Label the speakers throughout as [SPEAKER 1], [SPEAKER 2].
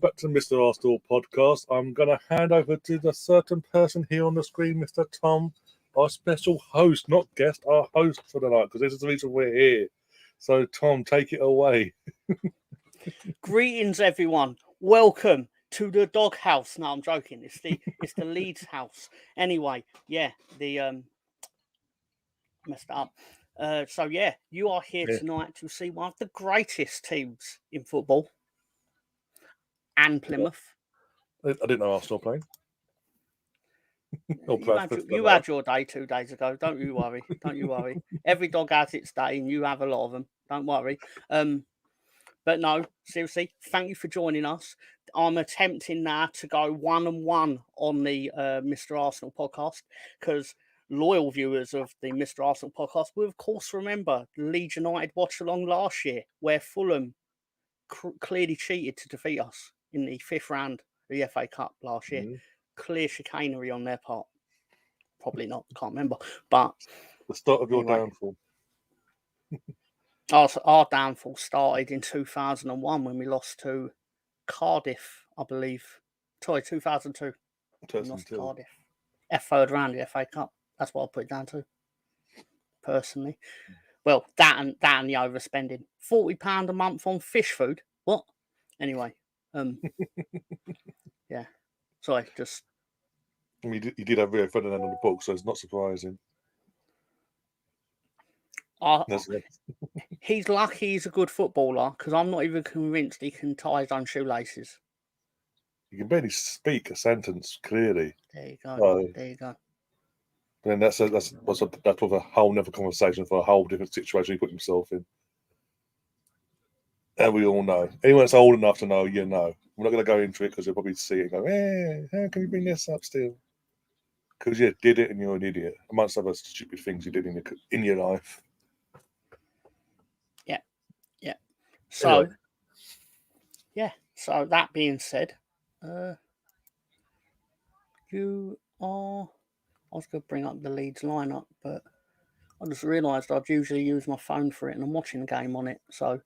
[SPEAKER 1] back to Mr. Arsenal podcast. I'm going to hand over to the certain person here on the screen, Mr. Tom, our special host, not guest, our host for the night, because this is the reason we're here. So, Tom, take it away.
[SPEAKER 2] Greetings, everyone. Welcome to the doghouse. No, I'm joking. It's the Leeds house. Anyway, yeah, messed it up. So yeah, you are here tonight to see one of the greatest teams in football, and Plymouth.
[SPEAKER 1] I didn't know Arsenal playing.
[SPEAKER 2] You had your day 2 days ago. Don't you worry. Don't you worry. Every dog has its day, and you have a lot of them. Don't worry. But no, seriously, thank you for joining us. I'm attempting now to go 1-1 on the Mr. Arsenal podcast, because loyal viewers of the Mr. Arsenal podcast will, of course, remember the Leeds United Watchalong last year, where Fulham clearly cheated to defeat us in the 5th round of the FA Cup last year. Clear chicanery on their part. Probably not, can't remember. But
[SPEAKER 1] the start of your downfall.
[SPEAKER 2] Our downfall started in 2001 when we lost to Cardiff, I believe. Sorry, 2002. We lost to Cardiff. Third round of the FA Cup. That's what I'll put it down to, personally. Well, that and the overspending. £40 a month on fish food. What? Anyway, yeah. Sorry, just.
[SPEAKER 1] I mean, you did have Rio Ferdinand on the book, so it's not surprising.
[SPEAKER 2] He's lucky he's a good footballer, because I'm not even convinced he can tie his own shoelaces.
[SPEAKER 1] You can barely speak a sentence clearly.
[SPEAKER 2] There you go. There you go.
[SPEAKER 1] Then that's a whole other conversation for a whole different situation he put himself in. And we all know. Anyone that's old enough to know, you know. We're not going to go into it because you'll probably see it and go, how can you bring this up still? Because you did it and you're an idiot, amongst other stupid things you did in your life.
[SPEAKER 2] Yeah. So, anyway. So that being said, I was going to bring up the Leeds lineup, but I just realised I'd usually use my phone for it, and I'm watching the game on it. So,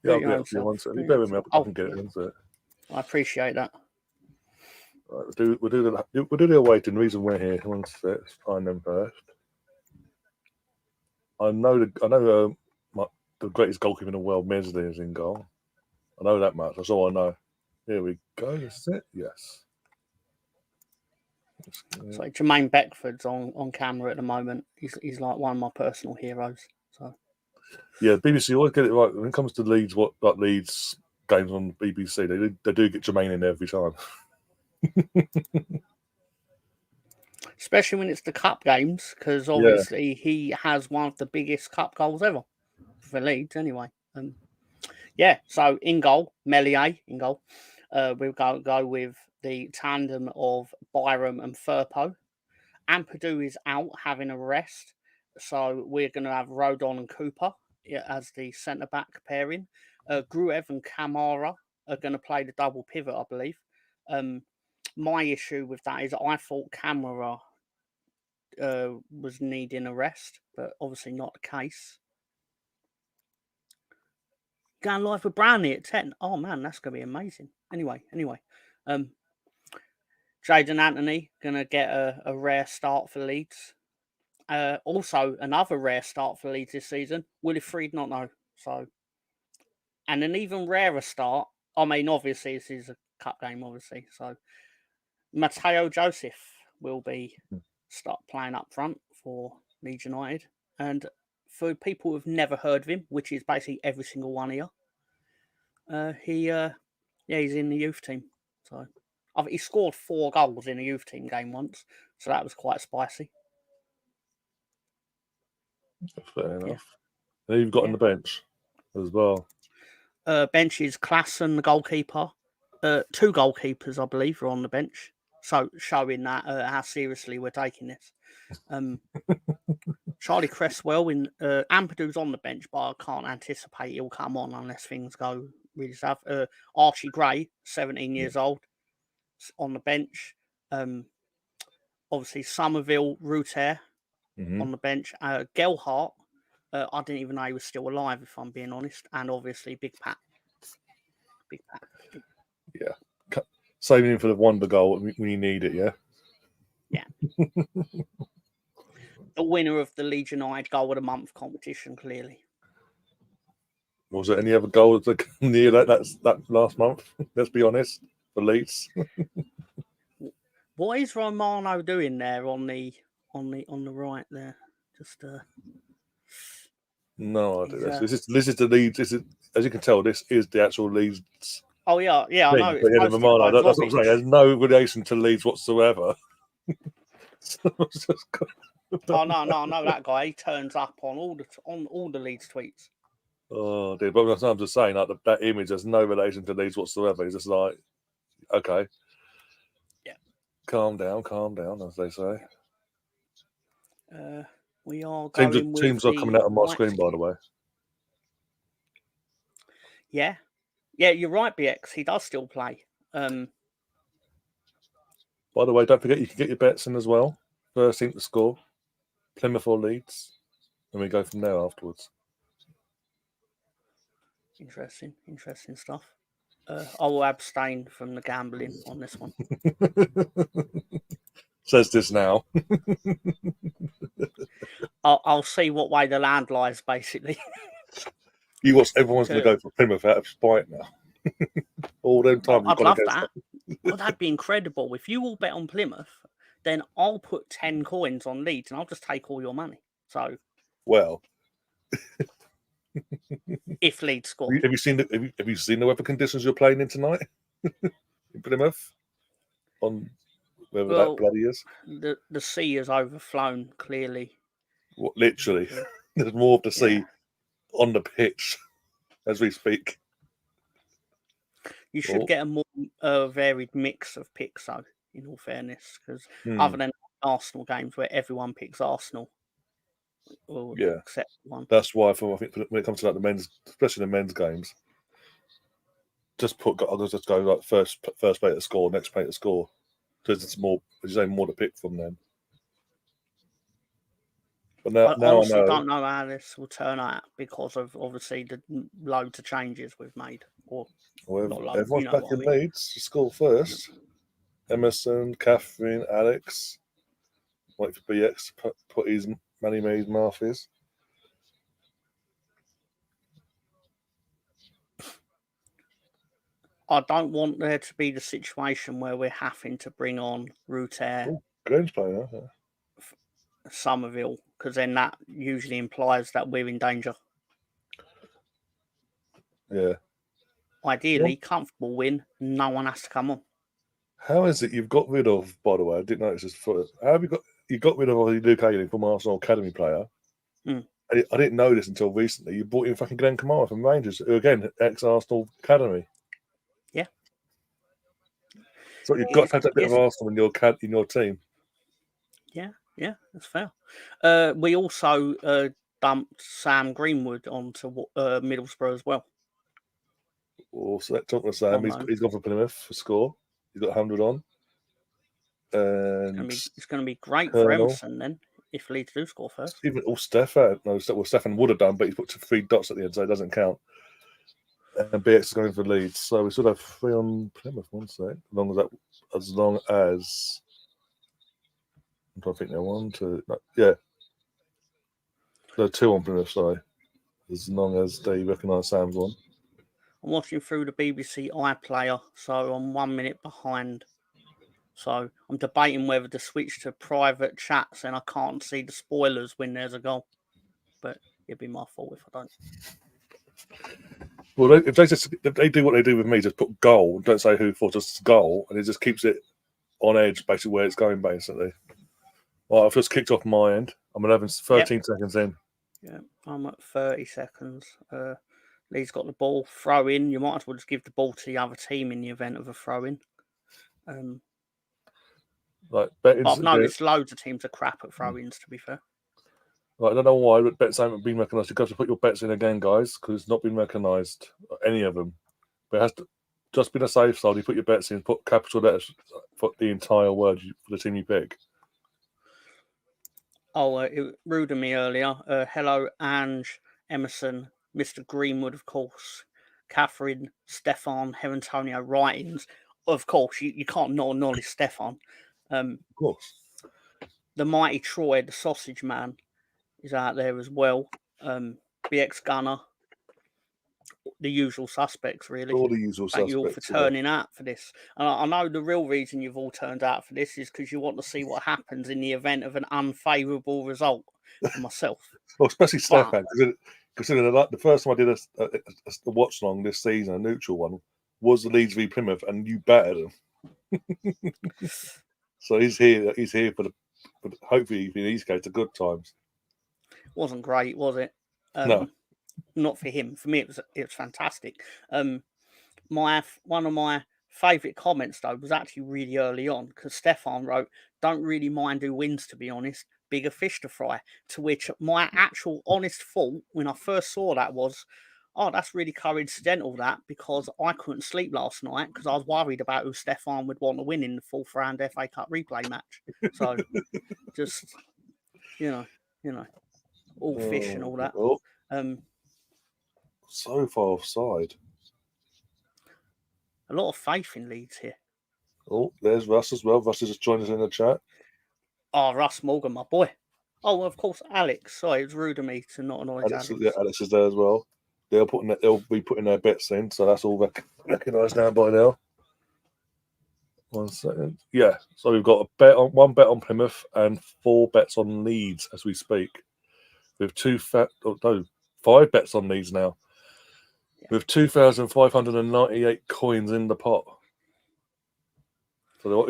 [SPEAKER 1] yeah, I'll get you one second. Bear with me. I can get it into it.
[SPEAKER 2] I appreciate that.
[SPEAKER 1] Right, we'll do the awaiting. Reason we're here. One sec. Let's find them first. I know the greatest goalkeeper in the world, Mesley, is in goal. I know that much. That's all I know. Here we go. Is it? Yes.
[SPEAKER 2] So Jermaine Beckford's on camera at the moment. He's like one of my personal heroes. So
[SPEAKER 1] yeah, BBC always get it right when it comes to Leeds. Leeds games on BBC, they do get Jermaine in there every time.
[SPEAKER 2] Especially when it's the cup games, because obviously he has one of the biggest cup goals ever for Leeds. Anyway, So in goal, Meslier in goal. We'll go with the tandem of Byram and Firpo. Ampadu is out having a rest, so we're going to have Rodon and Cooper as the centre-back pairing. Gruev and Kamara are going to play the double pivot, I believe. My issue with that is I thought Kamara was needing a rest, but obviously not the case. Going live with Brownie at 10. Oh, man, that's going to be amazing. Anyway. Jadon Anthony going to get a rare start for Leeds. Also, another rare start for Leeds this season. Wilfried not know. So, and an even rarer start. I mean, obviously, this is a cup game, obviously. So, Matteo Joseph will start playing up front for Leeds United. And for people who've never heard of him, which is basically every single one here, he's in the youth team. So, he scored 4 goals in a youth team game once. So, that was quite spicy.
[SPEAKER 1] Fair enough. Yeah. You've got on the bench as well.
[SPEAKER 2] Bench is Klassen, the goalkeeper. 2 goalkeepers, I believe, are on the bench. So showing that how seriously we're taking this. Charlie Cresswell Ampadu's on the bench, but I can't anticipate he'll come on unless things go really south. Archie Gray, 17 years old, on the bench. Obviously Somerville, Ruter on the bench. Gelhart, I didn't even know he was still alive, if I'm being honest. And obviously Big Pat.
[SPEAKER 1] Yeah. Saving him for the wonder goal when you need it, yeah?
[SPEAKER 2] Yeah. The winner of the Leeds United Goal of the Month competition, clearly.
[SPEAKER 1] Was there any other goals that near that last month? Let's be honest, for Leeds.
[SPEAKER 2] What is Romano doing there on the right there? Just
[SPEAKER 1] No idea. This is the Leeds. This is, as you can tell, this is the actual Leeds.
[SPEAKER 2] Oh yeah, I know. It's
[SPEAKER 1] but yeah,
[SPEAKER 2] posted by
[SPEAKER 1] that's what I'm saying. There's no relation to Leeds whatsoever.
[SPEAKER 2] Oh no, that guy. He turns up on all the Leeds tweets.
[SPEAKER 1] Oh dear, but I'm just saying, like that image has no relation to Leeds whatsoever. It's just like, okay,
[SPEAKER 2] yeah,
[SPEAKER 1] calm down, as they say.
[SPEAKER 2] We are going
[SPEAKER 1] teams are coming out on my screen, by the way.
[SPEAKER 2] Yeah, you're right, BX. He does still play.
[SPEAKER 1] By the way, don't forget you can get your bets in as well. First team to score, Plymouth or Leeds, and we go from there afterwards.
[SPEAKER 2] Interesting stuff. I will abstain from the gambling on this one.
[SPEAKER 1] Says this now.
[SPEAKER 2] I'll see what way the land lies, basically.
[SPEAKER 1] Everyone's going to go for Plymouth out of spite now. All them times.
[SPEAKER 2] I'd love that. Well, that'd be incredible. If you all bet on Plymouth, then I'll put 10 coins on Leeds and I'll just take all your money. So,
[SPEAKER 1] well,
[SPEAKER 2] if Leeds score,
[SPEAKER 1] have you seen the weather conditions you're playing in tonight in Plymouth? On whether that bloody is.
[SPEAKER 2] The sea has overflown clearly.
[SPEAKER 1] What, literally, there's more of the sea on the pitch as we speak.
[SPEAKER 2] You should get a more varied mix of picks, though, in all fairness, because other than Arsenal games where everyone picks Arsenal, except one.
[SPEAKER 1] That's why I think when it comes to like the men's, especially the men's games, I'll just go like first play to score, next play to score, because it's more, as you say, more to pick from them. But now I honestly
[SPEAKER 2] don't know how this will turn out because of obviously the loads of changes we've made.
[SPEAKER 1] Everyone's back in Leeds to score first. Emerson, Catherine, Alex. Wait for BX to put his money made Marthy's.
[SPEAKER 2] I don't want there to be the situation where we're having to bring on Ruter,
[SPEAKER 1] Glenn's playing,
[SPEAKER 2] Somerville, because then that usually implies that we're in danger.
[SPEAKER 1] Yeah.
[SPEAKER 2] Ideally, comfortable win, no one has to come on.
[SPEAKER 1] How is it you've got rid of, by the way, I didn't notice this first. How have you got rid of Luke Ayling from Arsenal Academy player? I didn't know this until recently. You brought in fucking Glenn Kamara from Rangers, who again, ex-Arsenal Academy.
[SPEAKER 2] Yeah.
[SPEAKER 1] So you've got to have that bit of Arsenal in your team.
[SPEAKER 2] Yeah, that's fair. We also dumped Sam Greenwood onto Middlesbrough as well.
[SPEAKER 1] So that talking to Sam, he's gone for Plymouth for score. He's got 100 on. And
[SPEAKER 2] it's going to be great for Emerson then if Leeds do score first.
[SPEAKER 1] Even Stefan would have done, but he's put 3 dots at the end, so it doesn't count. And BX is going for Leeds, so we should have 3 on Plymouth. One sec, as long as I'm trying to think now. 1, 2, yeah, there are 2 on Plymouth. Sorry, as long as they recognise Sam's one.
[SPEAKER 2] I'm watching through the BBC iPlayer, so I'm 1 minute behind. So I'm debating whether to switch to private chats and I can't see the spoilers when there's a goal. But it'd be my fault if I don't.
[SPEAKER 1] Well, if they do what they do with me, just put goal, don't say who for, just goal, and it just keeps it on edge, basically where it's going, basically. Well, I've just kicked off my end. I'm 13 seconds in.
[SPEAKER 2] Yeah, I'm at 30 seconds. Lee's got the ball, throw in. You might as well just give the ball to the other team in the event of a throw in. I've noticed loads of teams are crap at throw-ins, to be fair.
[SPEAKER 1] I don't know why, but bets haven't been recognised. You've got to put your bets in again, guys, because it's not been recognised, any of them. But it has to just be a safe side. You put your bets in, put capital letters for the entire word for the team you pick.
[SPEAKER 2] It ruded me earlier. Hello, Ange, Emerson, Mr. Greenwood, of course. Catherine, Stefan, Herantonio writings. Of course, you can't not acknowledge Stefan.
[SPEAKER 1] Of course.
[SPEAKER 2] The mighty Troy, the sausage man, is out there as well. BX Gunner, the usual suspects, really.
[SPEAKER 1] All the usual
[SPEAKER 2] Thank you all for
[SPEAKER 1] suspects.
[SPEAKER 2] turning out for this. And I know the real reason you've all turned out for this is because you want to see what happens in the event of an unfavourable result for myself.
[SPEAKER 1] Well, especially Stefan, considering the first time I did a watch along this season, a neutral one, was the Leeds v Plymouth, and you battered him. So he's here. He's here for hopefully in these cases the good times.
[SPEAKER 2] Wasn't great, was it?
[SPEAKER 1] No,
[SPEAKER 2] not for him. For me, it was fantastic. One of my favourite comments though was actually really early on because Stefan wrote, "Don't really mind who wins, to be honest. Bigger fish to fry." To which my actual honest thought when I first saw that was, "Oh, that's really coincidental that because I couldn't sleep last night because I was worried about who Stefan would want to win in the 4th round FA Cup replay match." So just you know, all fish and all that.
[SPEAKER 1] So far offside.
[SPEAKER 2] A lot of faith in Leeds here.
[SPEAKER 1] Oh, there's Russ as well. Russ has just joined us in the chat.
[SPEAKER 2] Oh, Russ Morgan, my boy. Oh, well, of course, Alex. Sorry, it was rude of me to not acknowledge Alex.
[SPEAKER 1] Yeah, Alex is there as well. They'll be putting their bets in, so that's all recognised now by now. 1 second. Yeah, so we've got one bet on Plymouth and 4 bets on Leeds as we speak. With 5 bets on Leeds now. Yeah. With 2,598 coins in the pot. So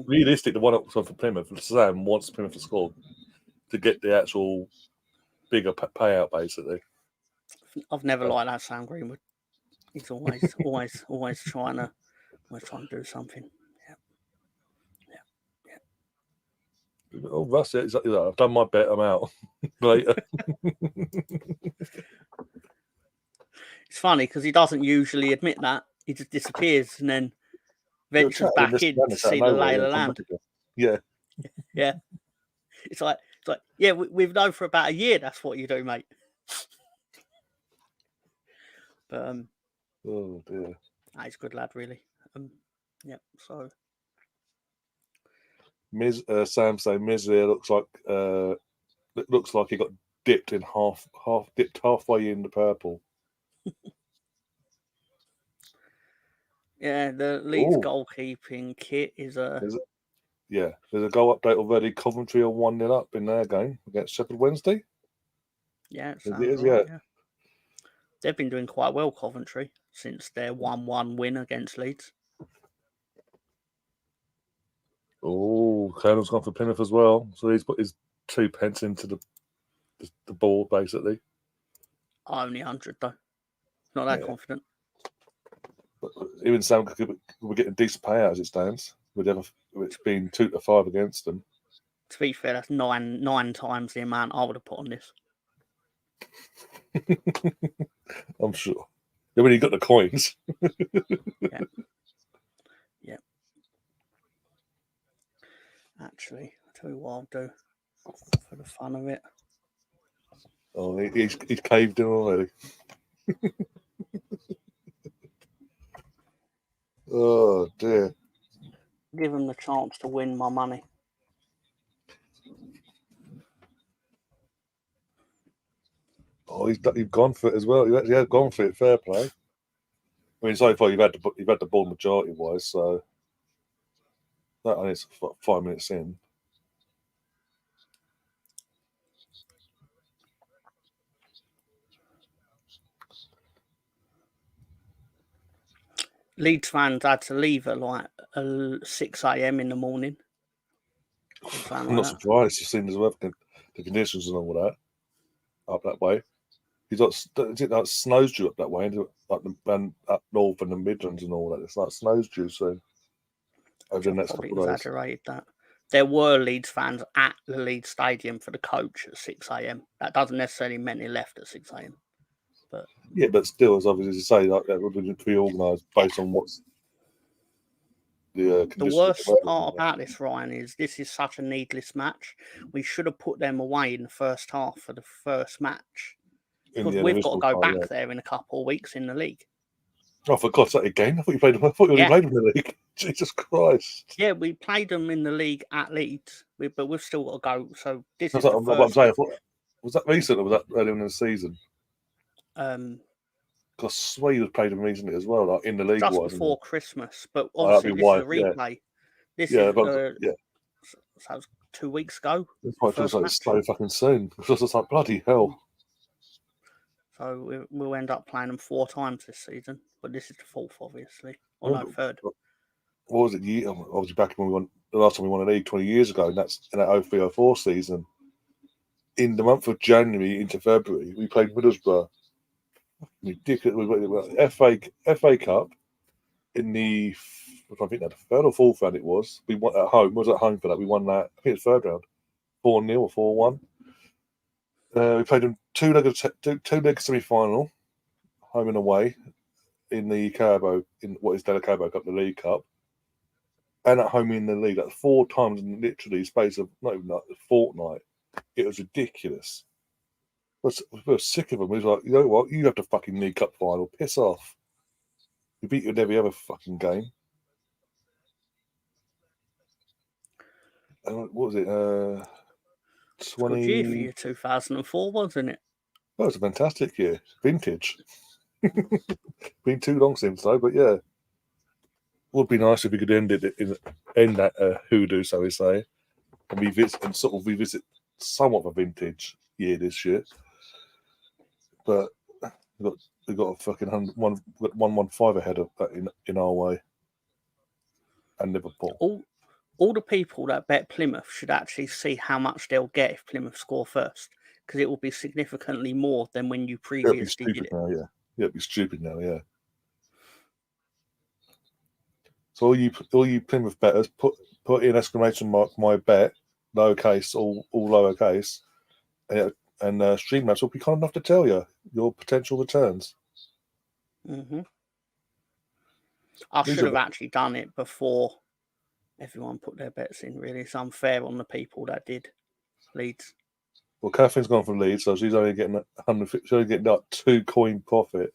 [SPEAKER 1] realistic, the one up for Plymouth, Sam wants Plymouth to score to get the actual bigger payout, basically.
[SPEAKER 2] I've never liked that Sam Greenwood. He's always trying to do something. Yeah.
[SPEAKER 1] Oh, Russ, I've done my bet. I'm out later.
[SPEAKER 2] It's funny because he doesn't usually admit that. He just disappears and then ventures back in to see the lay of the land.
[SPEAKER 1] Yeah.
[SPEAKER 2] Yeah. It's like, yeah, we've known for about a year that's what you do, mate. But
[SPEAKER 1] oh dear.
[SPEAKER 2] He's a good lad, really. Yeah. So
[SPEAKER 1] Sam saying Miz here looks like he got dipped halfway in the purple.
[SPEAKER 2] Yeah, the Leeds goalkeeping kit is
[SPEAKER 1] yeah, there's a goal update already. Coventry are 1-0 up in their game against Sheffield Wednesday.
[SPEAKER 2] Yeah, it is, right, yeah. They've been doing quite well, Coventry, since their 1-1 win against Leeds.
[SPEAKER 1] Oh, Colonel's gone for Plymouth as well. So he's put his 2 pence into the ball, basically.
[SPEAKER 2] Only 100, though. Not that confident.
[SPEAKER 1] But even Sam we're getting decent payout as it stands. It's been 2-5 against them.
[SPEAKER 2] To be fair, that's nine times the amount I would have put on this.
[SPEAKER 1] I'm sure. Yeah, when you got the coins.
[SPEAKER 2] Yeah. Actually, I'll tell you what I'll do for the fun of it.
[SPEAKER 1] Oh, he's caved in already. Oh dear.
[SPEAKER 2] Give him the chance to win my money.
[SPEAKER 1] Oh, you've gone for it as well. You actually have gone for it. Fair play. I mean, so far you've had the ball majority wise, so that only is 5 minutes in.
[SPEAKER 2] Leeds fans had to leave at like 6 a.m. in the morning.
[SPEAKER 1] I'm not surprised. You've seen the conditions and all that up that way. He's got snows due up that way, and up north and the Midlands and all that. It's like snows due soon. Over the next couple of days.
[SPEAKER 2] Exaggerated that. There were Leeds fans at the Leeds Stadium for the coach at 6 a.m. That doesn't necessarily mean he left at 6 a.m. But
[SPEAKER 1] yeah, but still, as obviously to say, like that would be organised based on what's the
[SPEAKER 2] worst part about this, Ryan, is this is such a needless match. We should have put them away in the first half for the first match because we've got to go back there in a couple of weeks in the league.
[SPEAKER 1] Oh, for God's sake, again! I thought you played. I thought you already
[SPEAKER 2] Yeah.
[SPEAKER 1] played them in the league. Jesus Christ!
[SPEAKER 2] Yeah, we played them in the league at Leeds, but we've still got to go. So this
[SPEAKER 1] That's
[SPEAKER 2] is the
[SPEAKER 1] what I'm
[SPEAKER 2] first.
[SPEAKER 1] saying. I thought, was that recent or was that earlier in the season? Because I swear you played them recently as well, like in the league
[SPEAKER 2] Just
[SPEAKER 1] wise.
[SPEAKER 2] before Christmas, but
[SPEAKER 1] Oh, that'd
[SPEAKER 2] obviously
[SPEAKER 1] be
[SPEAKER 2] this is
[SPEAKER 1] why.
[SPEAKER 2] a
[SPEAKER 1] Yeah,
[SPEAKER 2] replay. This
[SPEAKER 1] yeah,
[SPEAKER 2] is
[SPEAKER 1] but yeah.
[SPEAKER 2] so that was 2 weeks ago.
[SPEAKER 1] That's why it feels
[SPEAKER 2] First
[SPEAKER 1] like
[SPEAKER 2] match.
[SPEAKER 1] it's so fucking soon. It's just like bloody hell.
[SPEAKER 2] So we'll end up playing them 4 times this season, but this is the 4th, obviously, or no, 3rd.
[SPEAKER 1] What was it? Obviously, back when we won the last time we won a league 20 years ago, and that's in that 03-04 season. In the month of January into February, we played Middlesbrough. Ridiculous. We went FA Cup in the, I think that the 3rd or 4th round it was. We won at home. Was at home for that. We won that. I think it's 3rd round, 4-0 or 4-1. We played them two-leg semi-final, home and away, in the Carabao, in what is now the Carabao Cup, the League Cup, and at home in the league. That's 4 times in literally space of not even a fortnight. It was ridiculous. We were sick of them. We was like, you know what? You have to fucking League Cup final. Piss off. We beat you in every other fucking game. And what was it? 20.
[SPEAKER 2] Good year for you, 2004, wasn't it?
[SPEAKER 1] That was a fantastic year. Vintage. Been too long since though, but yeah. Would be nice if we could end that hoodoo, so we say, and revisit somewhat of a vintage year this year. But we got a fucking 115 ahead of that in our way, and Liverpool.
[SPEAKER 2] All the people that bet Plymouth should actually see how much they'll get if Plymouth score first, because it will be significantly more than when you previously did it.
[SPEAKER 1] Now, yeah. It'd be stupid now, yeah. So all you Plymouth betters, put in exclamation mark my bet, lowercase, all lowercase, and Streamlabs will be kind enough to tell you your potential returns.
[SPEAKER 2] Mm-hmm. I should have actually done it before everyone put their bets in. Really, it's unfair on the people that did Leeds.
[SPEAKER 1] Well, Catherine's gone for Leeds, so she's only getting 150. She's only getting like 2 coin profit.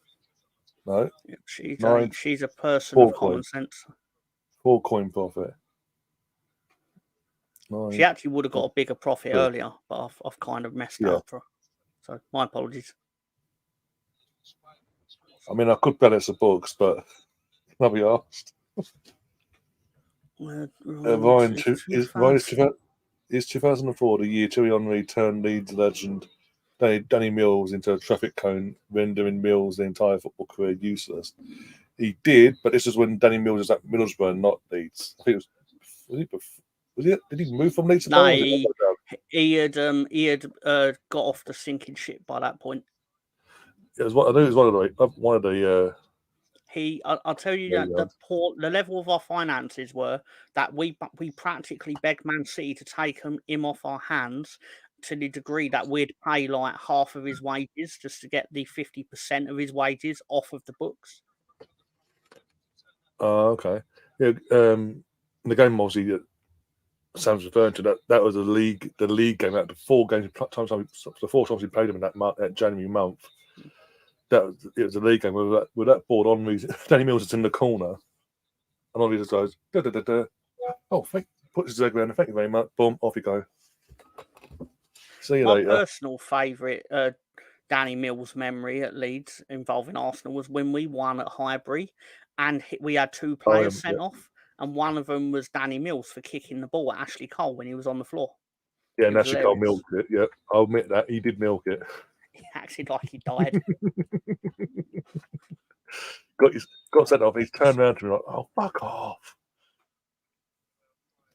[SPEAKER 1] No,
[SPEAKER 2] she's a person of common sense.
[SPEAKER 1] 4 coin profit. 9,
[SPEAKER 2] she actually would have got a bigger profit earlier, but I've kind of messed up for her. So my apologies.
[SPEAKER 1] I mean, I could balance the books, but I'll be asked. Ryan, is 2004 the year Thierry Henry turned Leeds legend Danny Mills into a traffic cone, rendering Mills' entire football career useless? He did, but this is when Danny Mills was at Middlesbrough, not Leeds. I think it was he? Did he move from Leeds to
[SPEAKER 2] No, he had got off the sinking ship by that point.
[SPEAKER 1] It was one of the.
[SPEAKER 2] I'll tell you that the level of our finances were that we practically begged Man City to take him off our hands, to the degree that we'd pay like half of his wages just to get the 50% of his wages off of the books.
[SPEAKER 1] Oh, okay. Yeah. The game obviously Sam's referring to that was the league game. Out the 4 games, the 4 times we played him in that January month. It was a league game with that board on me. Danny Mills is in the corner, and all he just goes, da, da, da, da. Oh, puts his leg around. Thank you very much. Boom, off you go. See you later.
[SPEAKER 2] My personal favourite Danny Mills memory at Leeds involving Arsenal was when we won at Highbury, and we had 2 players sent off, and one of them was Danny Mills for kicking the ball at Ashley Cole when he was on the floor.
[SPEAKER 1] Yeah, and Ashley Cole milked it. Yeah, I'll admit that he did milk it.
[SPEAKER 2] He acted like he died.
[SPEAKER 1] got sent off. He's turned around to me like, "Oh, fuck off!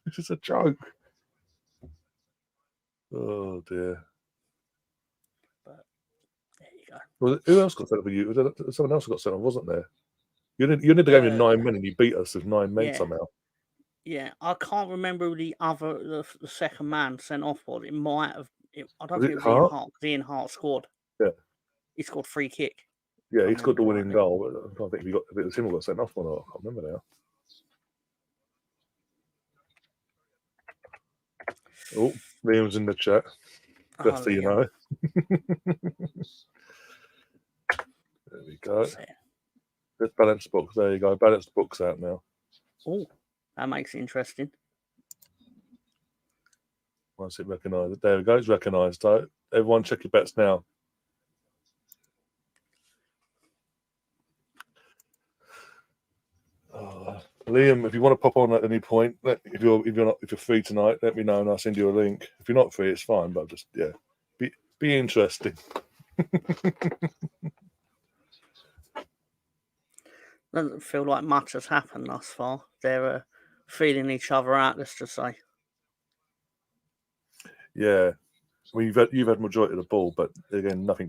[SPEAKER 1] This is a joke." Oh dear.
[SPEAKER 2] But there you go.
[SPEAKER 1] Well, who else got sent off for you? Someone else got sent off, wasn't there? You did the game in 9 men, and you beat us with 9 men somehow.
[SPEAKER 2] Yeah, I can't remember who the second man sent off was. It might have. I don't think it was Ian Hart. Ian Hart scored.
[SPEAKER 1] Yeah,
[SPEAKER 2] he scored free kick.
[SPEAKER 1] Yeah, he scored the winning goal. But I don't think if it was him who got sent off or not. I can't remember now. Oh, Liam's in the chat. Just so you know. There we go. Let's balance the books. There you go. Balance the books out now.
[SPEAKER 2] Oh, that makes it interesting.
[SPEAKER 1] Once it recognised, there we go. It's recognised. So everyone, check your bets now. Liam, if you want to pop on at any point, if you're free tonight, let me know and I'll send you a link. If you're not free, it's fine. But just be interesting.
[SPEAKER 2] Doesn't feel like much has happened thus far. They're feeling each other out, let's just say.
[SPEAKER 1] Yeah, well, you've had majority of the ball, but again, not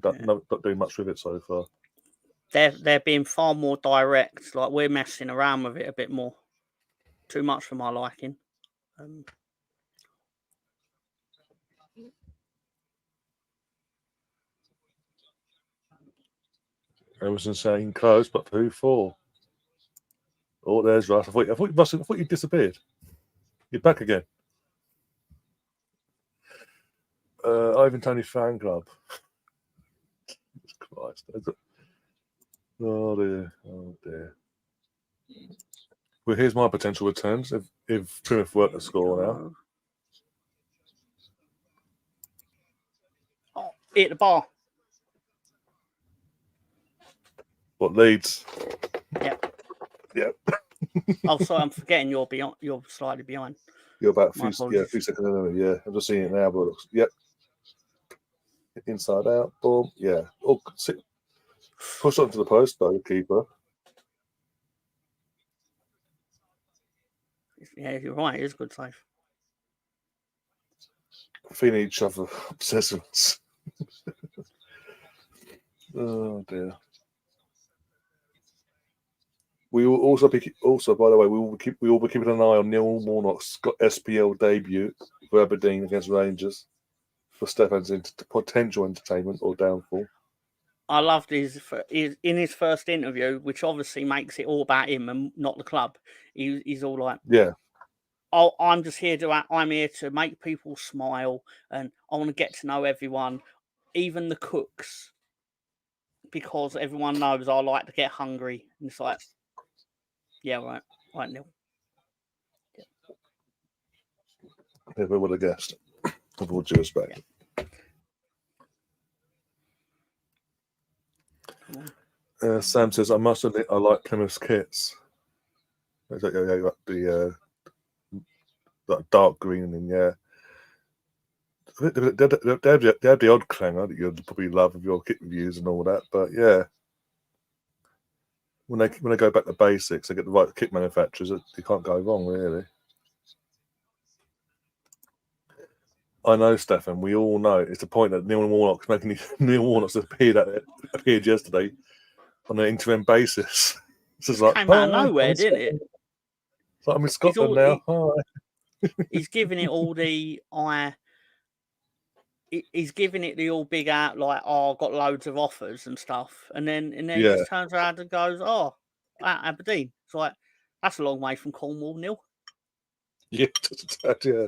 [SPEAKER 1] doing much with it so far.
[SPEAKER 2] They're being far more direct. Like we're messing around with it a bit more. Too much for my liking.
[SPEAKER 1] Emerson saying close, but who for? Oh, there's Russ. I thought you disappeared. You're back again. Ivan Tony fan club. Christ. Oh dear. Well, here's my potential returns if Plymouth were to score now.
[SPEAKER 2] Oh, hit the bar.
[SPEAKER 1] What, Leeds?
[SPEAKER 2] Yep. Oh, sorry, I'm forgetting you're beyond. You're slightly behind.
[SPEAKER 1] You're about a few seconds in. Yeah, I'm just seeing it now, but yep. Inside out, boom. Yeah. Oh, push onto the post though, keeper.
[SPEAKER 2] Yeah, you're right. It is a good save.
[SPEAKER 1] Feeling each other obsessives. Oh dear. We will also by the way, we will be keeping an eye on Neil Warnock's SPL debut for Aberdeen against Rangers for Stefan's potential entertainment or downfall.
[SPEAKER 2] I loved his in his first interview, which obviously makes it all about him and not the club. He's all like,
[SPEAKER 1] yeah.
[SPEAKER 2] Oh, I'm here to make people smile, and I want to get to know everyone, even the cooks, because everyone knows I like to get hungry. And it's like, yeah, right, Neil.
[SPEAKER 1] Never would have guessed. With all due respect. Yeah. Sam says, I must admit, I like Plymouth's kits. The dark green and yeah. They have the odd clanger that you'd probably love with your kit reviews and all that, but yeah. When they go back to basics, they get the right kit manufacturers. You can't go wrong, really. I know, Stefan. We all know it's the point that Neil Warnock's appeared yesterday on an interim basis.
[SPEAKER 2] This is like, came out of nowhere, didn't it?
[SPEAKER 1] It's like I'm in Scotland now. Hi.
[SPEAKER 2] He's giving it all the He's giving it the all big out, like, oh, I've got loads of offers and stuff, and then he just turns around and goes, oh, Aberdeen. It's like, that's a long way from Cornwall, Neil.
[SPEAKER 1] Yeah, yeah.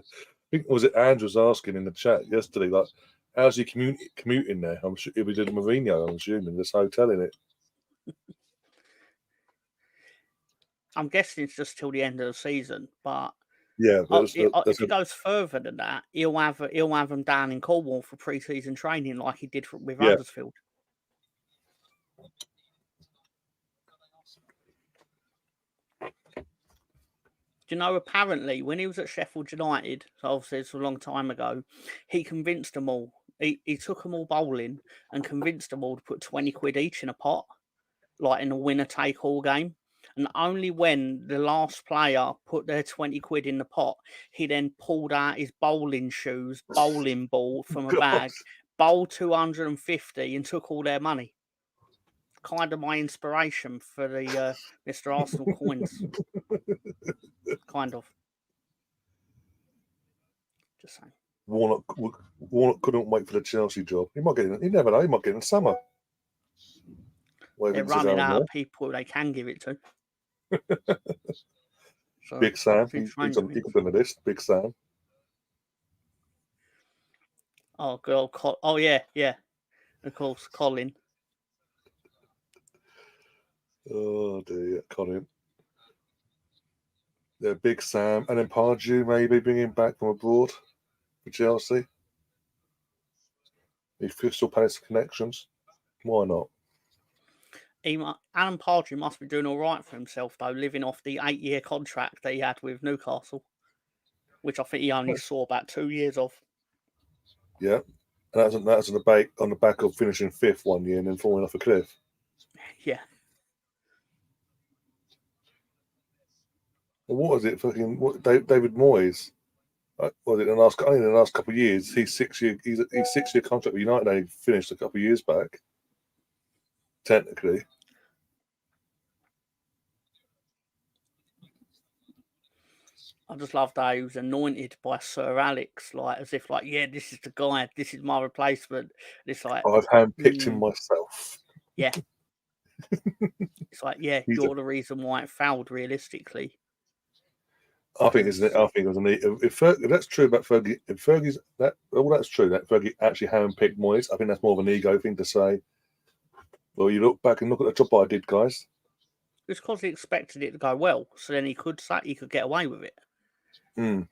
[SPEAKER 1] I think was it Andrew was asking in the chat yesterday, like, how's he commuting there? I'm sure he did Mourinho. I'm assuming this hotel in it.
[SPEAKER 2] I'm guessing it's just till the end of the season, but
[SPEAKER 1] yeah,
[SPEAKER 2] if he goes further than that, he'll have them down in Cornwall for pre-season training, like he did with Huddersfield. Do you know, apparently, when he was at Sheffield United, so obviously it's a long time ago, he convinced them all. He took them all bowling and convinced them all to put 20 quid each in a pot, like in a winner-take-all game. And only when the last player put their 20 quid in the pot, he then pulled out his bowling shoes, bowling ball from a bag, bowled 250 and took all their money. Kind of my inspiration for the Mr. Arsenal coins. Kind of. Just saying.
[SPEAKER 1] Warnock couldn't wait for the Chelsea job. You never know. He might get in summer.
[SPEAKER 2] They're running out of people they can give it to.
[SPEAKER 1] So Big Sam. He's on the list. Big Sam.
[SPEAKER 2] Oh, girl. Oh, yeah. Of course, Colin.
[SPEAKER 1] Oh dear, Colin. Yeah, Big Sam, and then Pardew maybe bring him back from abroad for Chelsea. If Crystal Palace connections, why not?
[SPEAKER 2] Alan Pardew must be doing all right for himself though, living off the 8-year contract that he had with Newcastle, which I think he only saw about 2 years of.
[SPEAKER 1] Yeah, and that's on the back of finishing 5th one year and then falling off a cliff.
[SPEAKER 2] Yeah.
[SPEAKER 1] Well, what was it? David Moyes. Was it in the last couple of years? He's 6-year contract with United. He finished a couple of years back. Technically,
[SPEAKER 2] I just love that he was anointed by Sir Alex, like as if, like, yeah, this is the guy, this is my replacement. It's like
[SPEAKER 1] I've handpicked him myself.
[SPEAKER 2] Yeah. It's like, yeah, you're the reason why it failed realistically.
[SPEAKER 1] I think it was an. If that's true about Fergie, if Fergie's that's true that Fergie actually handpicked Moyes. I think that's more of an ego thing to say. Well, you look back and look at the job I did, guys.
[SPEAKER 2] It's because he expected it to go well, so then he could get away with it.
[SPEAKER 1] Mm.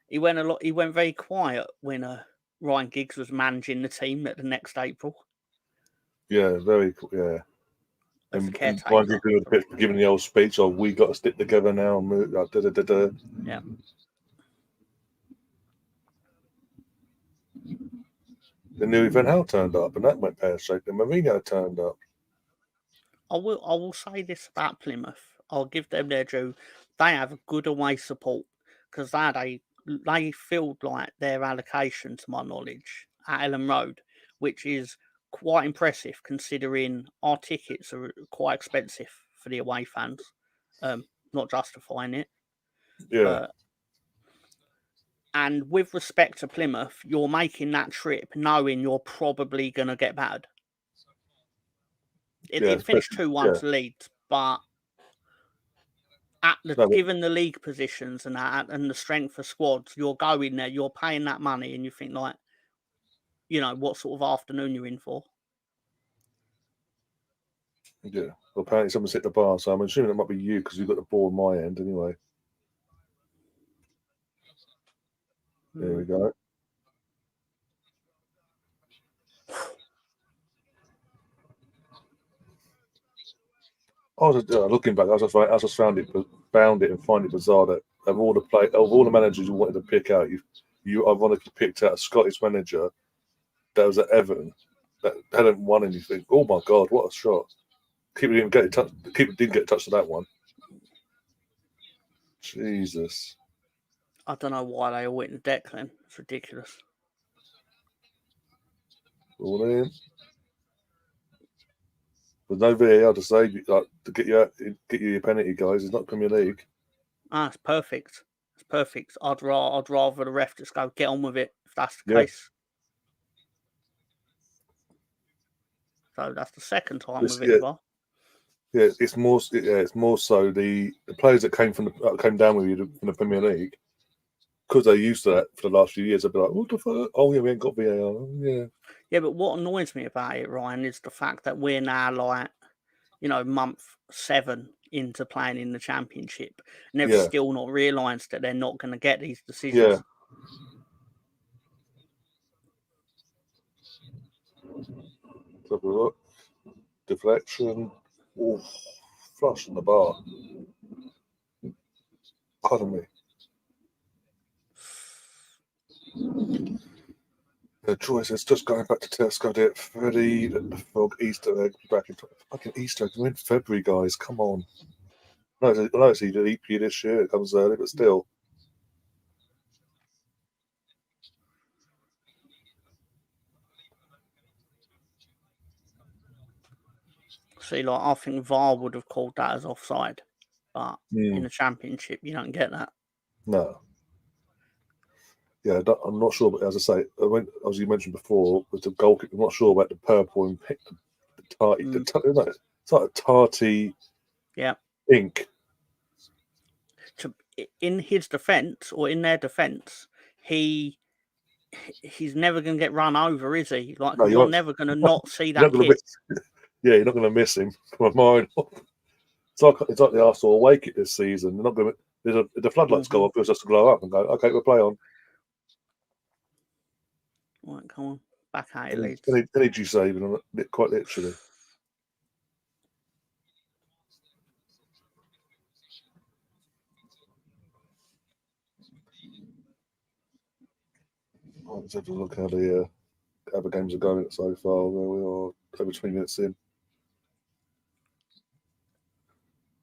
[SPEAKER 2] He went very quiet when Ryan Giggs was managing the team at the next April.
[SPEAKER 1] Yeah, very yeah. And Ryan Giggs was giving the old speech of "We got to stick together now." And move,
[SPEAKER 2] Yeah.
[SPEAKER 1] The new Van Gaal turned up, and that went pear-shaped. And Mourinho turned up.
[SPEAKER 2] I will say this about Plymouth. I'll give them their due. They have a good away support because they filled like their allocation, to my knowledge, at Ellen Road, which is quite impressive considering our tickets are quite expensive for the away fans. Not justifying it.
[SPEAKER 1] Yeah.
[SPEAKER 2] And with respect to Plymouth, you're making that trip knowing you're probably going to get battered. It finished 2-1 to Leeds, but given the league positions and the strength of squads, you're going there, you're paying that money, and you think, like, you know, what sort of afternoon you're in for.
[SPEAKER 1] Yeah. Well, apparently someone's hit the bar, so I'm assuming it might be you because you've got the ball on my end anyway. There we go. I was looking back. I just found it and find it bizarre that of all the managers you wanted to pick out, you ironically picked out a Scottish manager that was at Everton that hadn't won anything. Oh my God, what a shot! Keeper didn't get touched to that one. Jesus.
[SPEAKER 2] I don't know why they all went to Declan. It's ridiculous.
[SPEAKER 1] All in. There's no VAR to save you, like, to get you your penalty, guys. It's not Premier League.
[SPEAKER 2] It's perfect. It's perfect. I'd rather the ref just go get on with it if that's the case. So that's the second time with it.
[SPEAKER 1] Yeah, it's more so the players that came down with you from the Premier League, because they're used to that for the last few years. They'll be like, "What the fuck? Oh yeah, we ain't got VAR." Yeah.
[SPEAKER 2] Yeah, but what annoys me about it, Ryan, is the fact that we're now, like, you know, month 7 into playing in the Championship, and they've still not realised that they're not going to get these decisions.
[SPEAKER 1] Yeah. Let's have a look. Deflection. Oh, flush on the bar. Pardon me. The choice is just going back to Tesco. Did Freddy the Frog Easter egg back in fucking Easter egg? We're in February, guys. Come on. No, it's either EP this year. It comes early, but still.
[SPEAKER 2] See, like, I think VAR would have called that as offside, but in the Championship, you don't get that.
[SPEAKER 1] No. Yeah, I'm not sure, but as I say, as you mentioned before, with the goalkeeper, I'm not sure about the purple and pink, the tarty. It's like a tarty.
[SPEAKER 2] Yeah.
[SPEAKER 1] Ink.
[SPEAKER 2] In his defence, or in their defence, he's never going to get run over, is he? Like, no, you're never going to not see that kid.
[SPEAKER 1] Yeah, you're not going to miss him. From my mind. It's like the Arsenal away kit this season. They're not going to. The floodlights go off, it's just to glow up and go. Okay, we'll play on.
[SPEAKER 2] Right, come on, back at it, Leeds.
[SPEAKER 1] Energy saving on it, quite literally. Let's have a look how the other games are going so far. Where we are over 20 minutes in.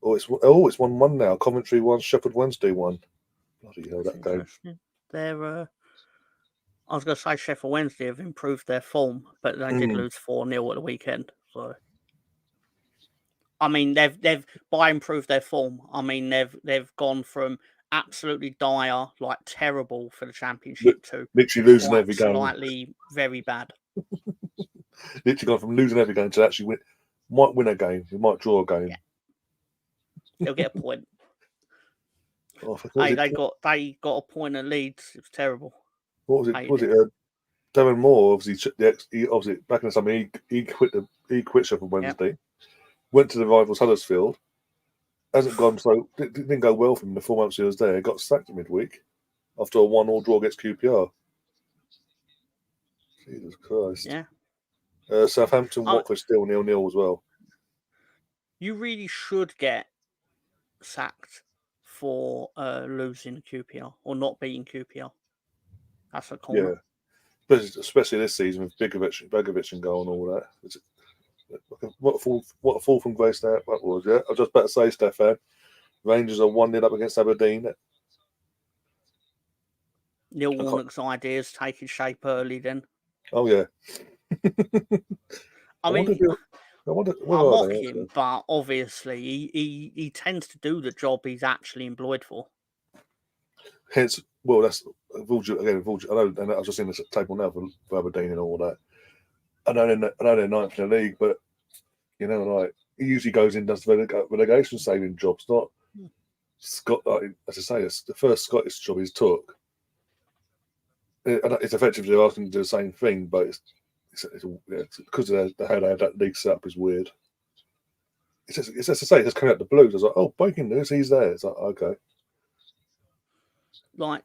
[SPEAKER 1] Oh, it's 1-1 now. Coventry 1, Sheffield Wednesday 1. Bloody hell, that game.
[SPEAKER 2] They're I was going to say Sheffield Wednesday have improved their form, but they did lose 4-0 at the weekend. So, I mean, they've by improved their form. I mean, they've gone from absolutely dire, like terrible for the championship to
[SPEAKER 1] literally losing every game,
[SPEAKER 2] slightly very bad.
[SPEAKER 1] Literally gone from losing every game to actually might win a game. They might draw a game.
[SPEAKER 2] Yeah. They'll get a point.
[SPEAKER 1] Hey,
[SPEAKER 2] they got a point at Leeds. It was terrible.
[SPEAKER 1] What was it? Was it Darren Moore? Obviously, obviously back in the summer, he quit Sheffield Wednesday. Yep. Went to the rivals Huddersfield. Hasn't gone so. Didn't go well for him in the 4 months he was there. Got sacked midweek after a 1-1 draw against QPR. Jesus Christ!
[SPEAKER 2] Yeah.
[SPEAKER 1] Southampton, Watford still 0-0 as well.
[SPEAKER 2] You really should get sacked for losing QPR or not beating QPR. That's a corner.
[SPEAKER 1] Yeah, especially this season with Begovic and goal and all that. What a fall from grace that was. Yeah, I was just about to say, Stefan. Rangers are 1-0 up against Aberdeen.
[SPEAKER 2] Neil Warnock's ideas taking shape early. Then.
[SPEAKER 1] Oh yeah.
[SPEAKER 2] I mean,
[SPEAKER 1] I
[SPEAKER 2] mock him, but obviously he tends to do the job he's actually employed for.
[SPEAKER 1] Hence, well, that's again. I know, and I was just in the table now for Aberdeen and all that. I know they're ninth in the league, but you know, like he usually goes in and does relegation saving jobs. Not Scott. As I say, it's the first Scottish job he's took. It's effectively asking him to do the same thing, but it's because of how they had that league set up is weird. It's just to say, it's just coming out the blues. I was like, oh, breaking news, he's there. It's like, okay.
[SPEAKER 2] Like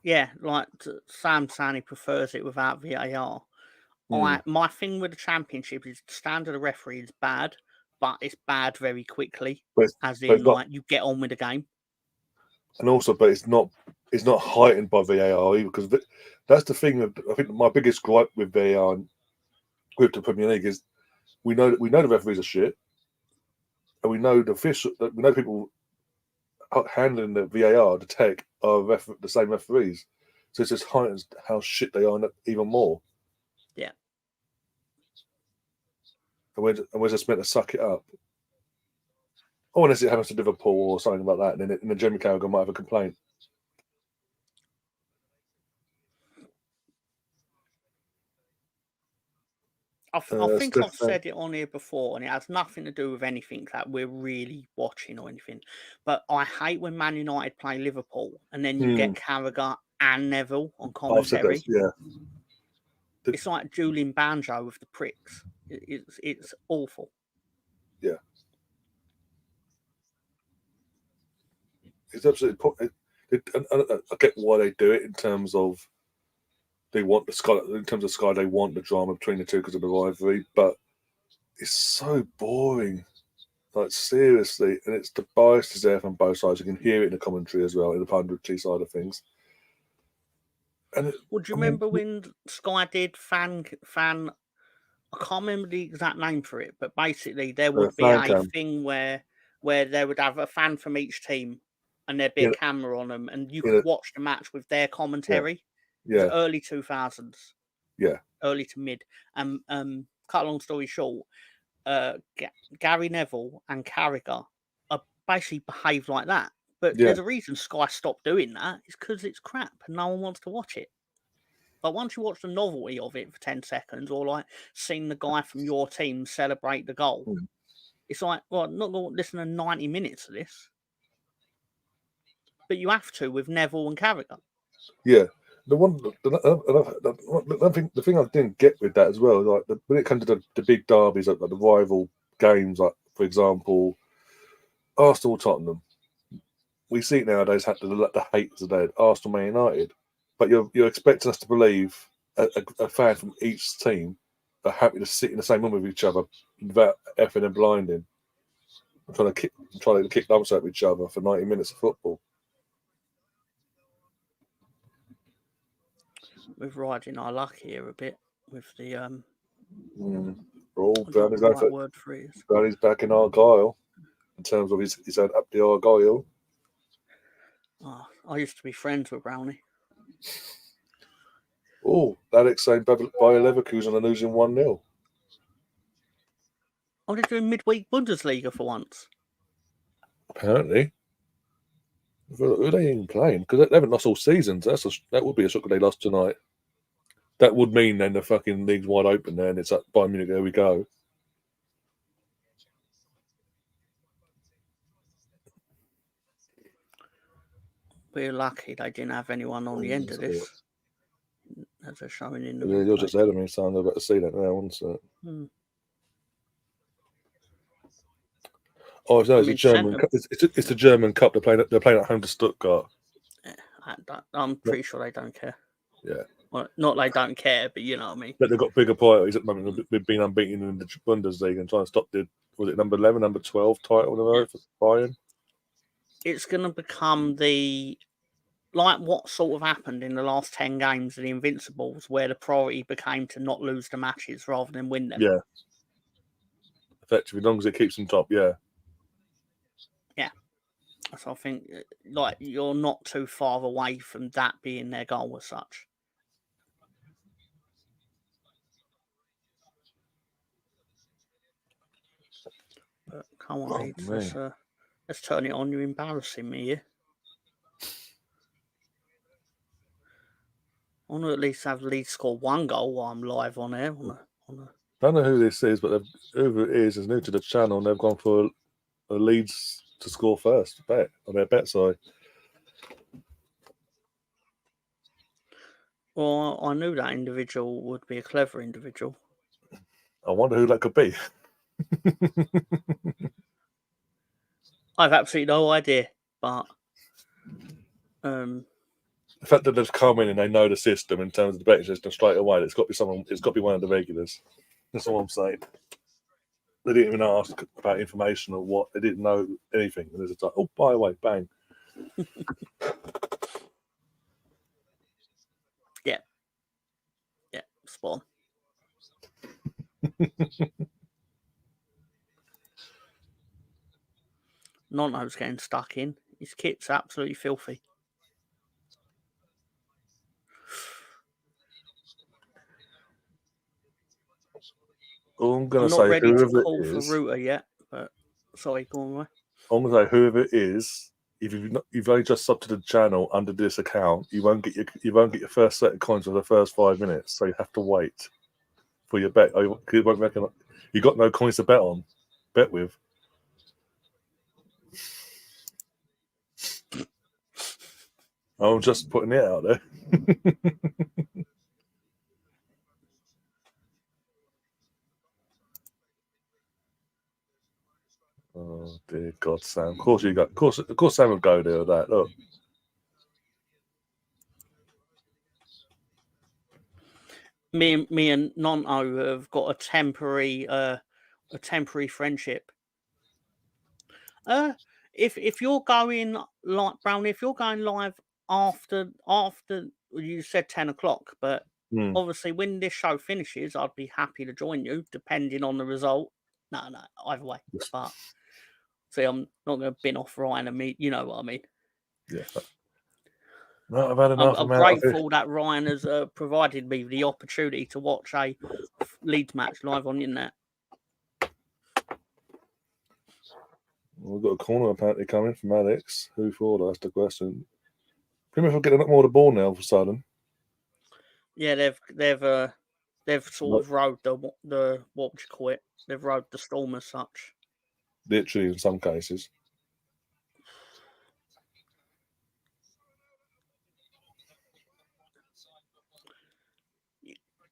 [SPEAKER 2] Sam saying he prefers it without VAR. My thing with the championship is the standard of referee is bad, but it's bad very quickly. You get on with the game.
[SPEAKER 1] And also, but it's not heightened by VAR either, because that's the thing. I think my biggest gripe with VAR and with the Premier League is we know the referees are shit, and we know people handling the VAR, the tech, are the same referees. So it just heightens how shit they are even more.
[SPEAKER 2] Yeah.
[SPEAKER 1] And we're just meant to suck it up. Oh, unless it happens to Liverpool or something like that, and then the Jimmy Carragher might have a complaint.
[SPEAKER 2] I think I've said it on here before, and it has nothing to do with anything that we're really watching or anything. But I hate when Man United play Liverpool, and then you get Carragher and Neville on commentary. It's like Julian Banjo with the pricks. It's awful.
[SPEAKER 1] Yeah. It's absolutely. I get why they do it in terms of they want the Sky. In terms of Sky, they want the drama between the two because of the rivalry. But it's so boring. Like seriously, and it's the bias is there from both sides. You can hear it in the commentary as well, in the punditry side of things. And
[SPEAKER 2] do you remember when Sky did fan? I can't remember the exact name for it, but basically there would be a thing where they would have a fan from each team, and there'd be a camera on them, and you could watch the match with their commentary. Yeah. It was early 2000s.
[SPEAKER 1] Yeah.
[SPEAKER 2] Early to mid. Cut a long story short, Gary Neville and Carragher are basically behaved like that. But there's a reason Sky stopped doing that. It's because it's crap and no one wants to watch it. But once you watch the novelty of it for 10 seconds, or like seeing the guy from your team celebrate the goal, it's like, well, I'm not going to listen to 90 minutes of this. But you have to with Neville and Carragher.
[SPEAKER 1] Yeah. The thing I didn't get with that as well, like when it comes to the big derbies, like the rival games, like for example, Arsenal Tottenham. We see it nowadays had to let the haters dead. Arsenal Man United, but you're expecting us to believe a fan from each team are happy to sit in the same room with each other without effing and blinding, trying to kick lumps at each other for 90 minutes of football.
[SPEAKER 2] We're riding our luck here a bit with the
[SPEAKER 1] Brownie's Brownie's back in Argyle in terms of his own up the Argyle.
[SPEAKER 2] Oh, I used to be friends with Brownie.
[SPEAKER 1] Oh, Alex saying Bayer Leverkusen are losing 1-0.
[SPEAKER 2] Oh, they're doing midweek Bundesliga for once.
[SPEAKER 1] Apparently. Who are they even playing? Because they haven't lost all seasons. That would be a shock if they lost tonight. That would mean then the fucking league's wide open there and it's at Bayern Munich, there we go.
[SPEAKER 2] We're lucky they didn't have anyone on the end of this. As they're showing in the
[SPEAKER 1] you're just ahead of me, so I'm about to see that now, wasn't it? Oh, no, it's a German cup. It's the German cup. They're playing at home to Stuttgart.
[SPEAKER 2] Yeah, I'm pretty sure they don't care.
[SPEAKER 1] Yeah.
[SPEAKER 2] Well, not they don't care, but you know what I mean.
[SPEAKER 1] But they've got bigger priorities at the moment. They've been unbeaten in the Bundesliga and trying to stop was it number 11, number 12 title for Bayern?
[SPEAKER 2] It's going to become like what sort of happened in the last 10 games of the Invincibles, where the priority became to not lose the matches rather than win them.
[SPEAKER 1] Yeah. Effectively, as long as it keeps them top, yeah.
[SPEAKER 2] Yeah. So I think like you're not too far away from that being their goal as such. But come on, Leeds, let's turn it on. You're embarrassing me here. I want to at least have Leeds score one goal while I'm live on air.
[SPEAKER 1] I don't know who this is, but whoever it is new to the channel, and they've gone for a Leeds to score first bet on their bet side.
[SPEAKER 2] Well, I knew that individual would be a clever individual.
[SPEAKER 1] I wonder who that could be.
[SPEAKER 2] I've absolutely no idea, but
[SPEAKER 1] the fact that they've come in and they know the system in terms of the betting system straight away, it's got to be someone. It's got to be one of the regulars. That's all I'm saying. They didn't even ask about information or what. They didn't know anything. And there's like, oh, by the way, bang.
[SPEAKER 2] Yeah, spot on. Nonto's getting stuck in. His kit's absolutely filthy.
[SPEAKER 1] I'm not
[SPEAKER 2] ready to call for Router yet, but sorry, go on.
[SPEAKER 1] I'm going to say whoever it is, if you've only just subbed to the channel under this account, you won't get your first set of coins for the first 5 minutes, so you have to wait for your bet. You won't reckon you got no coins to bet with. I'm just putting it out there. Oh dear God, Sam! Of course Sam will go there with that. Look.
[SPEAKER 2] Me and Nonto have got a temporary friendship. If you're going like Brown, if you're going live after you said 10 o'clock, but obviously when this show finishes, I'd be happy to join you depending on the result. No, either way. But see, I'm not going to bin off Ryan and me. You know what I mean?
[SPEAKER 1] Yeah. No, I've had enough.
[SPEAKER 2] I'm grateful that Ryan has provided me the opportunity to watch a Leeds match live on the internet.
[SPEAKER 1] We've got a corner apparently coming from Alex. Who for? That's the question. Plymouth will get a lot more of the ball now all of a sudden.
[SPEAKER 2] Yeah, they've sort of rode the what would you call it? They've rode the storm as such.
[SPEAKER 1] Literally, in some cases.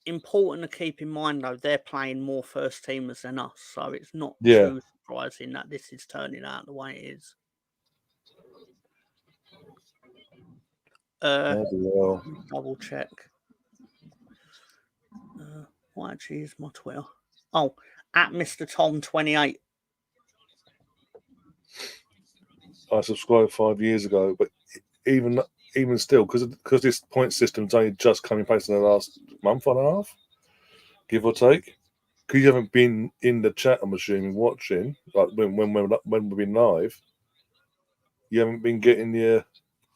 [SPEAKER 2] important to keep in mind, though, they're playing more first teamers than us, so it's not
[SPEAKER 1] Yeah.
[SPEAKER 2] too surprising that this is turning out the way it is. Double check. What actually is my Twitter? Oh, at Mr. Tom 28.
[SPEAKER 1] I subscribed 5 years ago, but even still, because this point system's only just come in place in the last month and a half, give or take. Because you haven't been in the chat, I'm assuming, watching, like when we've been live, you haven't been getting your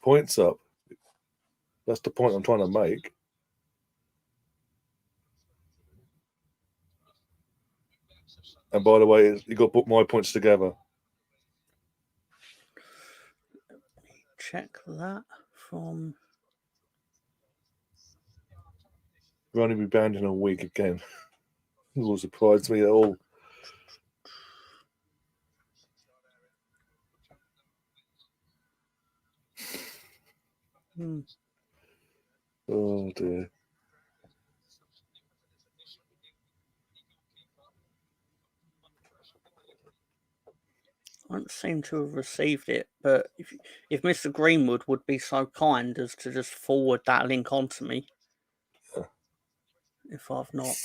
[SPEAKER 1] points up. That's the point I'm trying to make. And by the way, you got to put my points together.
[SPEAKER 2] Check that from.
[SPEAKER 1] We'll only be banned in a week again. It will surprise me at all. Oh dear.
[SPEAKER 2] I don't seem to have received it, but if Mr. Greenwood would be so kind as to just forward that link on to me.
[SPEAKER 1] Yeah.
[SPEAKER 2] If I've not.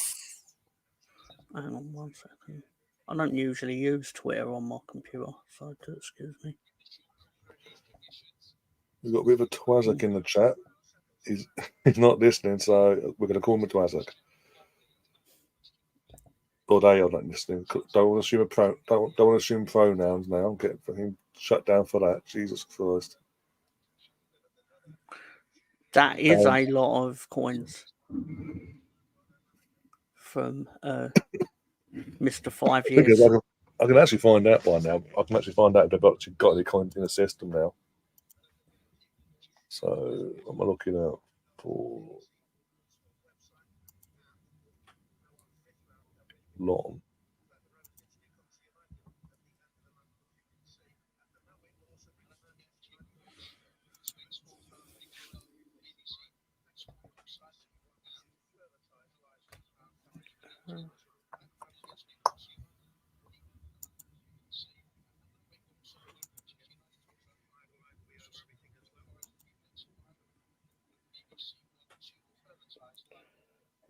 [SPEAKER 2] Hang on 1 second. I don't usually use Twitter on my computer, so do excuse me.
[SPEAKER 1] We've got a bit of a Twazak in the chat. He's not listening, so we're going to call him a Twazak. Or they are not listening. Don't want to assume don't want to assume pronouns now. I'm getting fucking shut down for that. Jesus Christ.
[SPEAKER 2] That is a lot of coins from Mr. 5 years.
[SPEAKER 1] I can actually find out by now. I can actually find out if they've actually got any coins in the system now. So I'm looking out for long.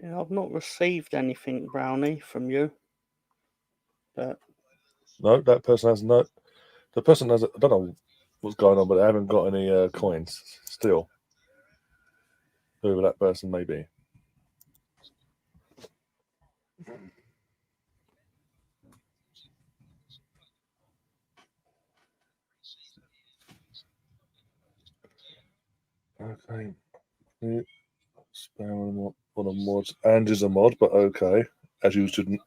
[SPEAKER 2] Yeah, I've not received anything, Brownie, from you. But
[SPEAKER 1] no, that person has no. The person has. I don't know what's going on, but they haven't got any coins still. Whoever that person may be. Okay. Spam on a mod. Andrew's a mod, but okay. As you should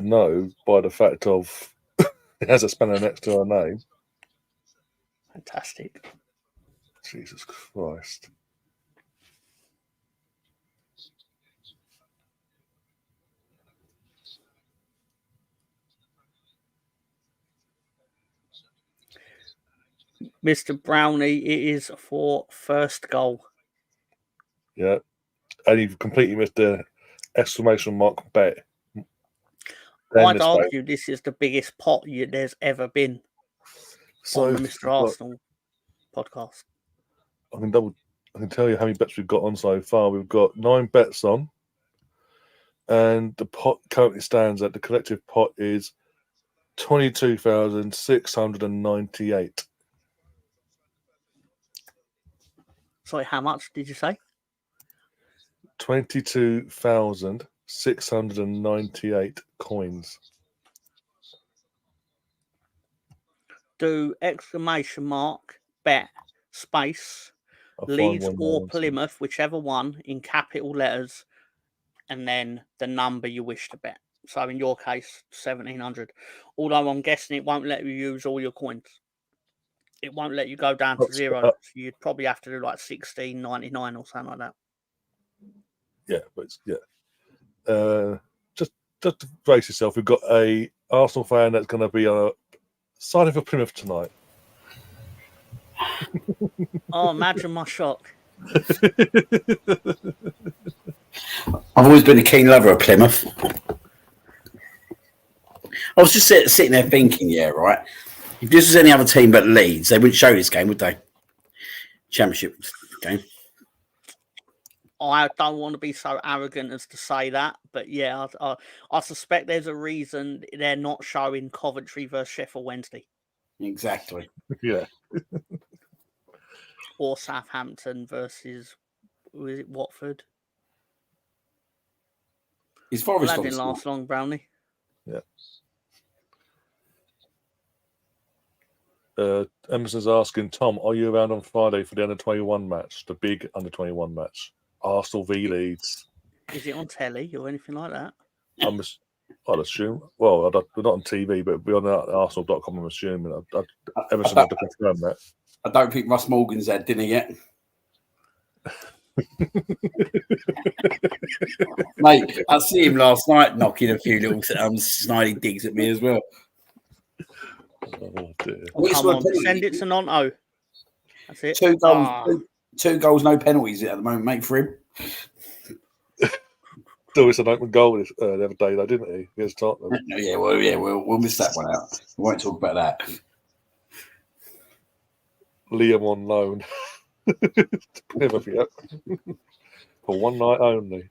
[SPEAKER 1] know by the fact of it has a spanner next to her name.
[SPEAKER 2] Fantastic.
[SPEAKER 1] Jesus Christ.
[SPEAKER 2] Mr. Brownie, it is for first goal.
[SPEAKER 1] Yeah. And you've completely missed the exclamation mark bet.
[SPEAKER 2] I'd argue this is the biggest pot there's ever been
[SPEAKER 1] on
[SPEAKER 2] the Mr. Arsenal podcast.
[SPEAKER 1] I can tell you how many bets we've got on so far. We've got 9 bets on, and the pot currently stands at the collective pot is 22,698.
[SPEAKER 2] Sorry, how much did you say?
[SPEAKER 1] 22,698 coins.
[SPEAKER 2] Do exclamation mark bet space Leeds or Plymouth, whichever one, in capital letters, and then the number you wish to bet. So in your case, 1,700. Although I'm guessing it won't let you use all your coins. It won't let you go down to zero. So you'd probably have to do like 16.99 or something like that.
[SPEAKER 1] Yeah, but just to brace yourself, we've got a Arsenal fan that's going to be signing for Plymouth tonight.
[SPEAKER 2] Oh, imagine my shock.
[SPEAKER 3] I've always been a keen lover of Plymouth. I was just sitting there thinking, yeah, right. If this was any other team but Leeds, they wouldn't show this game, would they? Championship game.
[SPEAKER 2] I don't want to be so arrogant as to say that, but yeah, I suspect there's a reason they're not showing Coventry versus Sheffield Wednesday.
[SPEAKER 3] Exactly.
[SPEAKER 1] Yeah.
[SPEAKER 2] Or Southampton versus was it Watford?
[SPEAKER 3] His Forest
[SPEAKER 2] That didn't last long, Brownie.
[SPEAKER 1] Yeah. Emerson's asking, Tom, are you around on Friday for the under-21 match, the big under-21 match? Arsenal v Leeds.
[SPEAKER 2] Is it on telly or anything like that?
[SPEAKER 1] I'd assume. Well, we're not on TV, but it'll be on Arsenal.com, I'm assuming. Emerson had to confirm that.
[SPEAKER 3] I don't think Russ Morgan's had dinner yet. Mate, I see him last night knocking a few little snidey digs at me as well.
[SPEAKER 1] Oh, dear.
[SPEAKER 2] Come on, send it to Nonto. That's it.
[SPEAKER 3] 2 goals, 2 goals, no penalties at the moment, mate, for him.
[SPEAKER 1] Lewis an open goal the other day, though, didn't he? Against Tottenham.
[SPEAKER 3] We'll miss that one out. We won't talk about that.
[SPEAKER 1] Liam on loan. Never forget. For one night only.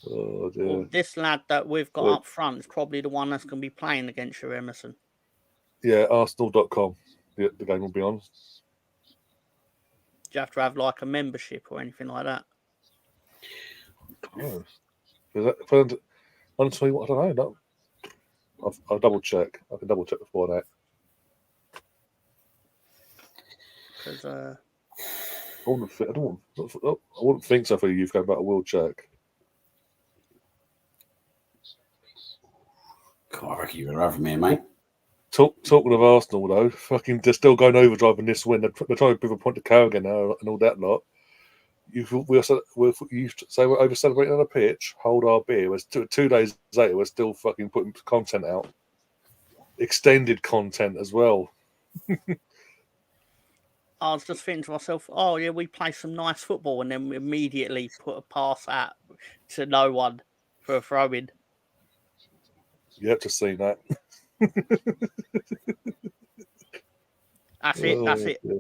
[SPEAKER 1] Oh, dear.
[SPEAKER 2] Well, this lad that we've got up front is probably the one that's going to be playing against your Emerson.
[SPEAKER 1] Yeah, Arsenal.com. The game will be on.
[SPEAKER 2] Do you have to have like a membership or anything like that?
[SPEAKER 1] Oh. Is that honestly, I don't know. I'll double check. I can double check before that.
[SPEAKER 2] Because
[SPEAKER 1] I wouldn't think so for a youth game, but I will check.
[SPEAKER 3] God, I reckon you're over me, mate.
[SPEAKER 1] Talking of Arsenal, though, fucking they're still going overdrive in this win. They're trying to prove a point to Carrigan now and all that lot. You say we're over celebrating on a pitch. Hold our beer. We're 2 days later, we're still fucking putting content out, extended content as well.
[SPEAKER 2] I was just thinking to myself, oh yeah, we play some nice football, and then we immediately put a pass out to no one for a throw in.
[SPEAKER 1] You have to see that.
[SPEAKER 2] That's it. That's it. Yeah.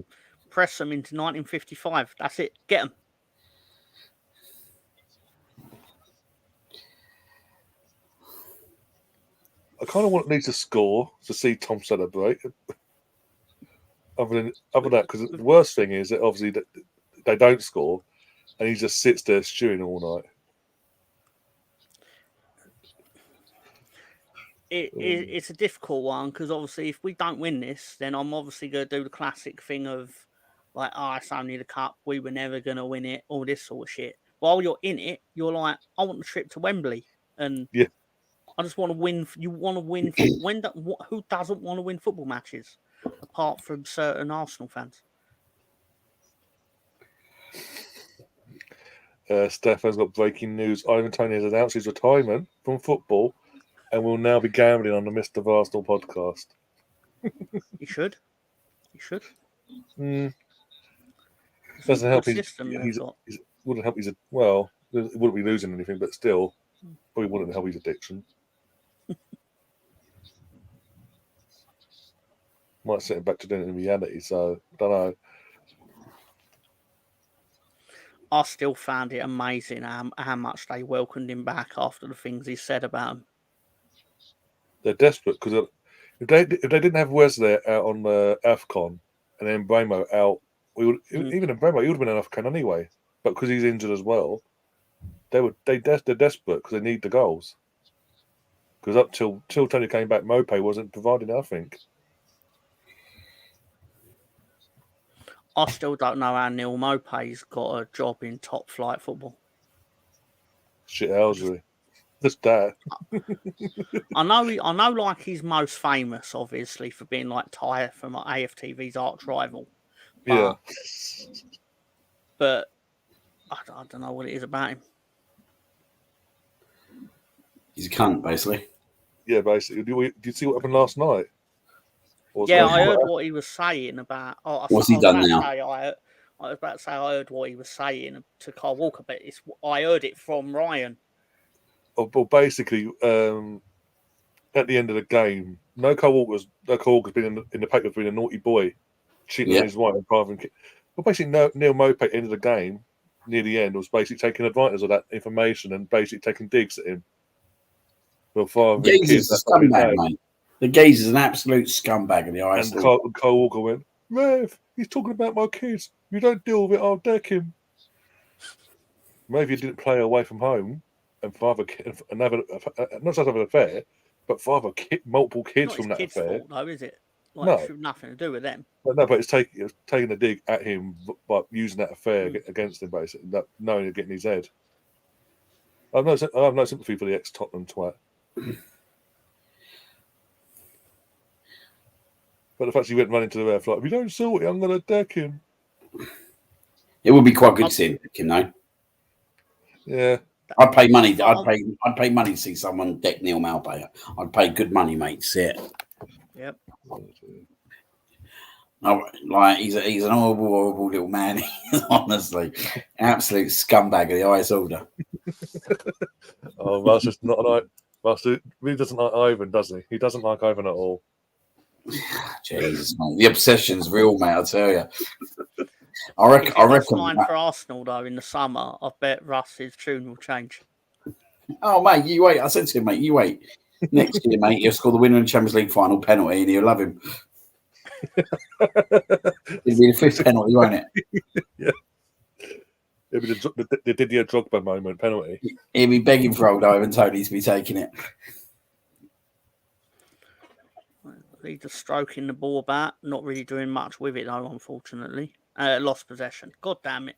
[SPEAKER 2] Press them into 1955. That's it. Get them.
[SPEAKER 1] I kind of want Leeds to score to see Tom celebrate. Other than that, because the worst thing is that obviously they don't score, and he just sits there stewing all night.
[SPEAKER 2] It's a difficult one because obviously if we don't win this, then I'm obviously going to do the classic thing of like, oh, it's only the cup. We were never going to win it. All this sort of shit. While you're in it, you're like, I want the trip to Wembley, and
[SPEAKER 1] yeah,
[SPEAKER 2] I just want to win. You want to win. Who doesn't want to win football matches, apart from certain Arsenal fans?
[SPEAKER 1] Stefan's got breaking news. Ivan Toney has announced his retirement from football and will now be gambling on the Mr. Arsenal podcast.
[SPEAKER 2] He should. He should.
[SPEAKER 1] Doesn't help. Wouldn't help. It wouldn't be losing anything, but still, probably wouldn't help his addiction. Might set him back to doing it in reality. So I don't know.
[SPEAKER 2] I still found it amazing how much they welcomed him back after the things he said about him.
[SPEAKER 1] They're desperate because if they didn't have Wesley out on AFCON and then Bremo out, even in Bremo, he would have been an AFCON anyway. But because he's injured as well, they're desperate because they need the goals. Because up till Tony came back, Mope wasn't providing anything.
[SPEAKER 2] I still don't know how Neil Mope's got a job in top flight football.
[SPEAKER 1] Shit, Ellsbury. Just that.
[SPEAKER 2] I know. Like he's most famous, obviously, for being like Tyre from AFTV's arch rival.
[SPEAKER 1] Yeah.
[SPEAKER 2] But I don't know what it is about him.
[SPEAKER 3] He's a cunt, basically.
[SPEAKER 1] Yeah, basically. Did you see what happened last night?
[SPEAKER 2] I heard what he was saying about.
[SPEAKER 3] What's he done now?
[SPEAKER 2] I I was about to say I heard what he was saying to Carl Walker, but I heard it from Ryan.
[SPEAKER 1] Well, basically, at the end of the game, Carl Walker's been in the paper being a naughty boy, cheating on his wife and father and kid. Well, basically, Neil Maupay at the end of the game, near the end, was basically taking advantage of that information and basically taking digs at him. The father and kids.
[SPEAKER 3] Gazer's a scumbag, mate. The Gazer's an absolute scumbag in the eyes.
[SPEAKER 1] And Carl Walker went, Rev, he's talking about my kids. You don't deal with it, I'll deck him. Maybe he didn't play away from home and father and have not just have an affair, but father multiple kids from that affair.
[SPEAKER 2] Fault, though, is it? Like,
[SPEAKER 1] no,
[SPEAKER 2] it's nothing to do with them.
[SPEAKER 1] But it's taking a dig at him by using that affair against him, basically, knowing he's getting his head. I have no sympathy for the ex-Tottenham twat. But the fact he went running to the ref like, if you don't sort it, I'm going to deck him.
[SPEAKER 3] It would be quite good to see him, though.
[SPEAKER 1] Yeah.
[SPEAKER 3] I'd pay money. I'd pay money to see someone deck Neil Maupay. I'd pay good money, mate, to see it.
[SPEAKER 2] Yep.
[SPEAKER 3] No, like he's an horrible little man. Honestly, absolute scumbag of the highest order.
[SPEAKER 1] Oh, that's just not like. He really doesn't like Ivan, does he? He doesn't like Ivan at all.
[SPEAKER 3] Jesus, mate. The obsession's real, mate. I tell you. I reckon.
[SPEAKER 2] For Arsenal though in the summer, I bet Russ's tune will change.
[SPEAKER 3] Oh, mate, you wait. I said to him, mate, you wait. Next year, mate, he'll score the winner in the Champions League final penalty, and he'll love him. It'll be the fifth penalty, won't it?
[SPEAKER 1] Yeah. It'll be the Didier Drogba moment penalty.
[SPEAKER 3] He'll be begging for old Ivan Toney to be taking it.
[SPEAKER 2] He's just stroking the ball back, not really doing much with it though, unfortunately. Lost possession. God damn it.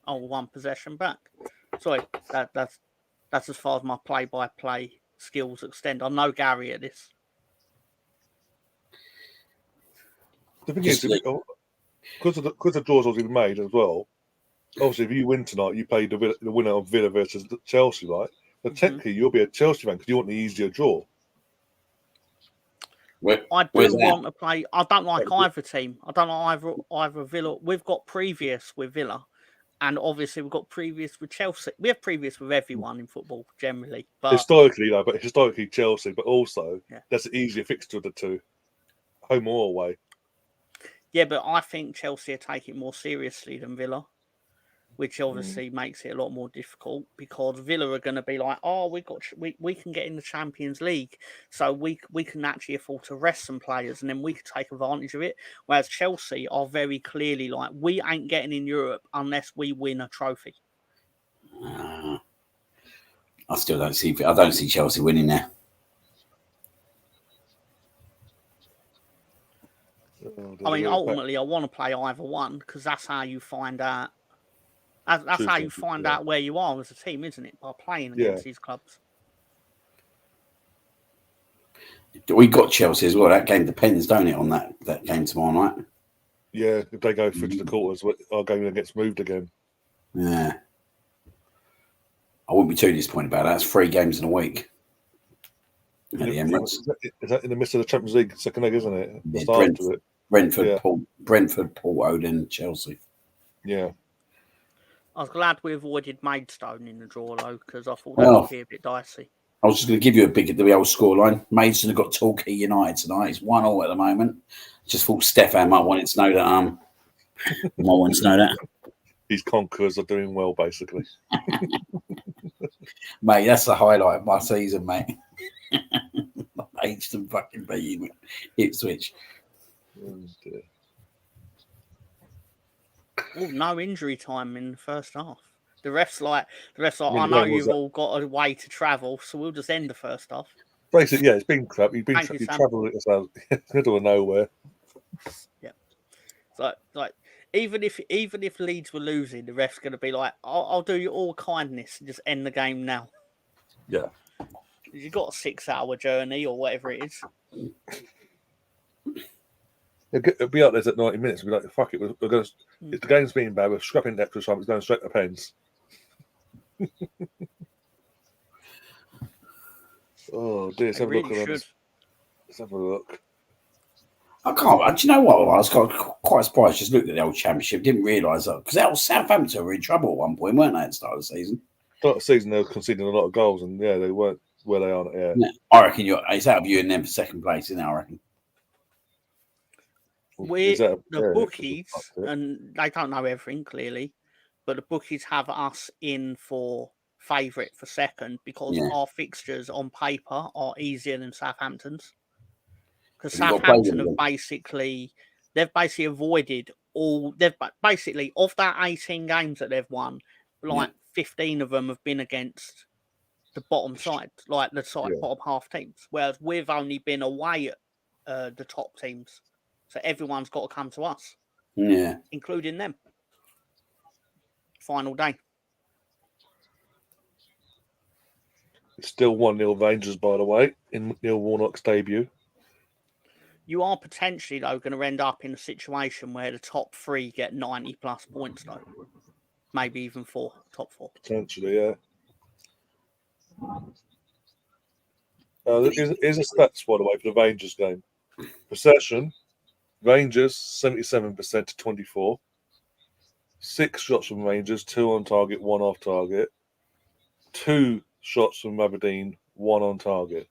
[SPEAKER 2] Oh, one possession back. Sorry, that's as far as my play-by-play skills extend. I'm no Gary at this.
[SPEAKER 1] The thing is, because the draws was been made as well. Obviously, if you win tonight, you play the winner of Villa versus Chelsea, right? But technically, you'll be a Chelsea fan because you want the easier draw.
[SPEAKER 2] I do want to play. I don't like either team. I don't like either Villa. We've got previous with Villa, and obviously we've got previous with Chelsea. We have previous with everyone in football generally. But
[SPEAKER 1] historically Chelsea, but also that's an easier fixture of the two, home or away.
[SPEAKER 2] Yeah, but I think Chelsea are taking it more seriously than Villa, which obviously makes it a lot more difficult because Villa are going to be like, oh, we can get in the Champions League, so we can actually afford to rest some players and then we can take advantage of it. Whereas Chelsea are very clearly like, we ain't getting in Europe unless we win a trophy.
[SPEAKER 3] I still don't see. I don't see Chelsea winning there.
[SPEAKER 2] I mean, ultimately, I want to play either one because that's how you find out. That's how you find out where you are as a team, isn't it? By playing against these clubs.
[SPEAKER 3] We got Chelsea as well. That game depends, don't it, on that game tomorrow night?
[SPEAKER 1] Yeah, if they go through to the quarters, our game gets moved again.
[SPEAKER 3] Yeah. I wouldn't be too disappointed about that. That's 3 games in a week. At the Emirates.
[SPEAKER 1] Is that in the midst of the Champions League second leg, isn't it?
[SPEAKER 3] Yeah, Brentford, Porto, then Chelsea.
[SPEAKER 1] Yeah.
[SPEAKER 2] I was glad we avoided Maidstone in the draw, though, because I thought that would be a bit dicey.
[SPEAKER 3] I was just going to give you the old scoreline. Maidstone have got Torquay United tonight. It's 1-1 at the moment. Just thought Stefan might want to know that.
[SPEAKER 1] These conquerors are doing well, basically.
[SPEAKER 3] Mate, that's the highlight of my season, mate. Maidstone fucking beating Ipswich.
[SPEAKER 1] Oh, dear.
[SPEAKER 2] Oh, no injury time in the first half. The refs like, I know you've all got a way to travel, so we'll just end the first half.
[SPEAKER 1] Basically, it's been crap. You've travelled it middle of nowhere.
[SPEAKER 2] Yeah. So, like, even if Leeds were losing, the ref's going to be like, I'll do you all kindness and just end the game now.
[SPEAKER 1] Yeah.
[SPEAKER 2] You've got a 6-hour journey or whatever it is.
[SPEAKER 1] It'll be up there at 90 minutes. We'll be like, fuck it. We're going to. If the game's been bad, we're scrapping the extra time. It's going straight to pens. Oh dear! Let's have a look. Let's have a look.
[SPEAKER 3] I can't. Do you know what? I was quite surprised. Just looked at the old Championship, didn't realise that because that was Southampton were in trouble at one point, weren't they? At the start of the season.
[SPEAKER 1] Start of the season, they were conceding a lot of goals, and yeah, they weren't where they are. Yeah,
[SPEAKER 3] I reckon it's out of you and them for second place, isn't it? I reckon.
[SPEAKER 2] The bookies, and they don't know everything clearly, but the bookies have us in for favourite for second because our fixtures on paper are easier than Southampton's. Because Southampton have basically avoided they've basically of that 18 games that they've won, like 15 of them have been against the bottom side, like the bottom half teams, whereas we've only been away at the top teams. So everyone's got to come to us.
[SPEAKER 3] Yeah.
[SPEAKER 2] Including them. Final day.
[SPEAKER 1] It's still 1-0 Rangers, by the way, in Neil Warnock's debut.
[SPEAKER 2] You are potentially, though, going to end up in a situation where the top 3 get 90 plus points, though. Maybe even top 4.
[SPEAKER 1] Potentially, yeah. Here's a stats, by the way, for the Rangers game. Possession, Rangers 77% to 24. 6 shots from Rangers, 2 on target, 1 off target. 2 shots from Aberdeen, 1 on target.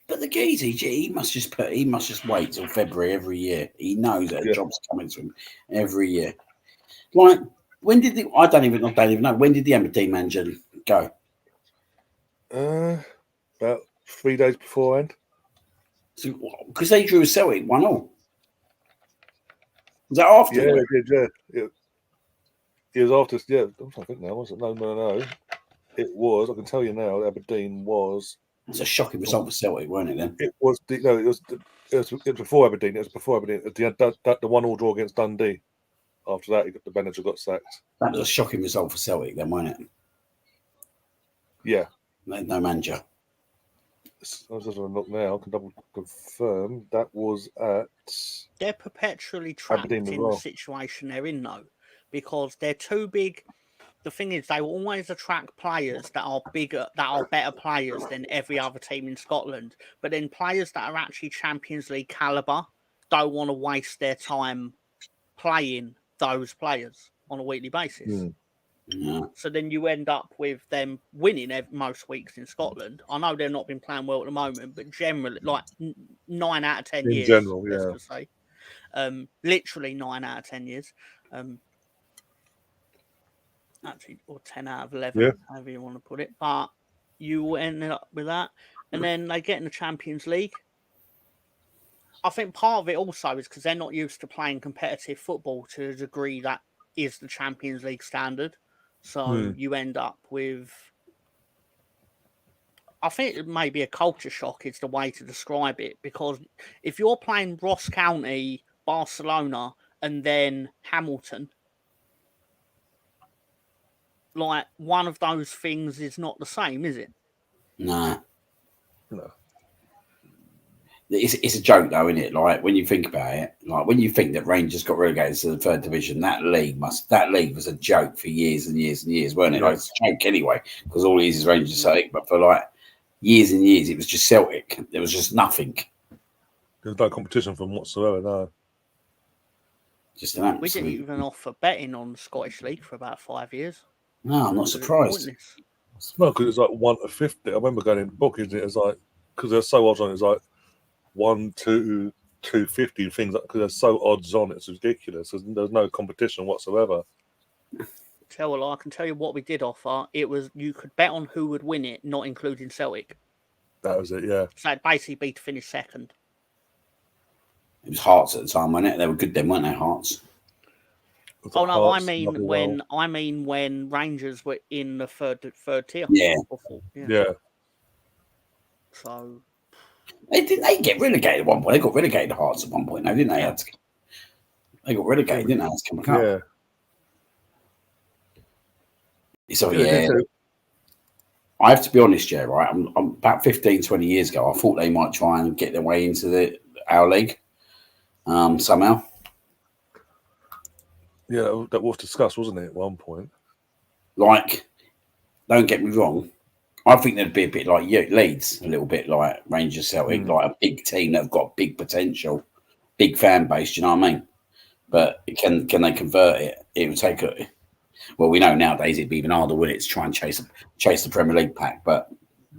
[SPEAKER 3] But the geezer, he must just wait till February every year. He knows that a job's coming to him every year. Like, when did I don't even know. When did the Aberdeen manager go?
[SPEAKER 1] About 3 days beforehand.
[SPEAKER 3] So, because they drew Celtic 1-1. Was that after?
[SPEAKER 1] Yeah, they did. Yeah, it was after. Yeah, I think now was it? No. It was. I can tell you now. Aberdeen was.
[SPEAKER 3] It's a shocking result for Celtic, weren't it? Then
[SPEAKER 1] it was. It was before Aberdeen. It was before Aberdeen. The 1-1 draw against Dundee. After that, the manager got sacked.
[SPEAKER 3] That was a shocking result for Celtic, then, wasn't it?
[SPEAKER 1] Yeah.
[SPEAKER 3] No manager.
[SPEAKER 1] I was just going to look now. I can double confirm. That was at.
[SPEAKER 2] They're perpetually trapped in the situation they're in, though, because they're too big. The thing is, they will always attract players that are bigger, that are better players than every other team in Scotland. But then players that are actually Champions League calibre don't want to waste their time playing those players on a weekly basis.
[SPEAKER 1] Mm.
[SPEAKER 3] Yeah.
[SPEAKER 2] So then you end up with them winning most weeks in Scotland. I know they've not been playing well at the moment, but generally, like 9 out of 10 years,
[SPEAKER 1] in general,
[SPEAKER 2] let's say, literally 9 out of 10 years. Actually, or 10 out of 11, however you want to put it. But you will end up with that. And then they get in the Champions League. I think part of it also is because they're not used to playing competitive football to a degree that is the Champions League standard. So you end up with... I think it may be a culture shock is the way to describe it. Because if you're playing Ross County, Barcelona, and then Hamilton... like one of those things is not the same, is it?
[SPEAKER 3] No.
[SPEAKER 1] No.
[SPEAKER 3] It's a joke though, isn't it? Like when you think about it, like when you think that Rangers got relegated to the 3rd division, that league was a joke for years and years and years, weren't it? Like it's a joke anyway, because all it is Rangers Celtic, but for like years and years it was just Celtic. There was just nothing.
[SPEAKER 1] There's no competition from whatsoever, no.
[SPEAKER 3] Just an absolute...
[SPEAKER 2] We didn't even offer betting on the Scottish League for about 5 years.
[SPEAKER 3] No, I'm not surprised.
[SPEAKER 1] No, because it's like 1 to 50. I remember going in booking it as like, because they're so odds on it, it's like 1 to 250 things, because they're so odds on, it's ridiculous. There's no competition whatsoever.
[SPEAKER 2] I can tell you what we did offer. It was you could bet on who would win it, not including Celtic.
[SPEAKER 1] That was it, yeah.
[SPEAKER 2] So it'd basically be to finish second.
[SPEAKER 3] It was Hearts at the time, wasn't it? They were good then, weren't they, Hearts?
[SPEAKER 2] Oh no, I mean when Rangers were in the third tier.
[SPEAKER 3] Yeah.
[SPEAKER 1] Yeah.
[SPEAKER 2] So
[SPEAKER 3] they get relegated at one point. They got relegated to Hearts at one point, now, didn't they?
[SPEAKER 2] Yeah.
[SPEAKER 3] They got relegated, didn't they? It's coming up.
[SPEAKER 1] Yeah.
[SPEAKER 3] So I have to be honest, yeah, right? I'm about 15, 20 years ago, I thought they might try and get their way into our league somehow.
[SPEAKER 1] Yeah, that was discussed, wasn't it, at one point?
[SPEAKER 3] Like, don't get me wrong, I think they'd be a bit like Leeds, a little bit like Rangers Celtic, like a big team that have got big potential. big fan base. Do you know what I mean? But can they convert it? It would take a. Well, we know nowadays it'd be even harder, wouldn't it, to try and chase the Premier League pack. But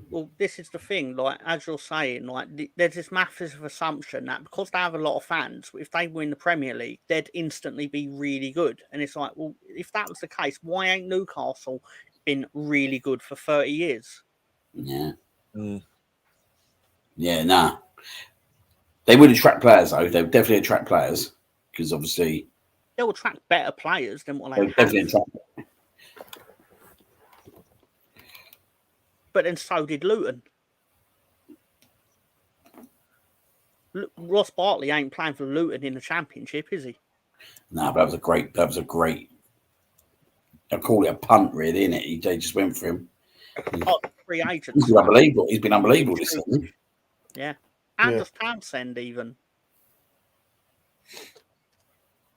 [SPEAKER 2] well, this is the thing. Like as you're saying, like there's this massive assumption that because they have a lot of fans, if they win the Premier League, they'd instantly be really good. And it's like, well, if that was the case, why ain't Newcastle been really good for 30 years?
[SPEAKER 3] Yeah. Yeah, nah. They would attract players, though. They would definitely attract players because obviously
[SPEAKER 2] they'll attract better players than what they have.
[SPEAKER 3] Definitely attract.
[SPEAKER 2] But then so did Luton. Ross Barkley ain't playing for Luton in the Championship, is he?
[SPEAKER 3] No, but that was a great. I call it a punt, really, isn't it? They just went for him.
[SPEAKER 2] Oh, free agents.
[SPEAKER 3] He's been unbelievable. He's been unbelievable this season.
[SPEAKER 2] Yeah. Anders Townsend, even.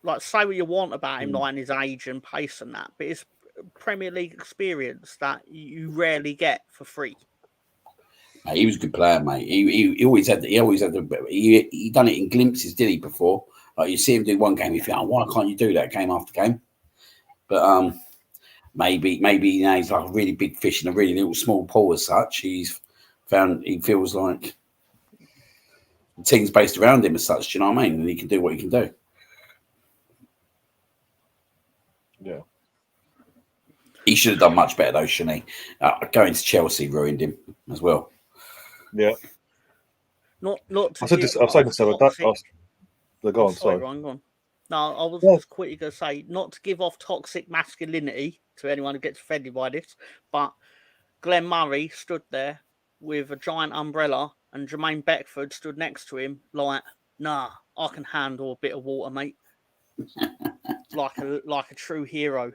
[SPEAKER 2] Like, say what you want about him, like his age and pace and that, but his Premier League experience that you rarely get for free.
[SPEAKER 3] He was a good player, mate. He always had he done it in glimpses, did he? Before, like you see him do one game, you think, oh, why can't you do that game after game? But maybe you know he's like a really big fish in a really little small pool as such. He feels like the team's based around him as such. Do you know what I mean? And he can do what he can do.
[SPEAKER 1] Yeah.
[SPEAKER 3] He should have done much better though, shouldn't he? Going to Chelsea ruined him as well.
[SPEAKER 1] Yeah.
[SPEAKER 2] Not.
[SPEAKER 1] I said this. I was saying this the other day. Go on. Sorry.
[SPEAKER 2] Ryan, go on. No, I was just quickly going to say not to give off toxic masculinity to anyone who gets offended by this, but Glenn Murray stood there with a giant umbrella, and Jermaine Beckford stood next to him, like, "Nah, I can handle a bit of water, mate." like a true hero.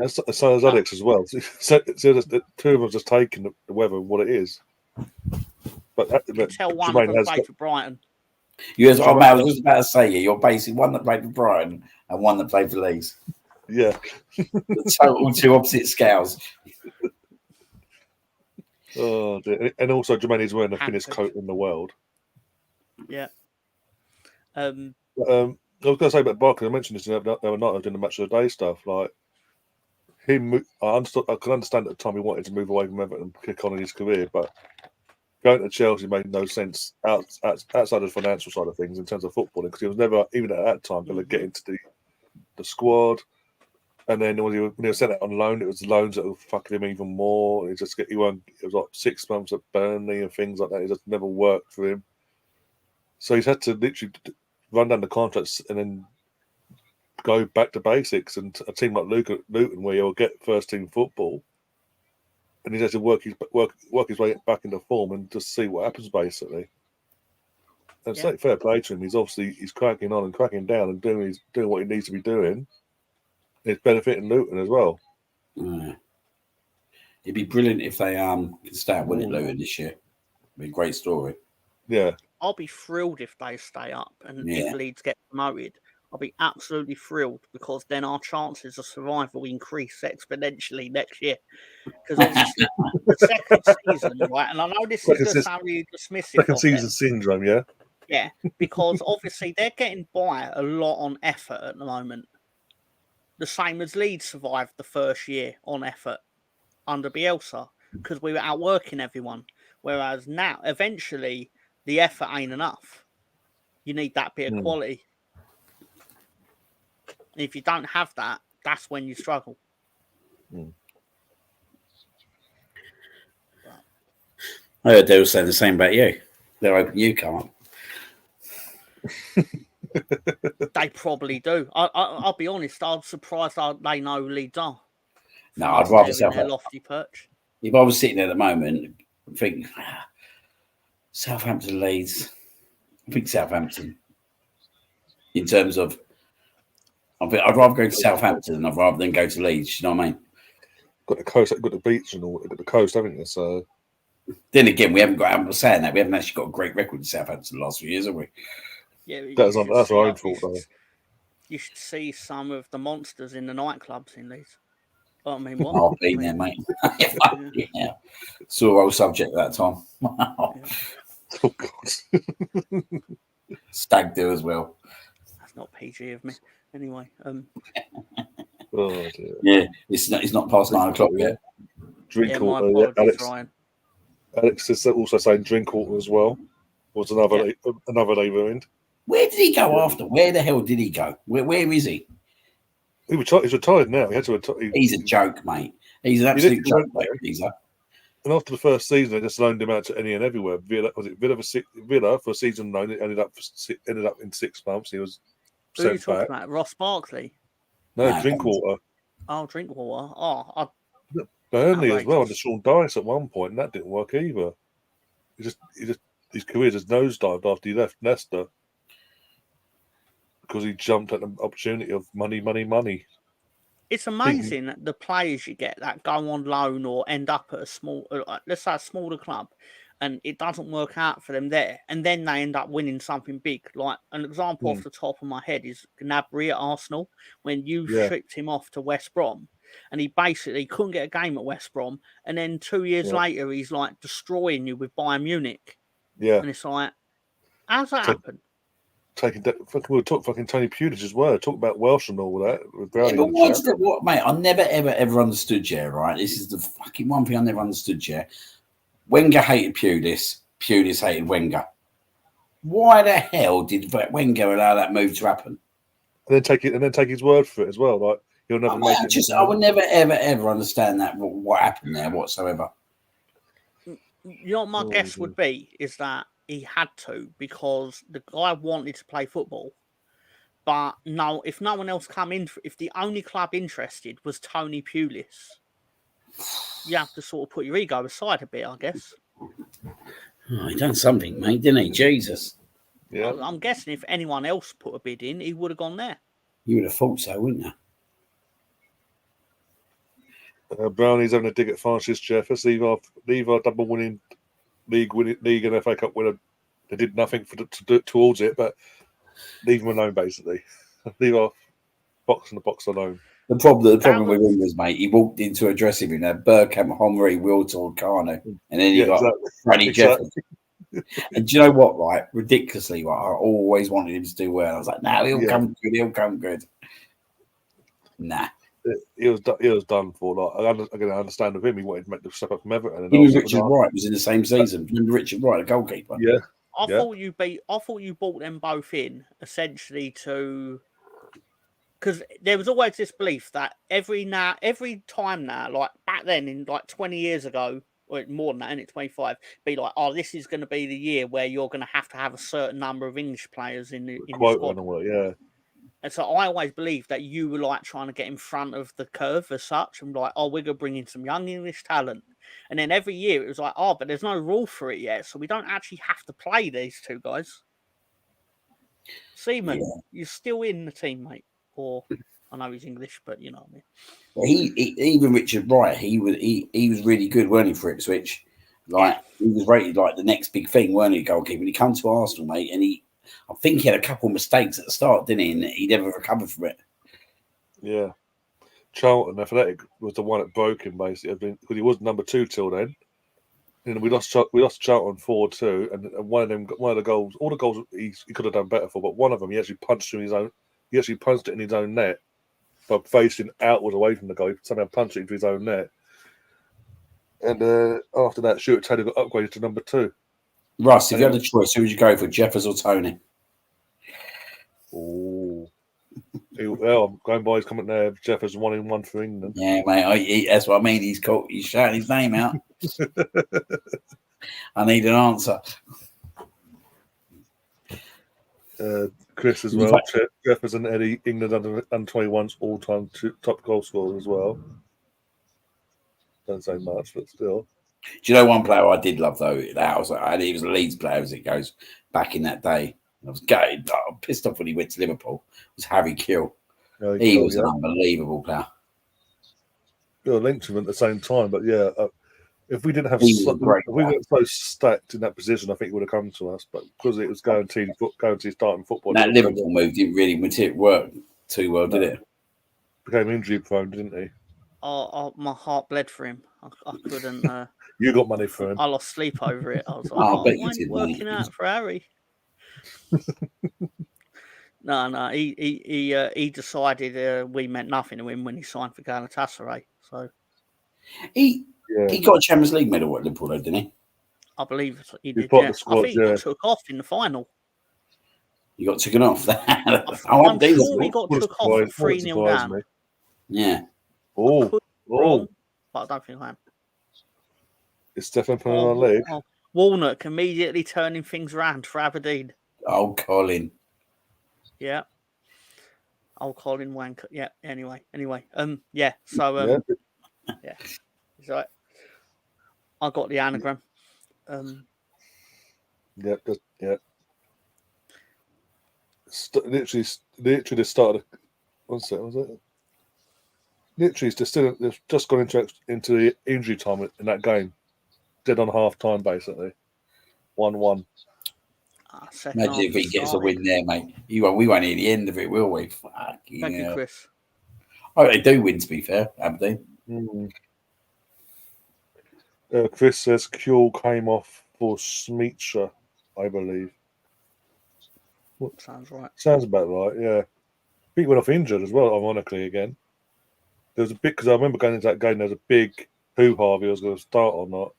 [SPEAKER 1] So does Alex as well. So the two of them just taking the weather what it is. But
[SPEAKER 2] you can tell one of them played for Brighton.
[SPEAKER 3] I was just about to say, you're basically one that played for Brighton and one that played for Leeds.
[SPEAKER 1] Yeah.
[SPEAKER 3] Total two opposite scales.
[SPEAKER 1] Oh, dear. And also Jermaine is wearing the thinnest coat in the world.
[SPEAKER 2] Yeah.
[SPEAKER 1] I was going to say about Barkley. I mentioned this the other night. I was doing the match of the day stuff. Like him, I could understand at the time he wanted to move away from Everton and kick on in his career, but going to Chelsea made no sense outside of the financial side of things in terms of footballing, because he was never, even at that time, going to get into the squad. And then when he was sent out on loan, it was the loans that were fucking him even more. It was like 6 months at Burnley and things like that. It just never worked for him. So he's had to literally run down the contracts and then go back to basics. And a team like Luton, where he'll get first team football, and he's had to work his way back into form and just see what happens, basically. And it's fair play to him. He's cracking on and cracking down and doing what he needs to be doing. It's benefiting Luton as well.
[SPEAKER 3] It'd be brilliant if they can start winning Luton this year. It'd be a great story.
[SPEAKER 1] Yeah.
[SPEAKER 2] I'll be thrilled if they stay up and if Leeds get promoted. I'll be absolutely thrilled, because then our chances of survival increase exponentially next year. Because obviously the second season, right? And I know this is going to sound really dismissive.
[SPEAKER 1] Second season syndrome, yeah?
[SPEAKER 2] Yeah, because obviously they're getting by a lot on effort at the moment. The same as Leeds survived the first year on effort under Bielsa, because we were outworking everyone. Whereas now, eventually, the effort ain't enough. You need that bit of quality. And if you don't have that, that's when you struggle.
[SPEAKER 3] I heard they were saying the same about you. They're hoping you come up.
[SPEAKER 2] They probably do. I'll be honest. I'm surprised they know who Leeds are.
[SPEAKER 3] No, I'd rather
[SPEAKER 2] their lofty perch.
[SPEAKER 3] If I was sitting there at the moment, I think Southampton, Leeds. I think Southampton. In terms of, I'd rather go to Southampton than go to Leeds. You know what I mean?
[SPEAKER 1] Got the coast, got the beach, and all. Got the coast, haven't you? So.
[SPEAKER 3] Then again, we haven't got. I'm saying that we haven't actually got a great record in Southampton the last few years, have we?
[SPEAKER 2] Yeah,
[SPEAKER 1] that's our own fault, though.
[SPEAKER 2] You should see some of the monsters in the nightclubs in Leeds. I mean, what?
[SPEAKER 3] I've been there, mate. Yeah. It's a whole subject at that time.
[SPEAKER 1] Oh, God.
[SPEAKER 3] Stag do as well.
[SPEAKER 2] That's not PG of me. Anyway,
[SPEAKER 1] Oh dear.
[SPEAKER 3] Yeah, it's not past 9 o'clock yet.
[SPEAKER 1] Drink
[SPEAKER 2] my
[SPEAKER 1] water.
[SPEAKER 2] apologies, Ryan.
[SPEAKER 1] Alex is also saying drink water as well. Was another they ruined.
[SPEAKER 3] Where did he go after? Where the hell did he go? Where is he?
[SPEAKER 1] He's retired now. He had to retire.
[SPEAKER 3] He's a joke, mate. He's an absolute joke, mate.
[SPEAKER 1] And after the first season, they just loaned him out to any and everywhere. Villa for a season loan. It ended up in 6 months. He was
[SPEAKER 2] Who are you
[SPEAKER 1] sent
[SPEAKER 2] talking
[SPEAKER 1] back.
[SPEAKER 2] about? Ross Barkley?
[SPEAKER 1] No, Drinkwater.
[SPEAKER 2] Oh, Drinkwater. Oh,
[SPEAKER 1] Burnley as well, under Sean Dyche at one point, and that didn't work either. His career just nosedived after he left Leicester because he jumped at the opportunity of money.
[SPEAKER 2] It's amazing that the players you get that go on loan or end up at a small, let's say a smaller club, and it doesn't work out for them there, and then they end up winning something big. Like an example off the top of my head is Gnabry at Arsenal, when you shipped him off to West Brom, and he basically couldn't get a game at West Brom, and then 2 years later he's like destroying you with Bayern Munich.
[SPEAKER 1] Yeah,
[SPEAKER 2] and it's like, how's that happen?
[SPEAKER 1] We'll talk fucking Tony Pulis' word. Talk about Welsh and all that.
[SPEAKER 3] What, mate? I never ever understood. Yeah, right. This is the fucking one thing I never understood. Yeah, Wenger hated Pulis. Pulis hated Wenger. Why the hell did Wenger allow that move to happen?
[SPEAKER 1] And then take his word for it as well. Like he'll never make it.
[SPEAKER 3] I would never ever understand that what happened there whatsoever.
[SPEAKER 2] You know what my guess would be is that he had to, because the guy wanted to play football, but no, if no one else come in, if the only club interested was Tony Pulis, you have to sort of put your ego aside a bit, I guess.
[SPEAKER 3] Oh, he done something, mate, didn't he? Jesus.
[SPEAKER 1] Yeah.
[SPEAKER 2] I'm guessing if anyone else put a bid in, he would have gone there.
[SPEAKER 3] You would have thought so, wouldn't you?
[SPEAKER 1] Brownie's having a dig at Francis Jeffers. Leave our double winning league and FA Cup winner. They did nothing towards it, but leave them alone, basically. Leave our box in the box alone.
[SPEAKER 3] The problem with him was, mate, he walked into a dressing room, had Bergkamp, Henry, Wiltord, Carno, and then you got Franny Jeffers. And do you know what, right? Ridiculously, right? I always wanted him to do well. I was like, no, he'll come good. Nah.
[SPEAKER 1] He was done for. Like, I understand with him, he wanted to make the step up from Everton.
[SPEAKER 3] Even Richard Wright was in the same season. Remember Richard Wright, the goalkeeper?
[SPEAKER 1] Yeah.
[SPEAKER 2] I thought you brought them both in essentially to, because there was always this belief that every time now, like back then in like 20 years ago, or more than that, and it's 25, be like, oh, this is going to be the year where you're going to have a certain number of English players in the squad. And so I always believed that you were like trying to get in front of the curve as such, and like, oh, we're going to bring in some young English talent. And then every year it was like, oh, but there's no rule for it yet, so we don't actually have to play these two guys. Seaman, you're still in the team, mate. Or I know he's English, but you know what I
[SPEAKER 3] mean. Even Richard Wright, he was really good, weren't he, for Ipswich? Like he was rated like the next big thing, weren't he, goalkeeper? And he come to Arsenal, mate, and I think he had a couple of mistakes at the start, didn't he? And he never recovered from it.
[SPEAKER 1] Yeah. Charlton Athletic was the one that broke him, basically, because he was number 2 till then. And we lost Charlton 4-2, and one of the goals, all the goals he could have done better for, but one of them he actually punched it in his own net, by facing outwards away from the goal. He somehow punched it into his own net. And after that, Stuart Taylor got upgraded to number 2.
[SPEAKER 3] Russ, if you had a choice, who would you go for, Jeffers or Tony?
[SPEAKER 1] Oh, I'm going by his comment there. Jeffers 1-in-1 for England.
[SPEAKER 3] Yeah, mate. That's what I mean. He's shouting his name out. I need an answer.
[SPEAKER 1] Chris as well. Jeffers and Eddie, England under 21's all-time top goal scorers as well. Don't say much, but still.
[SPEAKER 3] Do you know one player I did love though? He was a Leeds player as it goes back in that day. I was gutted. I was pissed off when he went to Liverpool. It was Harry Kill. He was an unbelievable player.
[SPEAKER 1] Linked to him at the same time, but if we didn't have, we weren't so stacked in that position, I think it would have come to us. But because it was guaranteed starting football,
[SPEAKER 3] that Liverpool move didn't really work too well, did it?
[SPEAKER 1] Became injury prone, didn't he?
[SPEAKER 2] Oh, my heart bled for him. I couldn't.
[SPEAKER 1] You got money for him.
[SPEAKER 2] I lost sleep over it. I was like, why ain't it working out for Harry? No. He decided we meant nothing to him when he signed for Galatasaray. So
[SPEAKER 3] He got a Champions League medal at Liverpool, though, didn't he?
[SPEAKER 2] I believe he
[SPEAKER 1] He's
[SPEAKER 2] did.
[SPEAKER 1] part of
[SPEAKER 2] Yeah.
[SPEAKER 1] the squad,
[SPEAKER 2] I think he got took off in the final.
[SPEAKER 3] He got taken off.
[SPEAKER 2] I'm sure he got took off at 3-0 down.
[SPEAKER 1] Me.
[SPEAKER 3] Yeah.
[SPEAKER 1] Oh,
[SPEAKER 2] wrong, but I don't think I am.
[SPEAKER 1] Is Stefan putting on a leg?
[SPEAKER 2] Warnock immediately turning things around for Aberdeen.
[SPEAKER 3] Oh, Colin.
[SPEAKER 2] Yeah. Oh, Colin Wanker. Yeah. Anyway. Yeah. So yeah. So I got the anagram.
[SPEAKER 1] Yep. Literally, they started. One second, was it? Literally, they've just gone into the injury time in that game. Dead on half time, basically. 1-1.
[SPEAKER 3] Imagine if he gets a win there, mate. We won't hear the end of it, will we?
[SPEAKER 2] Thank you, Chris.
[SPEAKER 3] Oh, they do win, to be fair, Aberdeen.
[SPEAKER 1] Chris says Kuhl came off for Smeetsha, I believe.
[SPEAKER 2] Sounds right.
[SPEAKER 1] Sounds about right, yeah. I think he went off injured as well, ironically, again. There was a big, because I remember going into that game, there was a big hoo-ha if he was going to start or not.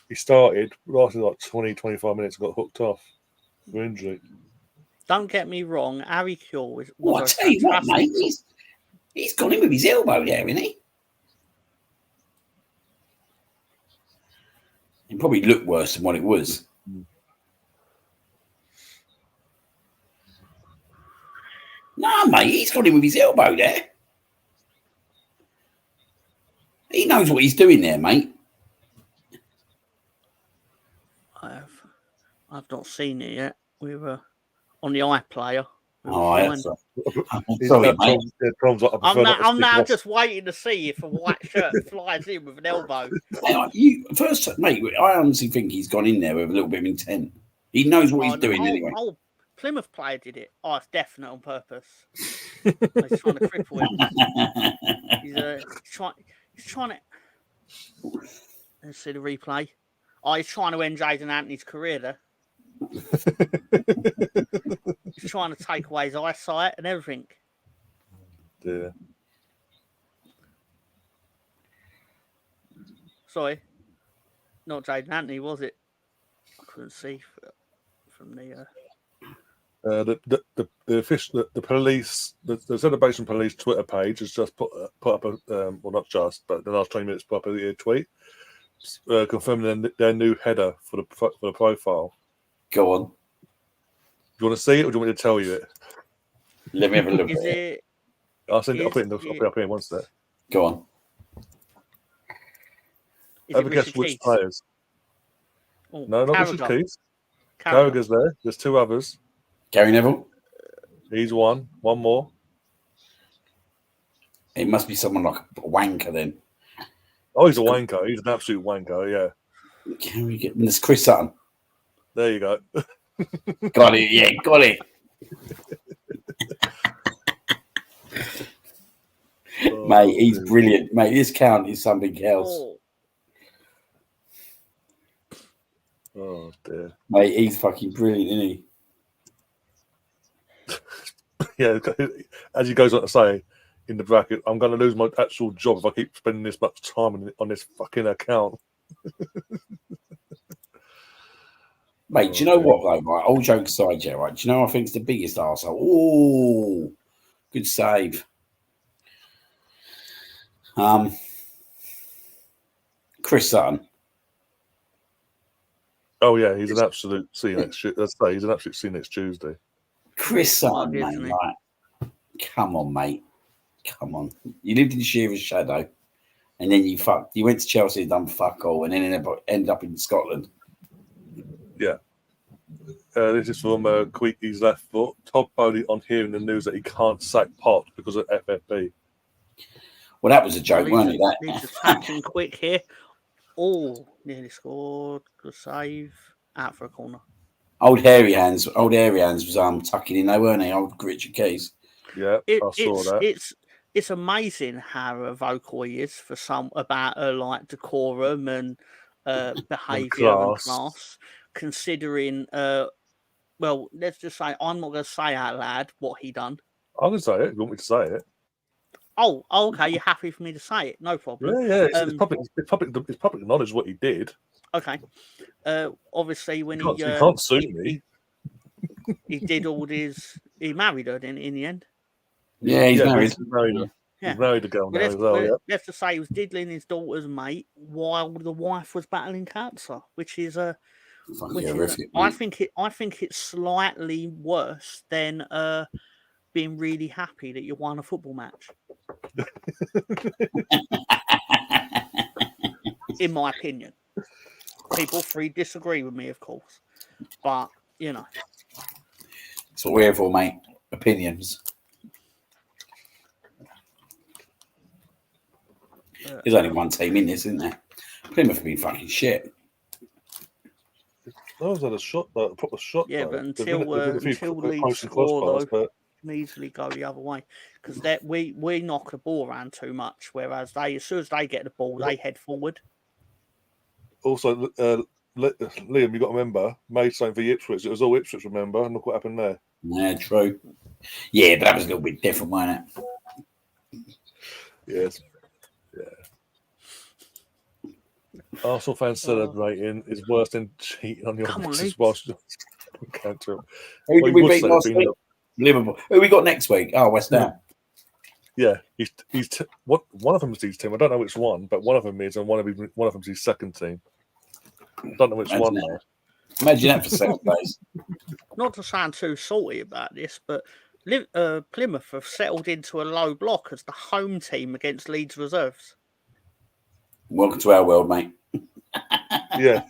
[SPEAKER 1] He started, lasted like 20, 25 minutes and got hooked off for injury.
[SPEAKER 2] Don't get me wrong, Harry Kuhl was
[SPEAKER 3] I tell you what, mate, he's gone in with his elbow there, isn't he? It probably looked worse than what it was. No, mate, he's got him with his elbow there. He knows what he's doing there, mate.
[SPEAKER 2] I've not seen it yet. We were on the iPlayer.
[SPEAKER 3] Sorry, mate.
[SPEAKER 2] I'm now just waiting to see if a white shirt flies in with an elbow.
[SPEAKER 3] First, mate, I honestly think he's gone in there with a little bit of intent. He knows what he's doing anyway.
[SPEAKER 2] Plymouth player did it. Oh, it's definite on purpose. He's trying to cripple him. He's trying to. Let's see the replay. Oh, he's trying to end Jaden Anthony's career there. He's trying to take away his eyesight and everything.
[SPEAKER 1] Yeah.
[SPEAKER 2] Sorry, not Jaden Anthony, was it? I couldn't see from the.
[SPEAKER 1] The police, the Celebration Police Twitter page has just put up a well, not just, but the last 20 minutes put up a tweet confirming their new header for the profile.
[SPEAKER 3] Go on.
[SPEAKER 1] Do you want to see it, or do you want me to tell you it?
[SPEAKER 3] Let me have a look.
[SPEAKER 2] Is it?
[SPEAKER 1] I'll put it up here once there.
[SPEAKER 3] Go on.
[SPEAKER 1] Have a guess which players. Oh, no, not Richard Keith. Carragher's there. There's two others.
[SPEAKER 3] Gary Neville.
[SPEAKER 1] He's one. One more.
[SPEAKER 3] It must be someone like a wanker then.
[SPEAKER 1] Oh, he's a wanker. He's an absolute wanker, yeah.
[SPEAKER 3] Can we get this? Chris Sutton.
[SPEAKER 1] There you go.
[SPEAKER 3] Got it. Yeah, got it. Mate, he's brilliant. Mate, this count is something else.
[SPEAKER 1] Oh, dear.
[SPEAKER 3] Mate, he's fucking brilliant, isn't he?
[SPEAKER 1] Yeah, as he goes on to say in the bracket, I'm going to lose my actual job if I keep spending this much time on this fucking account.
[SPEAKER 3] Mate, do you know what, though, right? All jokes aside, yeah, right? Do you know I think it's the biggest arsehole? Oh, good save. Chris Sutton.
[SPEAKER 1] Oh, yeah, he's an absolute see next he's an absolute see next Tuesday.
[SPEAKER 3] Chris Sutton, mate. Right. Come on, mate. Come on. You lived in Shearer's shadow, and then you went to Chelsea and done fuck all, and then ended up in Scotland.
[SPEAKER 1] Yeah. This is from Queeky's left foot. Todd Bowley on hearing the news that he can't sack Pot because of FFP.
[SPEAKER 3] Well, that was a joke, wasn't it?
[SPEAKER 2] He's attacking quick here. Oh, nearly scored. Good save. Out for a corner.
[SPEAKER 3] Old hairy hands was tucking in there, weren't he? Old Richard Keys.
[SPEAKER 1] Yeah, I saw that.
[SPEAKER 2] It's amazing how vocal he is for some about like decorum and behaviour and class, considering well, let's just say I'm not going to say out loud what he done.
[SPEAKER 1] I can say it. You want me to say it?
[SPEAKER 2] Oh, okay. You're happy for me to say it? No problem.
[SPEAKER 1] Yeah. It's public knowledge what he did.
[SPEAKER 2] Okay. Obviously, when
[SPEAKER 1] You can't sue me.
[SPEAKER 2] He did all his. He married her in the end.
[SPEAKER 3] Yeah, he's married.
[SPEAKER 2] Yeah.
[SPEAKER 1] He's married a girl now as well. Yeah.
[SPEAKER 2] Let's just say he was diddling his daughter's mate while the wife was battling cancer, which is
[SPEAKER 3] horrific.
[SPEAKER 2] I think it's slightly worse than being really happy that you won a football match. In my opinion, people free disagree with me, of course, but you know,
[SPEAKER 3] that's what we're here for, mate. Opinions. There's only one team in this, isn't there? Plymouth have been fucking shit.
[SPEAKER 1] Those are a proper shot.
[SPEAKER 2] Yeah,
[SPEAKER 1] though.
[SPEAKER 2] but until Leeds score, though, can easily go the other way because we knock the ball around too much, whereas as soon as they get the ball, they head forward.
[SPEAKER 1] Also, Liam, you got to remember, made something for Ipswich. It was all Ipswich, remember? And look what happened there.
[SPEAKER 3] Yeah, true. Yeah, but that was a little bit different, wasn't it?
[SPEAKER 1] Yes. Yeah. Arsenal fans celebrating is worse than cheating on your missus whilst counter.
[SPEAKER 3] Who did we beat last week? Liverpool. Who we got next week? Oh, West Ham.
[SPEAKER 1] Yeah, one of them is his team. I don't know which one, but one of them is, and one of them is his second team. I don't know which one though.
[SPEAKER 3] Imagine that for 7 days.
[SPEAKER 2] Not to sound too salty about this, but Plymouth have settled into a low block as the home team against Leeds reserves.
[SPEAKER 3] Welcome to our world, mate.
[SPEAKER 1] Yeah,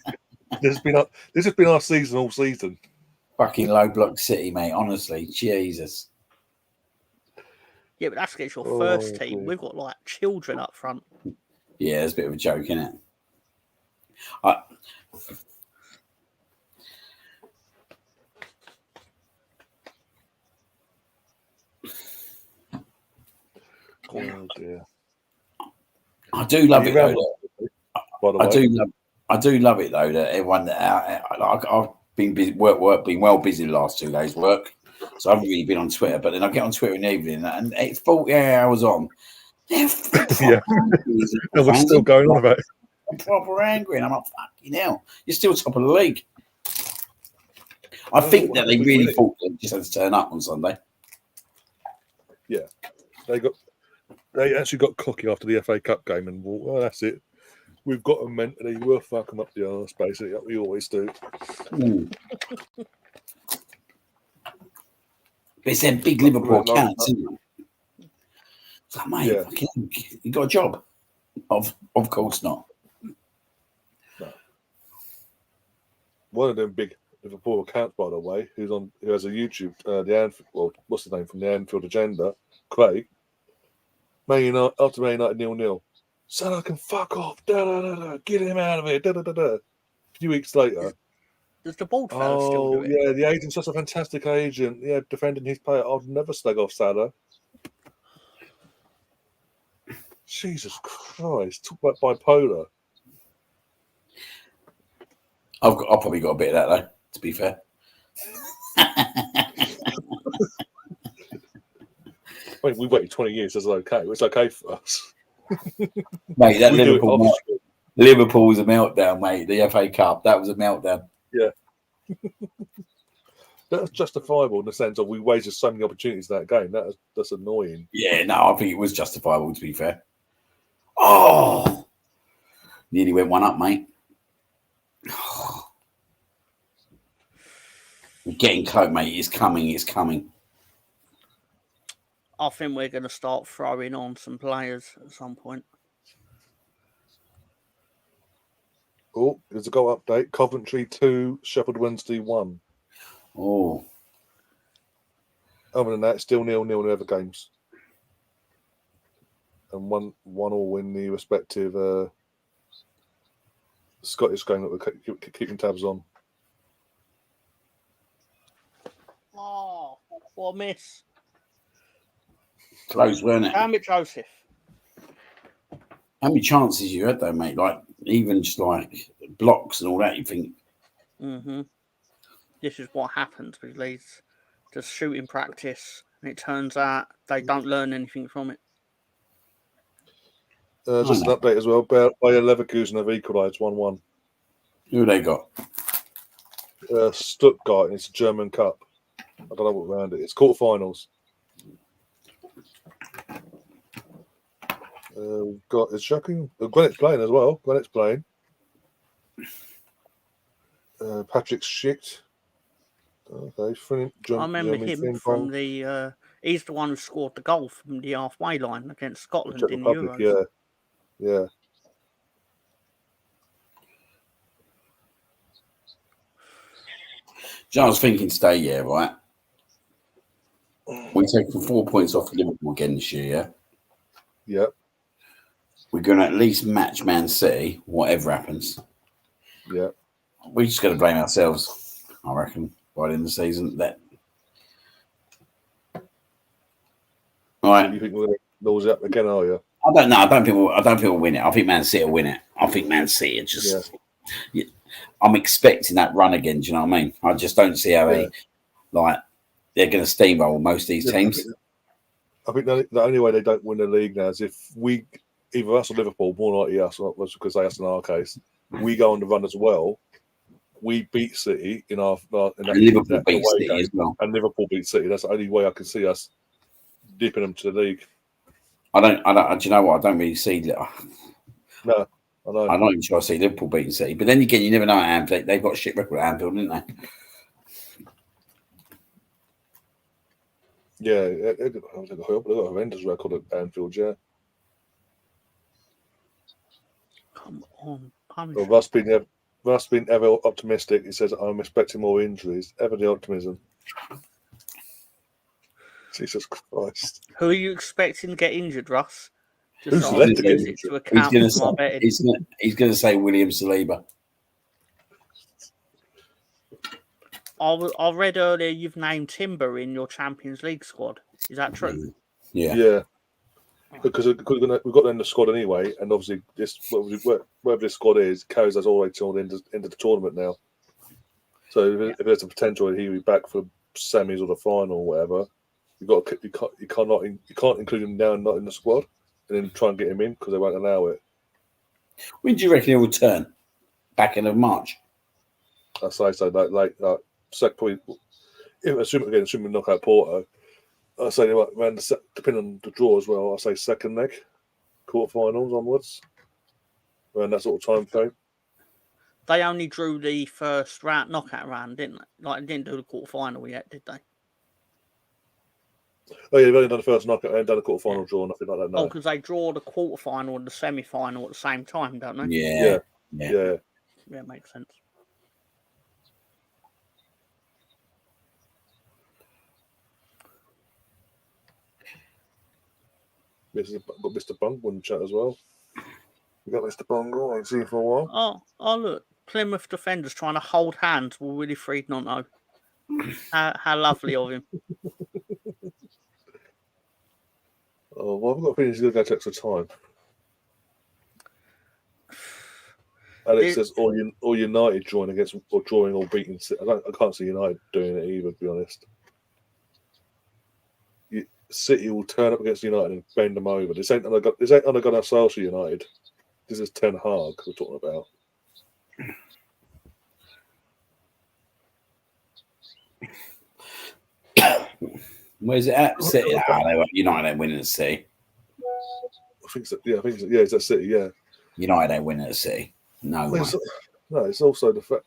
[SPEAKER 1] this has been our season all season.
[SPEAKER 3] Fucking low block city, mate. Honestly, Jesus.
[SPEAKER 2] Yeah, but that's against your first team. We've got like children up front.
[SPEAKER 3] Yeah, it's a bit of a joke, isn't it?
[SPEAKER 1] Oh dear.
[SPEAKER 3] I do love it though. I do love it though that everyone that I've been busy, been well busy the last 2 days work, so I haven't really been on Twitter. But then I get on Twitter in the evening and it's 40 hours on. Yeah,
[SPEAKER 1] we're still going on about it.
[SPEAKER 3] I'm proper angry, and I'm like, fucking hell, you're still top of the league. I think that they really thought they just had to turn up on Sunday.
[SPEAKER 1] Yeah, they actually got cocky after the FA Cup game and thought, well, that's it. We've got them mentally. We'll fuck them up the arse, basically, like we always do.
[SPEAKER 3] But it's them big Liverpool cats, isn't it? It's like, mate, you got a job? Of course not.
[SPEAKER 1] No. One of them big Liverpool accounts, by the way, who has a YouTube, the Anfield, what's his name from the Anfield Agenda, Craig. Man United, after Man United 0-0. Salah can fuck off. Get him out of here. A few weeks later.
[SPEAKER 2] Does the bald fella still do it?
[SPEAKER 1] Yeah, the agent's such a fantastic agent. Yeah, defending his player. I'll never slag off Salah. Jesus Christ. Talk about bipolar.
[SPEAKER 3] I've probably got a bit of that, though, to be fair.
[SPEAKER 1] I mean, we waited 20 years. That's okay. It's okay for us.
[SPEAKER 3] Mate, that Liverpool was a meltdown, mate. The FA Cup, that was a meltdown.
[SPEAKER 1] Yeah. That's justifiable in the sense of we wasted so many opportunities in that game. That's annoying.
[SPEAKER 3] Yeah, no, I think it was justifiable, to be fair. Oh! Nearly went one up, mate. We're getting close, mate. It's coming.
[SPEAKER 2] I think we're going to start throwing on some players at some point.
[SPEAKER 1] Oh, there's a goal update. Coventry 2, Sheffield Wednesday 1.
[SPEAKER 3] Oh.
[SPEAKER 1] Other than that, still 0-0 in the other games. And one all in the respective Scottish game that we're keeping tabs on.
[SPEAKER 2] Oh, what a miss.
[SPEAKER 3] Close, weren't it?
[SPEAKER 2] Damn it, Joseph.
[SPEAKER 3] How many chances you had, though, mate? Like, even just like blocks and all that, you think.
[SPEAKER 2] Mm-hmm. this is what happens with Leeds. Just shooting practice, and it turns out they don't learn anything from it.
[SPEAKER 1] Just an update as well. Bayer Leverkusen have equalised 1-1.
[SPEAKER 3] Who they got?
[SPEAKER 1] Stuttgart, and it's a German Cup. I don't know what round it is. Quarterfinals. Got it's shocking. Gwennett's playing as well. Gwennett's playing. Patrick Schick. Okay,
[SPEAKER 2] I remember him from the. He's the one who scored the goal from the halfway line against Scotland in the Euros.
[SPEAKER 1] Yeah.
[SPEAKER 3] I was thinking today, yeah, right? We're taking 4 points off Liverpool again this year, yeah?
[SPEAKER 1] Yeah.
[SPEAKER 3] We're going to at least match Man City, whatever happens.
[SPEAKER 1] Yeah.
[SPEAKER 3] We're just going to blame ourselves, I reckon, by the end of the season. All right.
[SPEAKER 1] You think we're going to lose it up again, are you?
[SPEAKER 3] I don't know. I don't think we'll win it. I think Man City will win it. I think Man City are just... Yeah. I'm expecting that run again. Do you know what I mean? I just don't see how they're going to steamroll most of these teams.
[SPEAKER 1] I think the only way they don't win the league now is if we, either us or Liverpool, more likely us, because they us in our case, we go on the run as well. We beat City in Liverpool
[SPEAKER 3] beat City as well,
[SPEAKER 1] and Liverpool beat City. That's the only way I can see us dipping them to the league.
[SPEAKER 3] I don't. Do you know what? I don't really see.
[SPEAKER 1] No.
[SPEAKER 3] I'm not even sure I see Liverpool beating City. But then again, you never know at Anfield. They've got a shit record at Anfield, didn't they?
[SPEAKER 1] Yeah, they've got a horrendous record at Anfield, yeah.
[SPEAKER 2] Come on.
[SPEAKER 1] Well, Russ being ever optimistic. He says, I'm expecting more injuries. Ever the optimism. Jesus Christ.
[SPEAKER 2] Who are you expecting to get injured, Russ?
[SPEAKER 1] Who's left to get
[SPEAKER 2] injured?
[SPEAKER 3] He's going to say William Saliba.
[SPEAKER 2] I read earlier you've named Timber in your Champions League squad. Is that true?
[SPEAKER 1] Yeah. Because we've got them in the squad anyway, and obviously wherever this squad is, carries us all the way till the end of the tournament now. So if there's a potential that he'll be back for semis or the final or whatever, you can't include him now and not in the squad, and then try and get him in because they won't allow it.
[SPEAKER 3] When do you reckon he'll return? Back end of March.
[SPEAKER 1] I say so. Probably. Assuming we knock out Porto, I say depending on the draw as well. I say second leg, quarterfinals onwards, around that sort of time frame.
[SPEAKER 2] They only drew the first knockout round, didn't they? They didn't do the quarterfinal yet, did they?
[SPEAKER 1] Oh yeah, they've only done the first knockout. They haven't done a quarterfinal draw, nothing like that. No.
[SPEAKER 2] Oh, because they draw the quarterfinal and the semi-final at the same time, don't they?
[SPEAKER 1] Yeah.
[SPEAKER 2] Yeah, makes sense.
[SPEAKER 1] Got Mr. Bungle in the chat as well. We got Mr. Bungle. I ain't seen him for a while.
[SPEAKER 2] Oh, look. Plymouth defenders trying to hold hands with Willie Friednonto. How lovely of him.
[SPEAKER 1] Well, I've got a feeling he's going to go to extra time. Alex says all United drawing or beating. I can't see United doing it either, to be honest. City will turn up against United and bend them over. This ain't undergone ourselves for United. This is Ten Hag we're talking about.
[SPEAKER 3] Where's it at? City. United ain't winning at City.
[SPEAKER 1] I think so. Yeah, it's at City. Yeah.
[SPEAKER 3] United ain't winning at City. No way.
[SPEAKER 1] It's also the fact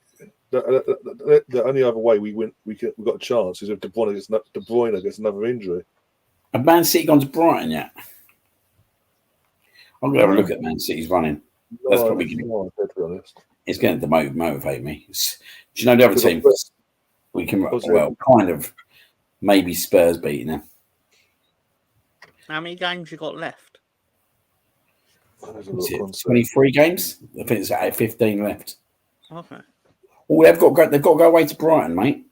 [SPEAKER 1] that the only other way we got a chance is if De Bruyne gets another injury.
[SPEAKER 3] Have Man City gone to Brighton yet? I'm going to have a look at Man City's running. That's probably going to be honest. It's going to motivate me. Do you know the other team? We can kind of maybe Spurs beating them.
[SPEAKER 2] How many games you got left?
[SPEAKER 3] 23 games. I think it's 15 left.
[SPEAKER 2] Okay.
[SPEAKER 3] Oh, they've got to go away to Brighton, mate.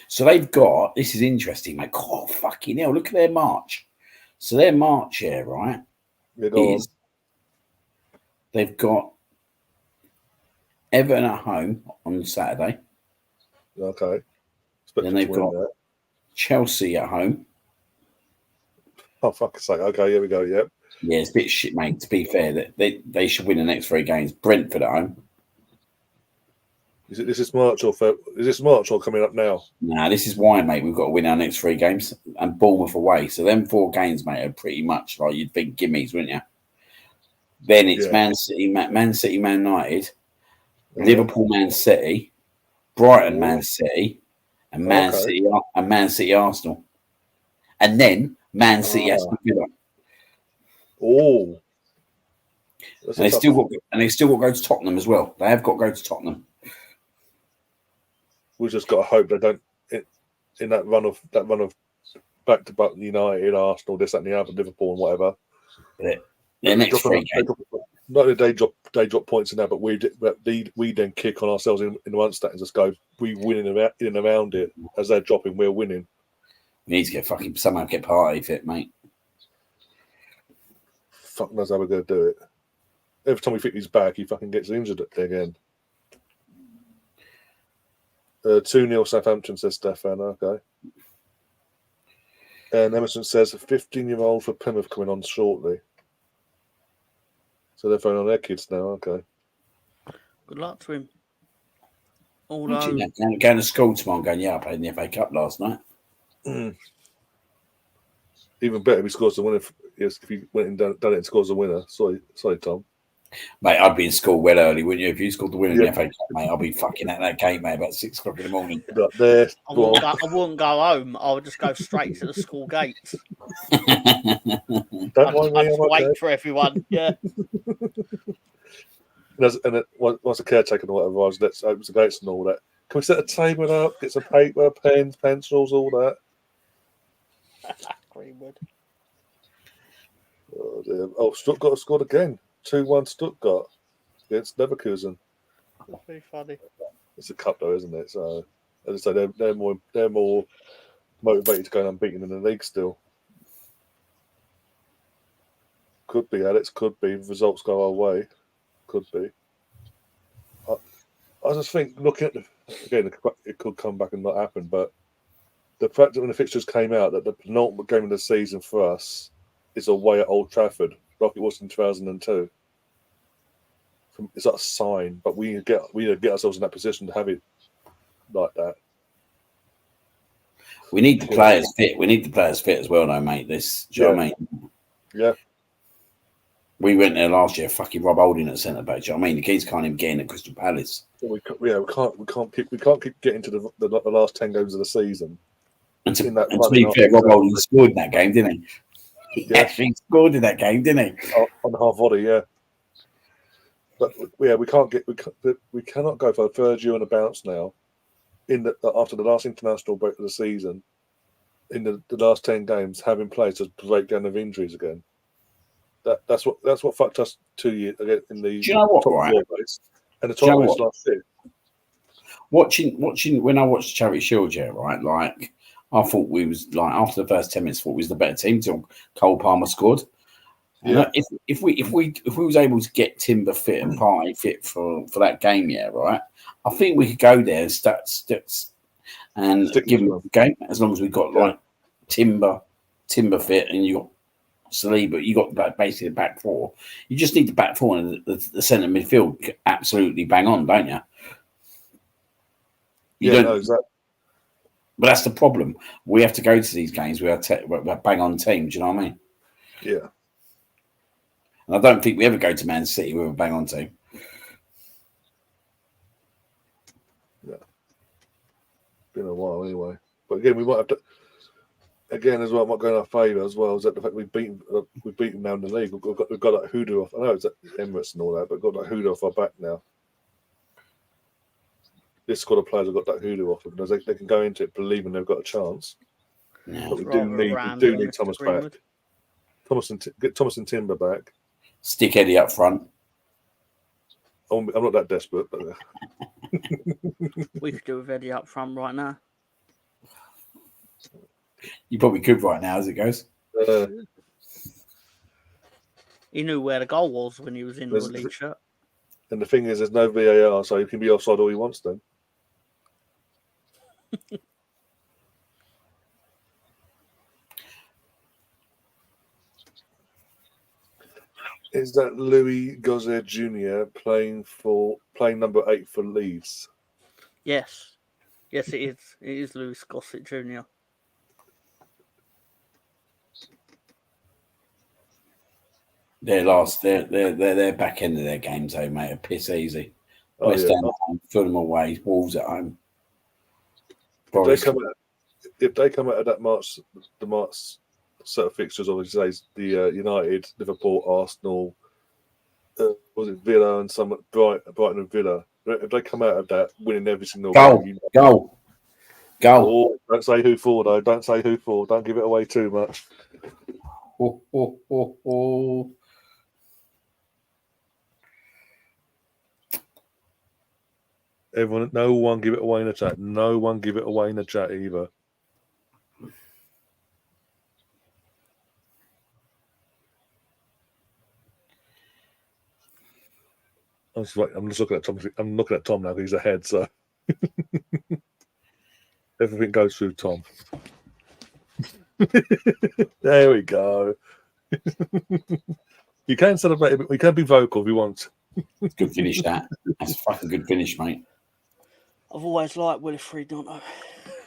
[SPEAKER 3] So they've got. This is interesting, mate. Oh, fucking hell! Look at their march. So their march here, right? They've got Everton at home on Saturday.
[SPEAKER 1] Okay.
[SPEAKER 3] Then they've got Chelsea at home.
[SPEAKER 1] Oh, fuck's sake. Okay, here we go. Yep.
[SPEAKER 3] Yeah, it's a bit shit, mate. To be fair, that they should win the next 3 games. Brentford at home.
[SPEAKER 1] Is this March or is this March or coming up now?
[SPEAKER 3] Nah, this is why, mate. We've got to win our next 3 games and Bournemouth away. So them 4 games, mate, are pretty much like you'd think gimmies, wouldn't you? Then it's Man City, Man United, Liverpool, Man City, Brighton, Man City, and Man City, Arsenal, and then Man City, Aston Villa.
[SPEAKER 1] Oh,
[SPEAKER 3] and they still got to go to Tottenham as well. They have got to go to Tottenham.
[SPEAKER 1] We've just got to hope they don't in that run of back to back United, Arsenal, this, that, and the other, Liverpool, and whatever.
[SPEAKER 3] Their next 3 games.
[SPEAKER 1] Not that they drop points in there, but we then kick on ourselves in one stat and just go, we win in and around it. As they're dropping, we're winning.
[SPEAKER 3] We need to get somehow get Partey fit, mate.
[SPEAKER 1] Fuck knows how we're going to do it. Every time we think he's back, he fucking gets injured again. 2-0 Southampton, says Stefan. Okay. And Emerson says a 15-year-old for Plymouth coming on shortly. So they're throwing on their kids now. Okay.
[SPEAKER 2] Good luck to him.
[SPEAKER 3] Going to school tomorrow and going, yeah, I played in the FA Cup last night.
[SPEAKER 1] Even better if he scores the winner. If he went and done it and scores the winner. Sorry, Tom.
[SPEAKER 3] Mate, I'd be in school well early, wouldn't you? If you scored the winner in the FA Cup, mate, I'll be fucking at that game, mate, about 6 o'clock in the morning.
[SPEAKER 1] There,
[SPEAKER 2] I wouldn't go home. I would just go straight to the school gates.
[SPEAKER 1] I'd
[SPEAKER 2] wait for everyone. Yeah.
[SPEAKER 1] and once the caretaker and whatever arrives, let's open the gates and all that. Can we set a table up, get some paper, pens, pencils, all that?
[SPEAKER 2] Greenwood.
[SPEAKER 1] Oh, dear. Oh, Stuttgart have scored again. 2-1 Stuttgart against Leverkusen.
[SPEAKER 2] That's very funny.
[SPEAKER 1] It's a cup, though, isn't it? So, as I say, they're more motivated to go unbeaten in the league still. Could be, Alex. Could be. Results go our way. Could be. I just think, looking at again, it could come back and not happen. But the fact that when the fixtures came out, that the penultimate game of the season for us is away at Old Trafford, like it was in 2002. It's like a sign, but we need to get ourselves in that position to have it like that.
[SPEAKER 3] We need the players fit. We need the players fit as well, though, mate. Do you know what I mean?
[SPEAKER 1] Yeah.
[SPEAKER 3] We went there last year, fucking Rob Holding at centre back. Do you know what I mean? The kids can't even get in at Crystal Palace.
[SPEAKER 1] We can't keep getting to the last 10 games of the season.
[SPEAKER 3] And to be fair, Rob Holding scored in that game, didn't he? He actually scored in that game, didn't he?
[SPEAKER 1] On the half volley, yeah. But we cannot go for a third year on a bounce now. After the last international break of the season, in the last 10 games, having played to break down of injuries again. That's what fucked us 2 years again in the top race. And the top race last year.
[SPEAKER 3] Watching when I watched Charity Shield, right? Like I thought we was like after the first 10 minutes, thought we was the better team till Cole Palmer scored. Yeah. If we was able to get Timber fit and Partey fit for that game, right? I think we could go there and stats and give them the game as long as we got like Timber fit and you got Saliba, you got basically the back 4. You just need the back 4 and the centre midfield absolutely bang on, don't you?
[SPEAKER 1] Exactly.
[SPEAKER 3] But that's the problem. We have to go to these games. We're a bang on team. Do you know what I mean?
[SPEAKER 1] Yeah.
[SPEAKER 3] And I don't think we ever go to Man City with a bang on team.
[SPEAKER 1] Yeah. Been a while anyway. But again, we might have to. Again, as well, might go in our favour as well. Is that the fact we've beaten now in the league? We've got that hoodoo off. I know it's at Emirates and all that, but we've got that hoodoo off our back now. This squad of players have got that hoodoo off because they can go into it believing they've got a chance.
[SPEAKER 3] Yeah.
[SPEAKER 1] But we do need Thomas back. Get Thomas and Timber back.
[SPEAKER 3] Stick Eddie up front.
[SPEAKER 1] I'm not that desperate, but
[SPEAKER 2] we could do with Eddie up front right now.
[SPEAKER 3] You probably could right now as it goes.
[SPEAKER 2] He knew where the goal was when he was in the Leeds shirt.
[SPEAKER 1] And the thing is, there's no VAR, so he can be offside all he wants then. Is that Louis Gozet Jr. playing number 8 for Leeds?
[SPEAKER 2] Yes, it is. It is Louis Gossett Jr.
[SPEAKER 3] Their back end of their games, though, mate, are piss easy. West Ham at home, Fulham away, Wolves at home.
[SPEAKER 1] If they come out of the March set of fixtures, obviously the United, Liverpool, Arsenal, was it Villa and some Brighton and Villa? If they come out of that winning every single game,
[SPEAKER 3] goal.
[SPEAKER 1] Oh, don't say who for though. Don't say who for. Don't give it away too much. Everyone, no one give it away in the chat. No one give it away in the chat either. I'm just looking at Tom. I'm looking at Tom now because he's ahead. So everything goes through Tom. There we go. You can celebrate it. We can be vocal if you want.
[SPEAKER 3] Good finish, that. That's a fucking good finish, mate.
[SPEAKER 2] I've always liked Wilfried, don't I?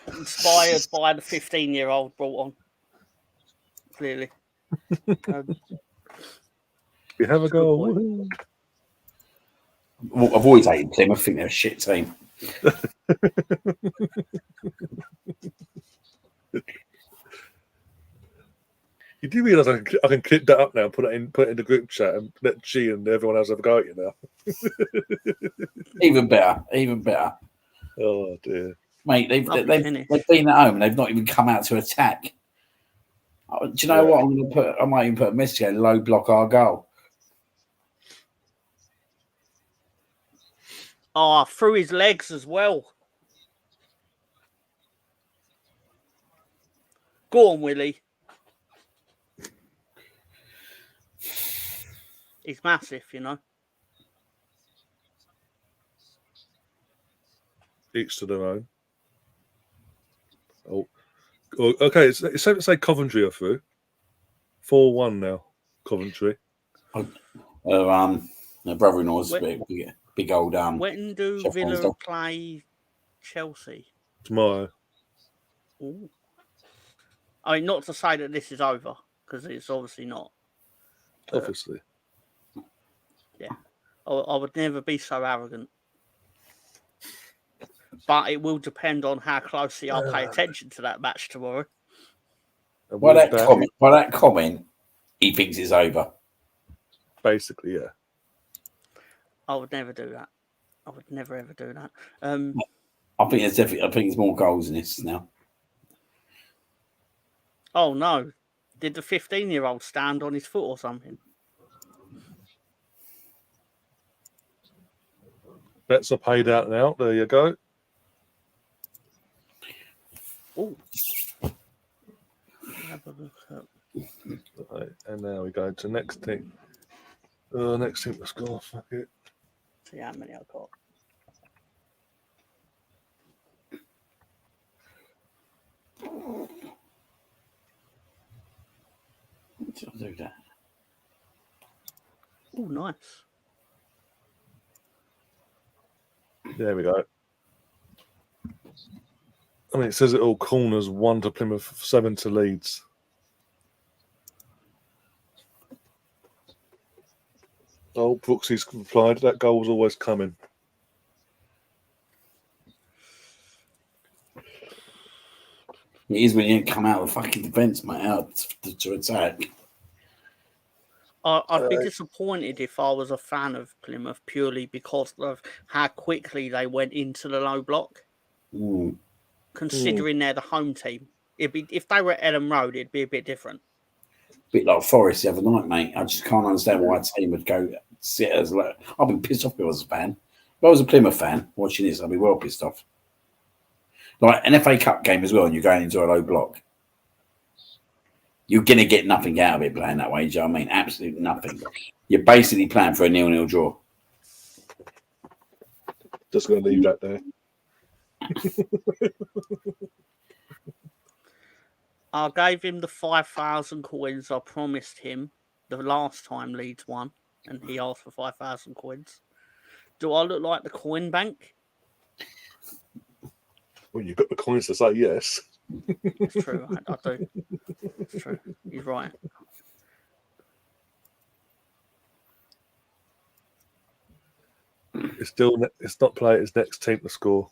[SPEAKER 2] Inspired by the 15-year-old brought on. Clearly.
[SPEAKER 1] We have a goal.
[SPEAKER 3] I've always hated Plymouth. I think they're a shit team.
[SPEAKER 1] You do realise I can clip that up now, put it in the group chat, and let G and everyone else have a go at you now.
[SPEAKER 3] Even better.
[SPEAKER 1] Oh dear,
[SPEAKER 3] mate! They've been at home and they've not even come out to attack. Do you know what I'm going to put? I might even put a message out, low block our goal.
[SPEAKER 2] Oh, through his legs as well. Go on, Willie. He's massive, you know.
[SPEAKER 1] each to their own. Oh, okay. It's safe to say Coventry are through. 4-1 now, Coventry.
[SPEAKER 3] My brother-in-law's big old.
[SPEAKER 2] When do Villa play Chelsea?
[SPEAKER 1] Tomorrow.
[SPEAKER 2] Ooh. I mean, not to say that this is over, because it's obviously not.
[SPEAKER 1] Obviously.
[SPEAKER 2] Yeah. I would never be so arrogant. But it will depend on how closely I pay attention to that match tomorrow.
[SPEAKER 3] By that comment, he thinks it's over.
[SPEAKER 1] Basically, yeah.
[SPEAKER 2] I would never do that. I would never ever do that.
[SPEAKER 3] I think it's definitely. I think it's more goals in this now.
[SPEAKER 2] Oh no! Did the 15-year-old stand on his foot or something?
[SPEAKER 1] Bets are paid out now. There you go.
[SPEAKER 2] Oh. Have a look up.
[SPEAKER 1] Right, and now we go to next thing. Next thing to score. Fuck it.
[SPEAKER 2] See how many I've got.
[SPEAKER 3] I'll do that.
[SPEAKER 2] Oh, nice.
[SPEAKER 1] There we go. I mean, it says it all. Corners 1 to Plymouth, 7 to Leeds. Oh, Brooksy's replied. That goal was always coming.
[SPEAKER 3] It is when you didn't come out of the fucking defence, mate, out to attack.
[SPEAKER 2] I'd be disappointed if I was a fan of Plymouth purely because of how quickly they went into the low block. Considering they're the home team, it'd be if they were at Ellen Road, it'd be a bit different.
[SPEAKER 3] Bit like Forest the other night, mate. I just can't understand why a team would go sit as low. I've been pissed off if I was a fan. If I was a Plymouth fan watching this, I'd be well pissed off. Like an FA Cup game as well, and you're going into a low block. You're going to get nothing out of it playing that way. Do you know what I mean? Absolutely nothing. You're basically playing for a 0-0 draw.
[SPEAKER 1] Just going to leave that there.
[SPEAKER 2] I gave him the 5,000 coins I promised him the last time Leeds won, and he asked for 5,000 coins. Do I look like the coin bank?
[SPEAKER 1] Well, you've got the coins to say yes.
[SPEAKER 2] It's true, I do. It's true. He's right.
[SPEAKER 1] It's not Player's next team to score.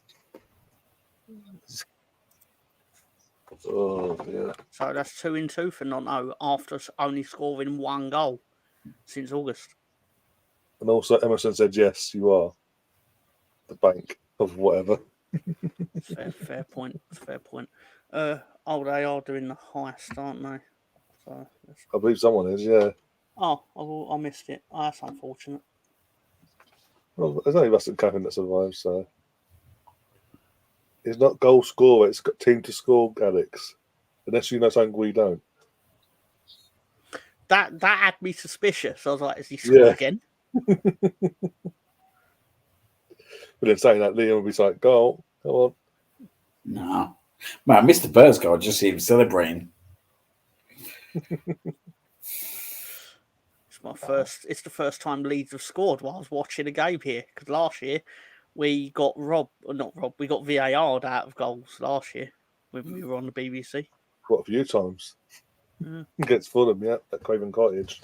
[SPEAKER 1] Oh dear.
[SPEAKER 2] So that's 2-2 for Nonto after only scoring 1 goal since August.
[SPEAKER 1] And also Emerson said yes, you are the bank of whatever.
[SPEAKER 2] Fair point. Fair point. They are doing the heist, aren't they? So
[SPEAKER 1] I believe someone is, yeah.
[SPEAKER 2] Oh, I missed it. Oh, that's unfortunate.
[SPEAKER 1] Well, there's only Rustin Caffin that survives, so it's not goal scorer, it's got team to score, Alex. Unless you know something we don't.
[SPEAKER 2] That had me suspicious. I was like, is he scored again?
[SPEAKER 1] But then saying that, Liam would be like, goal, come on.
[SPEAKER 3] No. Man, I missed the Spurs goal. I just see him celebrating.
[SPEAKER 2] It's the first time Leeds have scored while I was watching a game here. Because last year we got we got VAR'd out of goals last year when we were on the BBC.
[SPEAKER 1] What, a few times. Against Fulham, yeah, at Craven Cottage.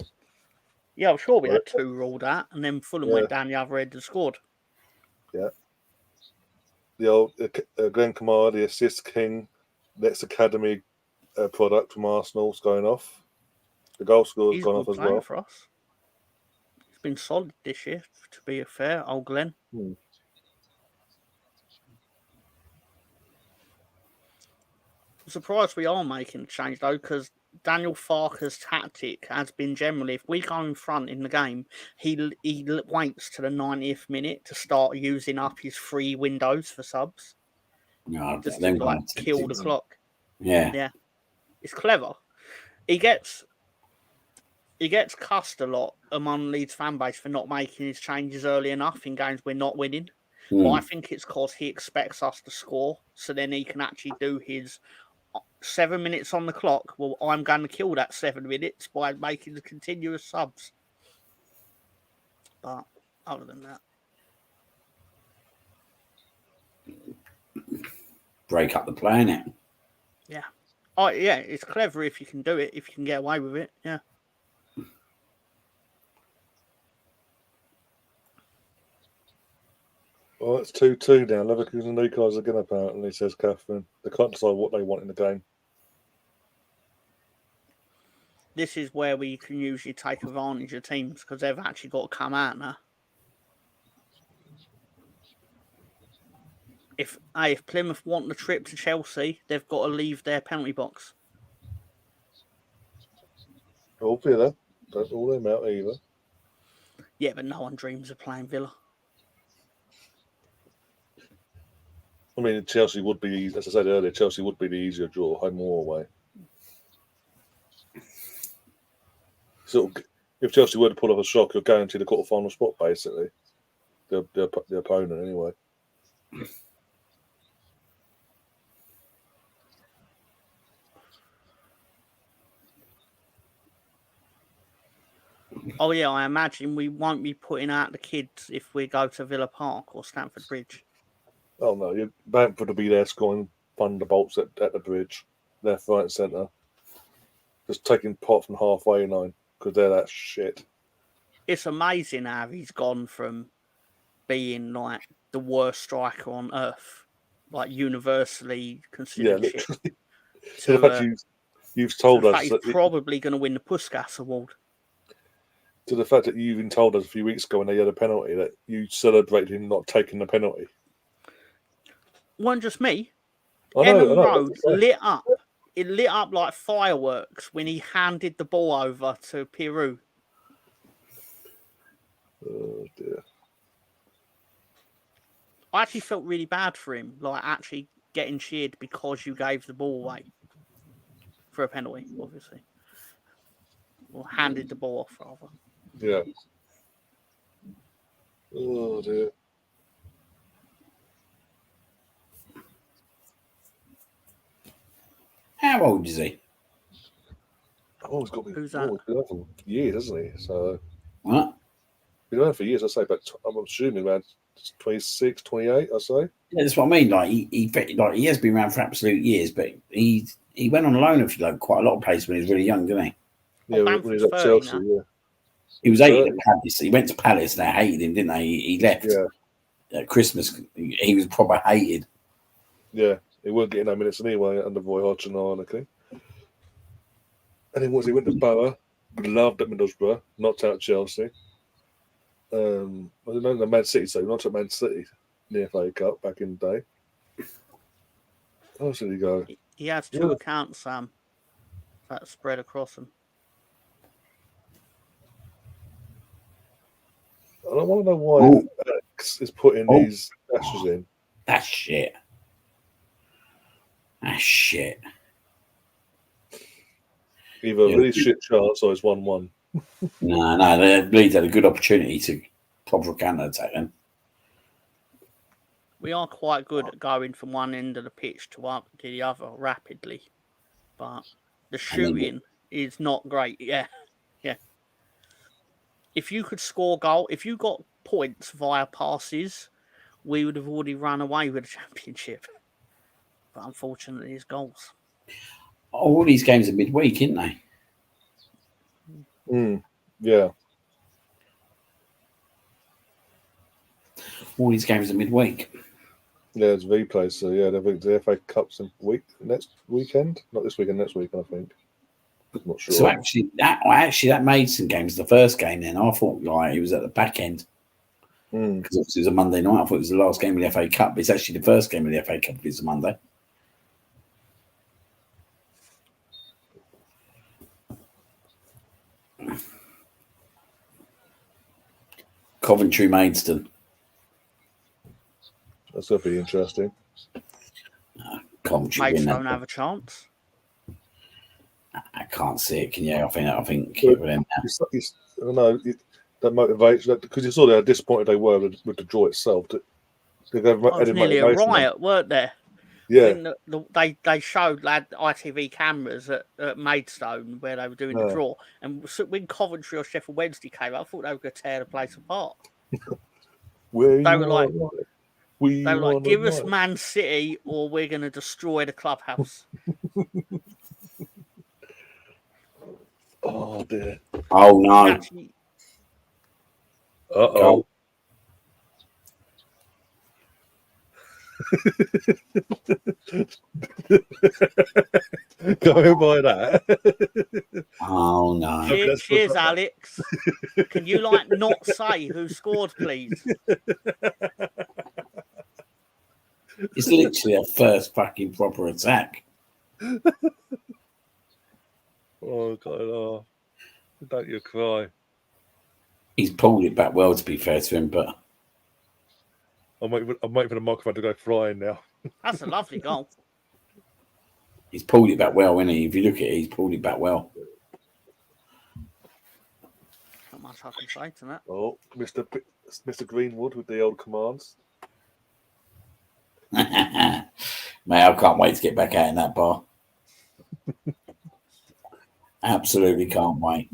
[SPEAKER 2] Yeah, I'm sure we had 2 ruled out, and then Fulham went down the other end and scored.
[SPEAKER 1] Yeah. The old Glenn Kamara, the assist king, next academy product from Arsenal's going off. The goal scorer's gone off as well.
[SPEAKER 2] For us. He's been solid this year, to be fair, old Glenn. I'm surprised we are making a change, though, because Daniel Farker's tactic has been generally, if we go in front in the game, he waits to the 90th minute to start using up his 3 windows for subs.
[SPEAKER 3] No,
[SPEAKER 2] just to kill the clock.
[SPEAKER 3] Yeah.
[SPEAKER 2] It's clever. He gets cussed a lot among Leeds fan base for not making his changes early enough in games we're not winning. But I think it's because he expects us to score, so then he can actually do his 7 minutes on the clock. Well, I'm going to kill that 7 minutes by making the continuous subs. But other than that,
[SPEAKER 3] break up the play, innit?
[SPEAKER 2] Yeah. Oh, yeah, it's clever if you can do it, if you can get away with it. Yeah.
[SPEAKER 1] Well, it's 2-2 now. Leverkusen and Newcastle again, apparently, says Catherine. They can't decide what they want in the game.
[SPEAKER 2] This is where we can usually take advantage of teams because they've actually got to come out now. If Plymouth want the trip to Chelsea, they've got to leave their penalty box.
[SPEAKER 1] All Villa. Don't rule them out either.
[SPEAKER 2] Yeah, but no one dreams of playing Villa.
[SPEAKER 1] I mean, Chelsea would be, as I said earlier, Chelsea would be the easier draw, home or away. So if Chelsea were to pull off a shock, you're guaranteed the quarter-final spot, basically. The opponent, anyway.
[SPEAKER 2] Oh, yeah, I imagine we won't be putting out the kids if we go to Villa Park or Stamford Bridge.
[SPEAKER 1] Oh, no. Bamford will be there scoring thunderbolts at the bridge, left, right, and centre. Just taking pot from halfway line because they're that shit.
[SPEAKER 2] It's amazing how he's gone from being like the worst striker on earth, like universally considered shit.
[SPEAKER 1] To the fact you've told us
[SPEAKER 2] he's probably going to win the Puskas Award.
[SPEAKER 1] To the fact that you even told us a few weeks ago when they had a penalty that you celebrated him not taking the penalty.
[SPEAKER 2] Wasn't just me.
[SPEAKER 1] I know,
[SPEAKER 2] Road lit up. It lit up like fireworks when he handed the ball over to Peru.
[SPEAKER 1] Oh dear.
[SPEAKER 2] I actually felt really bad for him, like actually getting cheered because you gave the ball away for a penalty, obviously. Or handed the ball off, rather.
[SPEAKER 1] Yeah. Oh dear.
[SPEAKER 3] How old is he?
[SPEAKER 1] Oh, he's got to be.
[SPEAKER 2] Who's
[SPEAKER 1] Oh,
[SPEAKER 2] that?
[SPEAKER 1] he's been there for years, hasn't he? So
[SPEAKER 3] What?
[SPEAKER 1] been there for years. I say, but I'm assuming around 26, 28. I say.
[SPEAKER 3] Yeah, that's what I mean. Like he has been around for absolute years, but he went on loan if you like quite a lot of places when he was really young, didn't he?
[SPEAKER 1] Yeah, when
[SPEAKER 2] Bamford's
[SPEAKER 1] he was at
[SPEAKER 2] 30
[SPEAKER 1] Chelsea.
[SPEAKER 2] now.
[SPEAKER 1] Yeah,
[SPEAKER 3] He was 80
[SPEAKER 1] 30.
[SPEAKER 3] at Palace. He went to Palace and they hated him, didn't they? He left at Christmas. He was proper hated.
[SPEAKER 1] Yeah, he weren't getting no minutes anyway under Roy Hodgson, ironically. And then once he went to Borough, loved at Middlesbrough, knocked out Chelsea. I don't know the Man City, so not at Man City in the FA Cup back in the day. How else did he go?
[SPEAKER 2] He has two accounts, Sam, that spread across them.
[SPEAKER 1] I don't want to know why Alex is putting these dashes in.
[SPEAKER 3] That's shit. That's shit.
[SPEAKER 1] Either a really shit chance or it's 1-1.
[SPEAKER 3] No, Leeds had a good opportunity to proper counter attack them.
[SPEAKER 2] We are quite good at going from one end of the pitch to the other rapidly, but the shooting is not great. Yeah. If you could score goal, if you got points via passes, we would have already run away with the championship. But unfortunately, it's goals.
[SPEAKER 3] All these games are midweek, aren't they?
[SPEAKER 1] Yeah.
[SPEAKER 3] All these games are midweek.
[SPEAKER 1] Yeah, it's replay, so yeah, the FA Cup's next weekend. Not this weekend, next weekend, I think. I'm not sure.
[SPEAKER 3] So actually, that made some games. The first game, then I thought it was at the back end because obviously it was a Monday night. I thought it was the last game of the FA Cup. But it's actually the first game of the FA Cup. It's a Monday. Coventry Maidstone.
[SPEAKER 1] That's going to be interesting.
[SPEAKER 3] Coventry
[SPEAKER 2] Maidstone have a chance.
[SPEAKER 3] I can't see it. Can you? I think.
[SPEAKER 1] I don't know. That motivates because you saw how disappointed they were with the draw itself.
[SPEAKER 2] It was nearly a riot, weren't there?
[SPEAKER 1] Yeah.
[SPEAKER 2] When they showed ITV cameras at Maidstone where they were doing the draw, and when Coventry or Sheffield Wednesday came out, I thought they were going to tear the place apart. They were like, give us Man City or we're going to destroy the clubhouse.
[SPEAKER 1] Oh, dear.
[SPEAKER 3] Oh, no.
[SPEAKER 1] Uh-oh. Going by that.
[SPEAKER 3] Oh, no.
[SPEAKER 2] Cheers, Alex. Can you, not say who scored, please?
[SPEAKER 3] It's literally a first fucking proper attack.
[SPEAKER 1] Oh, God. Oh. Don't you cry.
[SPEAKER 3] He's pulled it back well, to be fair to him, but...
[SPEAKER 1] I'm waiting for the microphone to go flying now.
[SPEAKER 2] That's a lovely goal.
[SPEAKER 3] He's pulled it back well, isn't he? If you look at it, he's pulled it back well.
[SPEAKER 2] Not much I can say to that.
[SPEAKER 1] Oh, Mr. Greenwood with the old commands.
[SPEAKER 3] Mate, I can't wait to get back out in that bar. Absolutely can't wait.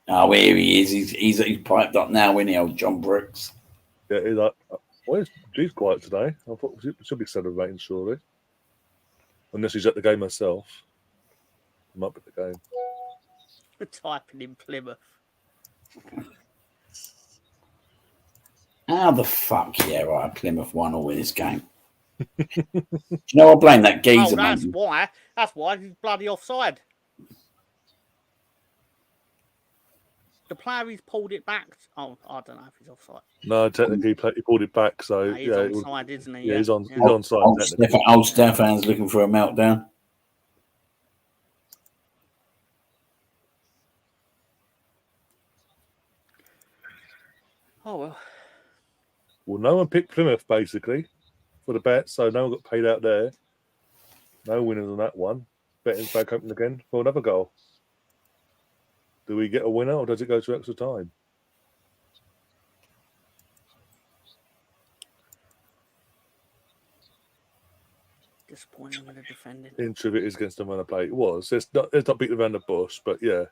[SPEAKER 3] Oh, here he is. He's piped up now, isn't he, old John Brooks?
[SPEAKER 1] Yeah, he's like, why is quiet today? I thought he should be celebrating, surely. Unless he's at the game himself. He might be at the game.
[SPEAKER 2] Typing in Plymouth.
[SPEAKER 3] How the fuck, Plymouth won all in this game. Do you know I blame that geezer,
[SPEAKER 2] that's why. That's why he's bloody offside. The player he's pulled it back. Oh, I don't know if he's offside.
[SPEAKER 1] No, technically he pulled it back, so
[SPEAKER 2] he's onside, isn't he?
[SPEAKER 1] Yeah, he's onside.
[SPEAKER 3] Old Stefan's looking for a meltdown.
[SPEAKER 2] Oh well.
[SPEAKER 1] Well, no one picked Plymouth basically for the bet, so no one got paid out there. No winners on that one. Betting's back open again for another goal. Do we get a winner or does it go to extra time?
[SPEAKER 2] disappointing with the defending.
[SPEAKER 1] In truth, it is against the man I play. It was. It's not beating around the bush, but yeah.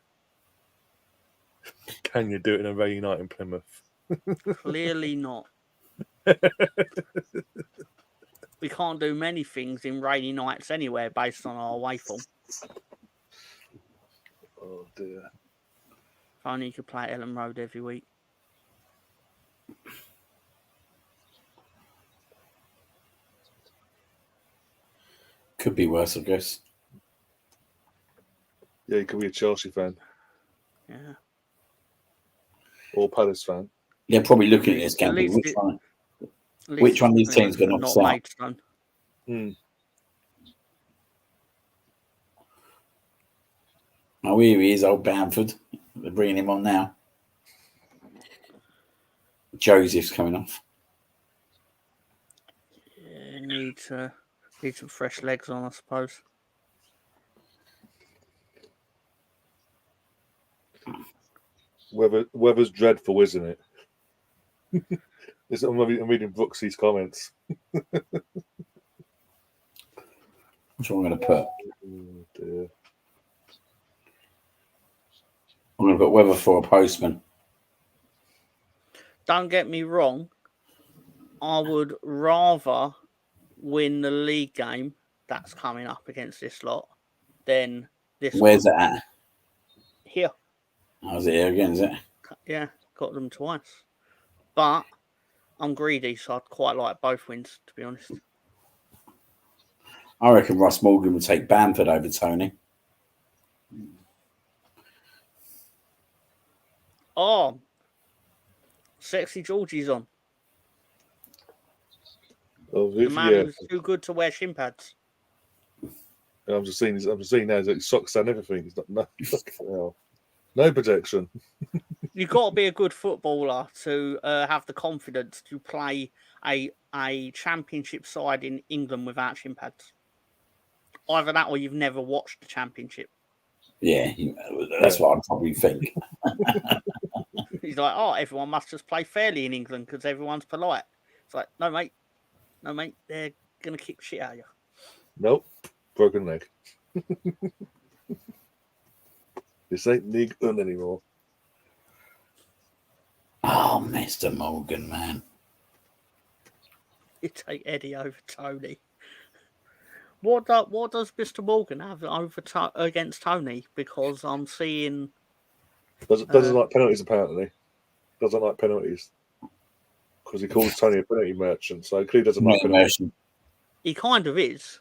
[SPEAKER 1] Can you do it in a rainy night in Plymouth?
[SPEAKER 2] Clearly not. We can't do many things in rainy nights anywhere based on our away form.
[SPEAKER 1] Oh dear.
[SPEAKER 2] If only you could play at Ellen Road every week.
[SPEAKER 3] Could be worse, I guess.
[SPEAKER 1] Yeah, you could be a Chelsea fan.
[SPEAKER 2] Yeah.
[SPEAKER 1] Or Palace fan.
[SPEAKER 3] Yeah, probably looking at this game. Which one of these teams going to knock us out? Oh, here he is, old Bamford. They're bringing him on now. Joseph's coming off.
[SPEAKER 2] Yeah, need some fresh legs on, I suppose.
[SPEAKER 1] Weather's dreadful, isn't it? I'm reading Brooksy's comments.
[SPEAKER 3] Which one I'm going to put?
[SPEAKER 1] Oh, dear.
[SPEAKER 3] I'm going to put weather for a postman.
[SPEAKER 2] Don't get me wrong. I would rather win the league game that's coming up against this lot than this.
[SPEAKER 3] Where's it at?
[SPEAKER 2] Here.
[SPEAKER 3] Oh, is it here again, is it?
[SPEAKER 2] Yeah, got them twice. But I'm greedy, so I'd quite like both wins, to be honest.
[SPEAKER 3] I reckon Ross Morgan would take Bamford over Tony.
[SPEAKER 2] Oh, Sexy Georgie's on.
[SPEAKER 1] Oh,
[SPEAKER 2] the man who's too good to wear shin pads.
[SPEAKER 1] I'm just seeing now that his socks and everything. He's not no protection.
[SPEAKER 2] You've got to be a good footballer to have the confidence to play a championship side in England without shin pads. Either that or you've never watched the championship.
[SPEAKER 3] Yeah, that's what I'd probably think.
[SPEAKER 2] He's like, oh, everyone must just play fairly in England because everyone's polite. It's like, no, mate, they're going to kick shit out of you.
[SPEAKER 1] Nope, broken leg. This ain't League One anymore.
[SPEAKER 3] Oh, Mr. Morgan, man.
[SPEAKER 2] You take Eddie over Tony. What does Mr. Morgan have against Tony? Because I'm seeing...
[SPEAKER 1] Doesn't like penalties, apparently. Doesn't like penalties. Because he calls Tony a penalty merchant, so clearly doesn't like penalties.
[SPEAKER 2] He kind of is.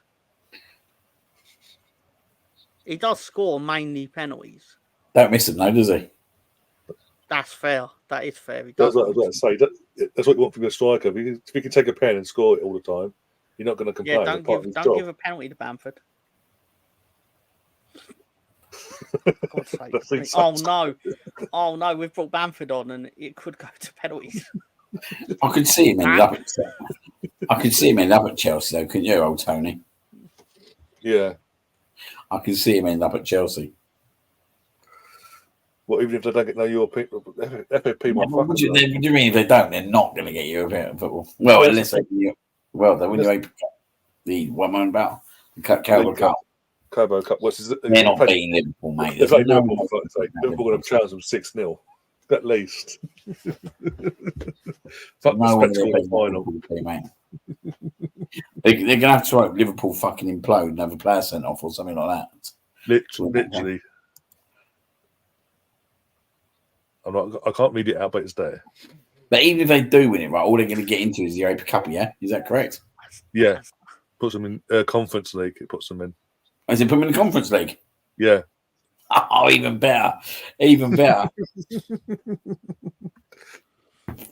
[SPEAKER 2] He does score mainly penalties.
[SPEAKER 3] Don't miss him, though, does he?
[SPEAKER 2] That's fair. That is fair. He
[SPEAKER 1] does.
[SPEAKER 2] does.
[SPEAKER 1] That's what you want from a striker. If you can take a pen and score it all the time, you're not going to complain.
[SPEAKER 2] Yeah, don't give a penalty to Bamford. God's sake. Oh no, we've brought Bamford on and it could go to penalties.
[SPEAKER 3] I could see him end up at Chelsea, though, couldn't you, old Tony?
[SPEAKER 1] Yeah.
[SPEAKER 3] I can see him end up at Chelsea.
[SPEAKER 1] Well, even if they don't get no European, FFP might
[SPEAKER 3] what do you mean if they don't? They're not going to get European football. Well, unless they win the one man about the Carabao Cup.
[SPEAKER 1] Carabao Cup.
[SPEAKER 3] They're not beating Liverpool, mate.
[SPEAKER 1] They're playing Liverpool, for fuck's sake. Liverpool going to challenge them 6-0, at least. Fuck the spectacle final,
[SPEAKER 3] mate. They're going to have to hope Liverpool fucking implode and have a player sent off or something like that.
[SPEAKER 1] Literally. I can't read it out, but it's there.
[SPEAKER 3] But even if they do win it, right, all they're going to get into is the Europa Cup, yeah? Is that correct?
[SPEAKER 1] Yeah. Puts them in Conference League. It puts them in.
[SPEAKER 3] As in put them in the Conference League?
[SPEAKER 1] Yeah.
[SPEAKER 3] Oh, even better. Even better.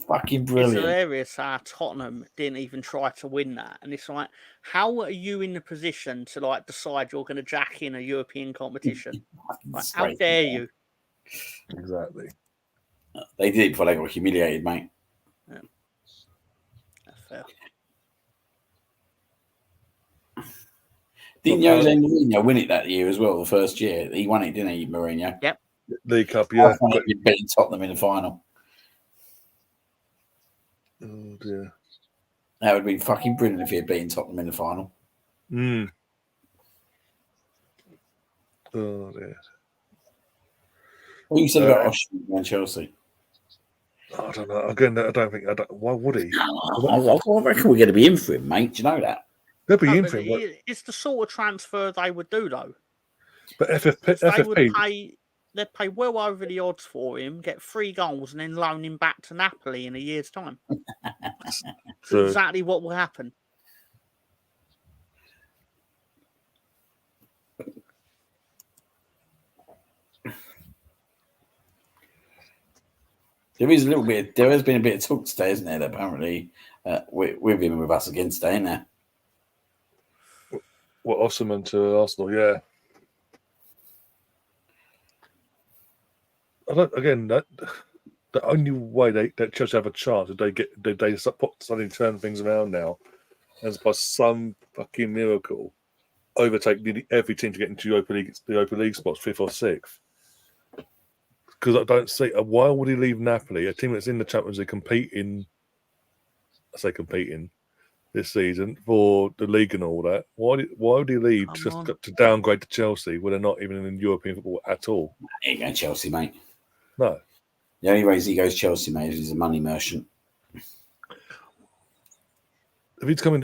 [SPEAKER 3] Fucking brilliant.
[SPEAKER 2] It's hilarious how Tottenham didn't even try to win that. And it's like, how are you in the position to like decide you're going to jack in a European competition? Like, how dare you?
[SPEAKER 1] Exactly.
[SPEAKER 3] They did it before they got humiliated, mate.
[SPEAKER 2] Yeah. That's fair.
[SPEAKER 3] Didn't Jose Mourinho win it that year as well, the first year? He won it, didn't he, Mourinho?
[SPEAKER 2] Yep.
[SPEAKER 1] League Cup, yeah.
[SPEAKER 3] He beat Tottenham in the final.
[SPEAKER 1] Oh, dear.
[SPEAKER 3] That would be fucking brilliant if he had beaten Tottenham in the final.
[SPEAKER 1] Mm. Oh dear.
[SPEAKER 3] What you said about Oshie and Chelsea?
[SPEAKER 1] I don't know. Again, I don't think. Why would he?
[SPEAKER 3] I reckon we're going to be in for him, mate. Do you know that?
[SPEAKER 1] They'll be
[SPEAKER 2] No,
[SPEAKER 1] in
[SPEAKER 2] but
[SPEAKER 1] for him.
[SPEAKER 2] it's the sort of transfer they would do, though.
[SPEAKER 1] But FFP,
[SPEAKER 2] They would they'd pay well over the odds for him, get 3 goals, and then loan him back to Napoli in a year's time. That's exactly what will happen.
[SPEAKER 3] There has been a bit of talk today, isn't there? That apparently with him and with us again today, isn't there?
[SPEAKER 1] What, Osimhen to Arsenal? Yeah. The only way that Chelsea have a chance they suddenly turn things around now, and by some fucking miracle overtake nearly every team to get into the Europa League spots, 5th or 6th. Because I don't see why would he leave Napoli, a team that's in the Champions League competing this season for the league and all that. Why would he leave to downgrade to Chelsea when they're not even in European football at all?
[SPEAKER 3] He ain't going Chelsea, mate.
[SPEAKER 1] No.
[SPEAKER 3] The only reason he goes Chelsea, mate, is he's a money merchant.
[SPEAKER 1] If he's coming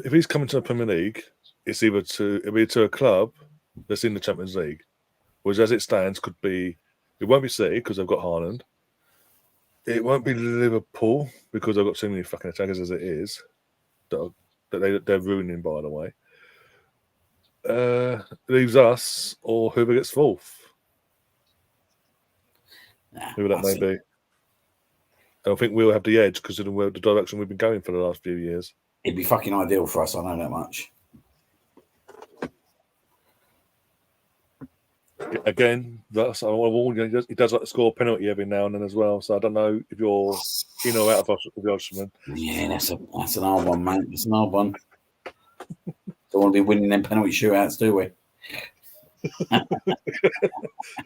[SPEAKER 1] to the Premier League, it's either to a club that's in the Champions League, which as it stands it won't be City because they've got Haaland. It won't be Liverpool because they've got so many fucking attackers as it is that they're ruining, by the way. Leaves us or whoever gets 4th. Whoever that may be. I think we'll have the edge because of the direction we've been going for the last few years.
[SPEAKER 3] It'd be fucking ideal for us, I know that much.
[SPEAKER 1] Again, he does like to score a penalty every now and then as well. So I don't know if you're in or out of Osimhen. Yeah,
[SPEAKER 3] that's an hard one, mate. It's an hard one. Don't want to be winning them penalty shootouts, do we?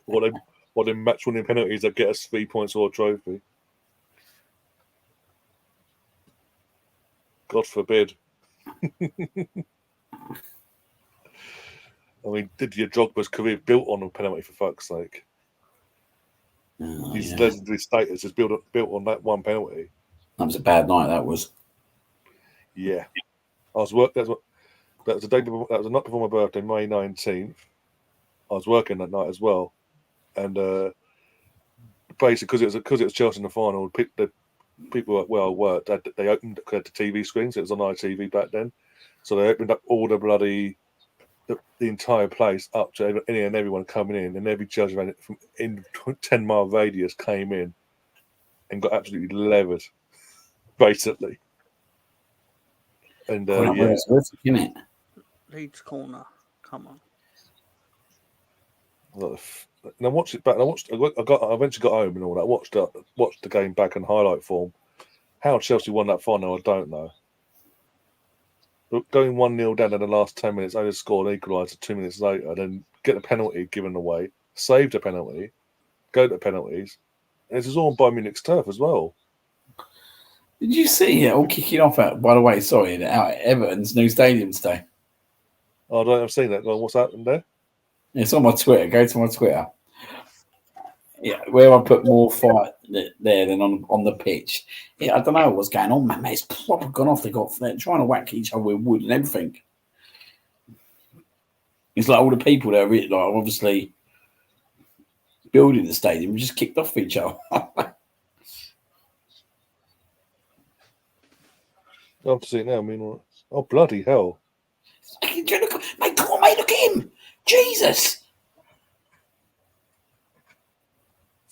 [SPEAKER 1] What them match-winning penalties that get us 3 points or a trophy? God forbid. I mean, Didier Drogba's career built on a penalty, for fuck's sake. His legendary status is built on that one penalty.
[SPEAKER 3] That was a bad night, that was.
[SPEAKER 1] Yeah. That was the night before my birthday, May 19th. I was working that night as well. And basically, because it was Chelsea in the final, the people where I worked, they opened the TV screens. It was on ITV back then. So they opened up all the entire place up to any and everyone coming in, and every Chelsea fan from in 10-mile radius came in and got absolutely levered, basically. And
[SPEAKER 2] Leeds corner, come on.
[SPEAKER 1] And I watched it back. I eventually got home and all that. Watched the game back in highlight form. How Chelsea won that final, I don't know. But going 1-0 down in the last 10 minutes, only scored an equaliser 2 minutes later, then get the penalty given away, save the penalty, go to the penalties. And this is all on Bayern Munich's turf as well.
[SPEAKER 3] Did you see it all kicking off out at Everton's new stadium today?
[SPEAKER 1] I don't have seen that. What's happened there?
[SPEAKER 3] It's on my Twitter. Go to my Twitter. Yeah, where I put more fight there than on the pitch. Yeah, I don't know what's going on, man. It's proper gone off. They're trying to whack each other with wood and everything. It's like all the people that are like obviously building the stadium just kicked off each other.
[SPEAKER 1] I've seen it now. I mean, oh bloody hell!
[SPEAKER 3] Mate, come on, mate, look at him! Jesus!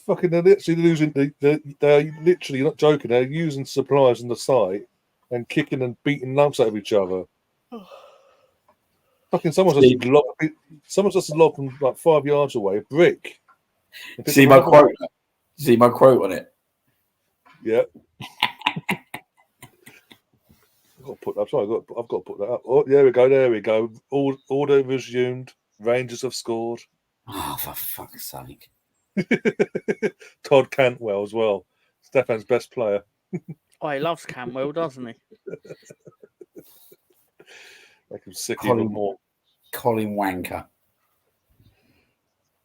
[SPEAKER 1] Fucking, they're literally losing. They're literally not joking. They're using supplies on the site and kicking and beating lumps out of each other. Fucking someone's just lobbed from like 5 yards away a brick.
[SPEAKER 3] See my quote? See my quote on it?
[SPEAKER 1] Yeah. I've got to put that up. Oh, there we go. Order resumed. Rangers have scored.
[SPEAKER 3] Oh, for fuck's sake.
[SPEAKER 1] Todd Cantwell as well. Stefan's best player.
[SPEAKER 2] Oh, he loves Cantwell, doesn't he?
[SPEAKER 1] Make him sick even more.
[SPEAKER 3] Colin Wanker.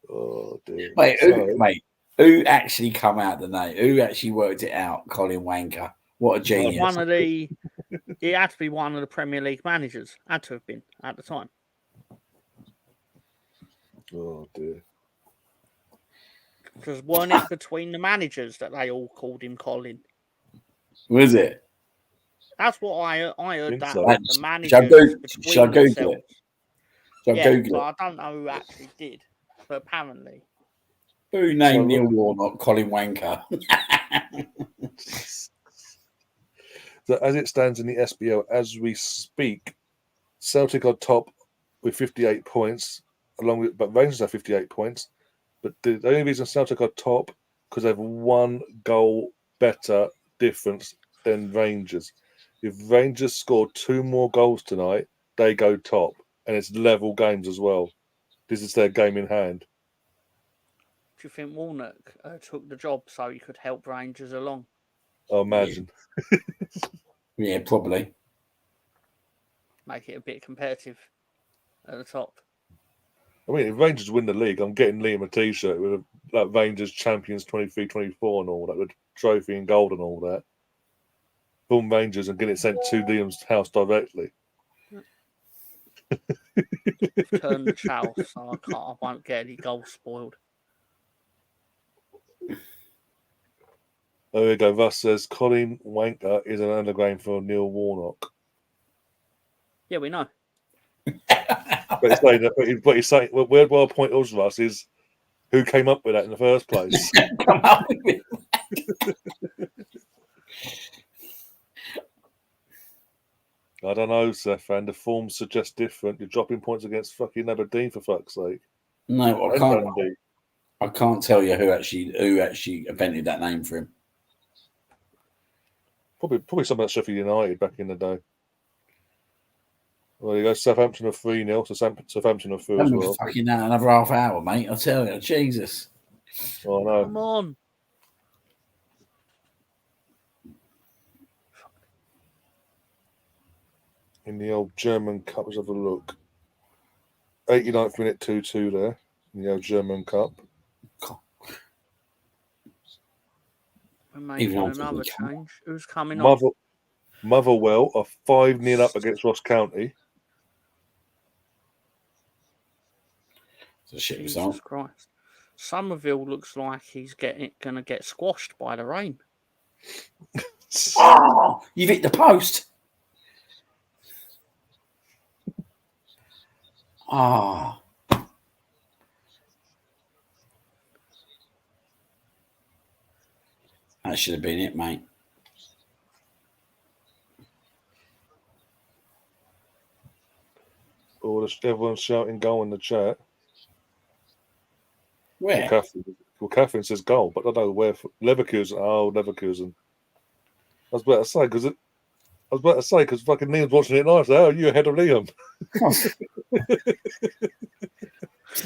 [SPEAKER 1] Oh dear.
[SPEAKER 3] Mate, who actually come out the name? Who actually worked it out? Colin Wanker. What a genius!
[SPEAKER 2] He had to be one of the Premier League managers. Had to have been at the time.
[SPEAKER 1] Oh dear.
[SPEAKER 2] Because weren't it between the managers that they all called him Colin?
[SPEAKER 3] Was it?
[SPEAKER 2] That's what I heard. That
[SPEAKER 1] so.
[SPEAKER 2] the managers
[SPEAKER 3] Shall I
[SPEAKER 2] between
[SPEAKER 3] Google
[SPEAKER 2] themselves.
[SPEAKER 3] it? Shall I Google it?
[SPEAKER 2] I don't know who actually did, but apparently.
[SPEAKER 3] Who named Neil Warnock Colin Wanker?
[SPEAKER 1] So as it stands in the SBL, as we speak, Celtic are top with 58 points, but Rangers have 58 points. But the only reason Celtic are top because they have 1 goal better difference than Rangers. If Rangers score 2 more goals tonight, they go top, and it's level games as well. This is their game in hand.
[SPEAKER 2] Do you think Warnock took the job so he could help Rangers along?
[SPEAKER 1] I imagine.
[SPEAKER 3] Yeah, probably.
[SPEAKER 2] Make it a bit competitive at the top.
[SPEAKER 1] I mean, if Rangers win the league, I'm getting Liam a T-shirt with like Rangers Champions 23-24 and all that, with trophy and gold and all that. Boom Rangers and get it sent to Liam's house directly.
[SPEAKER 2] Turn the chow, so I won't get any goals spoiled.
[SPEAKER 1] There we go. Russ says Colin Wanker is an anagram for Neil Warnock.
[SPEAKER 2] Yeah, we know.
[SPEAKER 1] But he's saying, where our point was, Russ, is who came up with that in the first place.
[SPEAKER 3] Come up with it.
[SPEAKER 1] I don't know, Stefan. The forms suggest different. You're dropping points against fucking Aberdeen, for fuck's sake.
[SPEAKER 3] No, I can't tell you who actually invented that name for him.
[SPEAKER 1] Probably someone at Sheffield United back in the day. Well, you go. Southampton are 3-0, so Southampton are 4 as well.
[SPEAKER 3] Fucking another half hour, mate. I tell you, Jesus.
[SPEAKER 1] Oh no!
[SPEAKER 2] Come on.
[SPEAKER 1] In the old German Cup, let's have a look. 89th minute, 2-2 there in the old German Cup.
[SPEAKER 2] We're making another change. Who's coming on?
[SPEAKER 1] Motherwell are 5-0 up against Ross County.
[SPEAKER 3] It's a shit
[SPEAKER 2] Jesus
[SPEAKER 3] result.
[SPEAKER 2] Christ. Somerville looks like he's going to get squashed by the rain.
[SPEAKER 3] Oh, you've hit the post. Ah. That should have been it, mate.
[SPEAKER 1] Oh, everyone's shouting goal in the chat.
[SPEAKER 3] Where?
[SPEAKER 1] Catherine says goal, but I don't know where. Leverkusen. Oh, Leverkusen. I was about to say because fucking Liam's watching it live. So, you're ahead of Liam.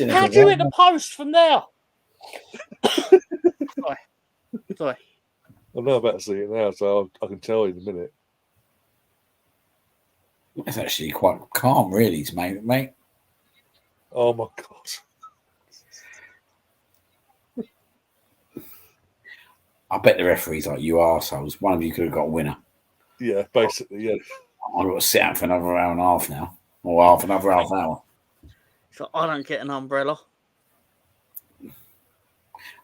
[SPEAKER 2] How do you hit the post from there? Sorry.
[SPEAKER 1] I'm not about to see it now, so I can tell you in a minute.
[SPEAKER 3] It's actually quite calm, really, to mate.
[SPEAKER 1] Oh my god!
[SPEAKER 3] I bet the referee's like, you arseholes. One of you could have got a winner.
[SPEAKER 1] Yeah, basically, yeah.
[SPEAKER 3] I've got to sit out for another hour and a half now, or another half hour.
[SPEAKER 2] So I don't get an umbrella.
[SPEAKER 3] I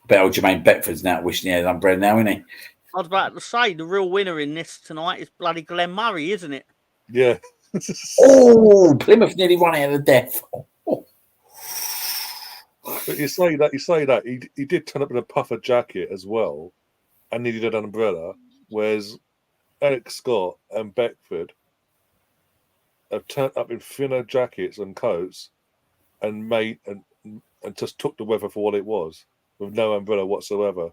[SPEAKER 3] bet old Jermaine Beckford's now wishing he had an umbrella now, isn't he?
[SPEAKER 2] I was about to say the real winner in this tonight is bloody Glenn Murray, isn't it?
[SPEAKER 1] Yeah.
[SPEAKER 3] Oh, Plymouth nearly won it at death. Oh.
[SPEAKER 1] But you say that he did turn up in a puffer jacket as well, and needed an umbrella. Whereas Eric Scott and Beckford have turned up in thinner jackets and coats, and just took the weather for what it was, with no umbrella whatsoever.